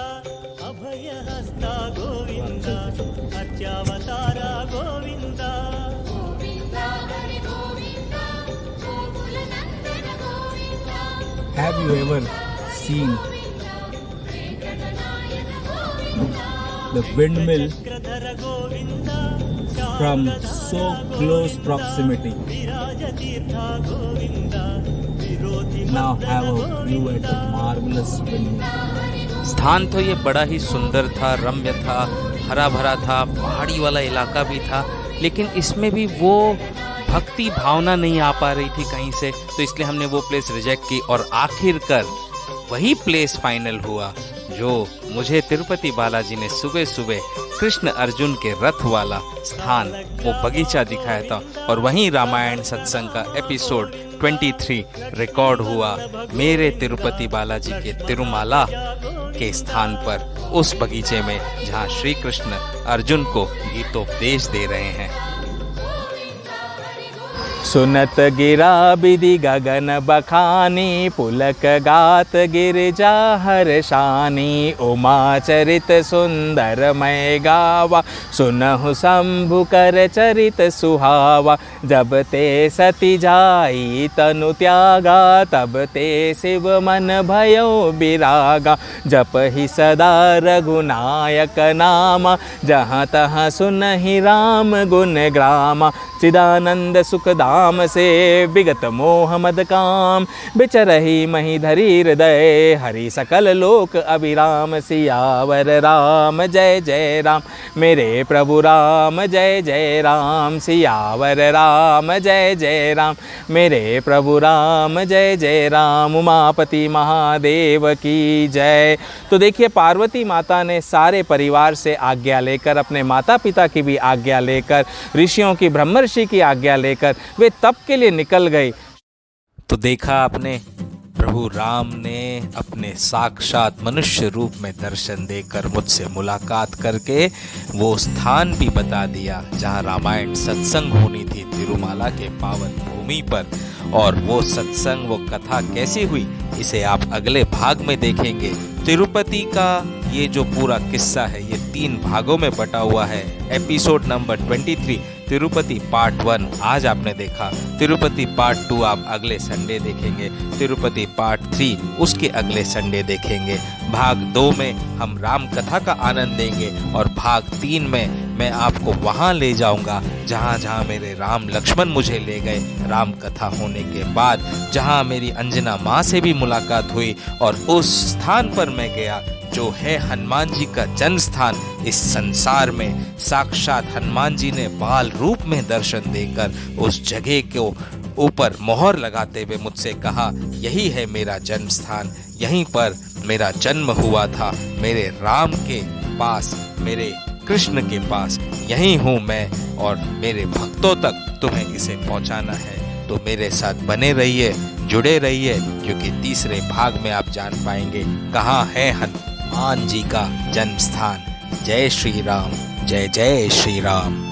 F: अभयहस्ता Govind अर्चावतारा Govind
G: Govind Hari Govind गोकुलनन्दन Govind
D: Have you ever seen
G: वेङ्कटनायक Govind
D: the windmill
F: Chakradhar Govind
D: from so close proximity?
F: Viraj Tirtha Govind विरोधि
D: Now have a view at the marvelous windmill.
A: स्थान तो ये बड़ा ही सुंदर था, रम्य था, हरा भरा था, पहाड़ी वाला इलाका भी था, लेकिन इसमें भी वो भक्ति भावना नहीं आ पा रही थी कहीं से, तो इसलिए हमने वो प्लेस रिजेक्ट की और आखिरकार वही प्लेस फाइनल हुआ जो मुझे तिरुपति बालाजी ने सुबह सुबह कृष्ण अर्जुन के रथ वाला स्थान, वो बगीचा दिखाया था, और वहीं रामायण सत्संग का एपिसोड 23 रिकॉर्ड हुआ मेरे तिरुपति बालाजी के तिरुमाला के स्थान पर, उस बगीचे में जहां श्री कृष्ण अर्जुन को गीतोपदेश दे रहे हैं।
E: सुनत गिरा बिधि गगन बखानी पुलक गात गिरिजा हर्षानी उमा चरित सुंदर मय गावा सुनहु शंभु कर चरित सुहावा जब ते सती जाई तनु त्यागा तब ते शिव मन भयो बिरागा जप ही सदा रघुनायक नामा जहाँ तहाँ सुनहि राम गुण ग्रामा चिदानंद सुखदाम से विगत मोह मद काम बिचरही मही धरी हृदय हरि सकल लोक अभिराम सियावर राम जय जय राम मेरे प्रभु राम जय जय राम सियावर राम जय जय राम मेरे प्रभु राम जय जय राम उमापति महादेव की जय। तो देखिए पार्वती माता ने सारे परिवार से आज्ञा लेकर, अपने माता पिता की भी आज्ञा लेकर, ऋषियों की ब्रह्मर्षि की आज्ञा लेकर वे तप के लिए निकल गए।
A: तो देखा आपने, प्रभु राम ने अपने साक्षात मनुष्य रूप में दर्शन देकर मुझसे मुलाकात करके वो स्थान भी बता दिया जहाँ रामायण सत्संग होनी थी तिरुमाला के पावन भूमि पर। और वो सत्संग, वो कथा कैसी हुई इसे आप अगले भाग में देखेंगे। तिरुपति का ये जो पूरा किस्सा है ये 3 भागों में बटा हुआ है। एपिसोड नंबर 23 तिरुपति पार्ट 1 आज आपने देखा, तिरुपति पार्ट 2 आप अगले संडे देखेंगे, तिरुपति पार्ट 3 उसके अगले संडे देखेंगे। भाग 2 में हम राम कथा का आनंद लेंगे और भाग 3 में मैं आपको वहाँ ले जाऊँगा जहाँ जहाँ मेरे राम लक्ष्मण मुझे ले गए राम कथा होने के बाद, जहाँ मेरी अंजना माँ से भी मुलाकात हुई और उस स्थान पर मैं गया जो है हनुमान जी का जन्म स्थान इस संसार में। साक्षात हनुमान जी ने बाल रूप में दर्शन देकर उस जगह को ऊपर मोहर लगाते हुए मुझसे कहा, यही है मेरा जन्म स्थान, यहीं पर मेरा जन्म हुआ था, मेरे राम के पास, मेरे कृष्ण के पास यहीं हूँ मैं और मेरे भक्तों तक तुम्हें इसे पहुँचाना है। तो मेरे साथ बने रहिए, जुड़े रहिए, क्योंकि तीसरे भाग में आप जान पाएंगे कहाँ है हनुमान जी का जन्म स्थान। जय श्री राम, जय जय श्री राम।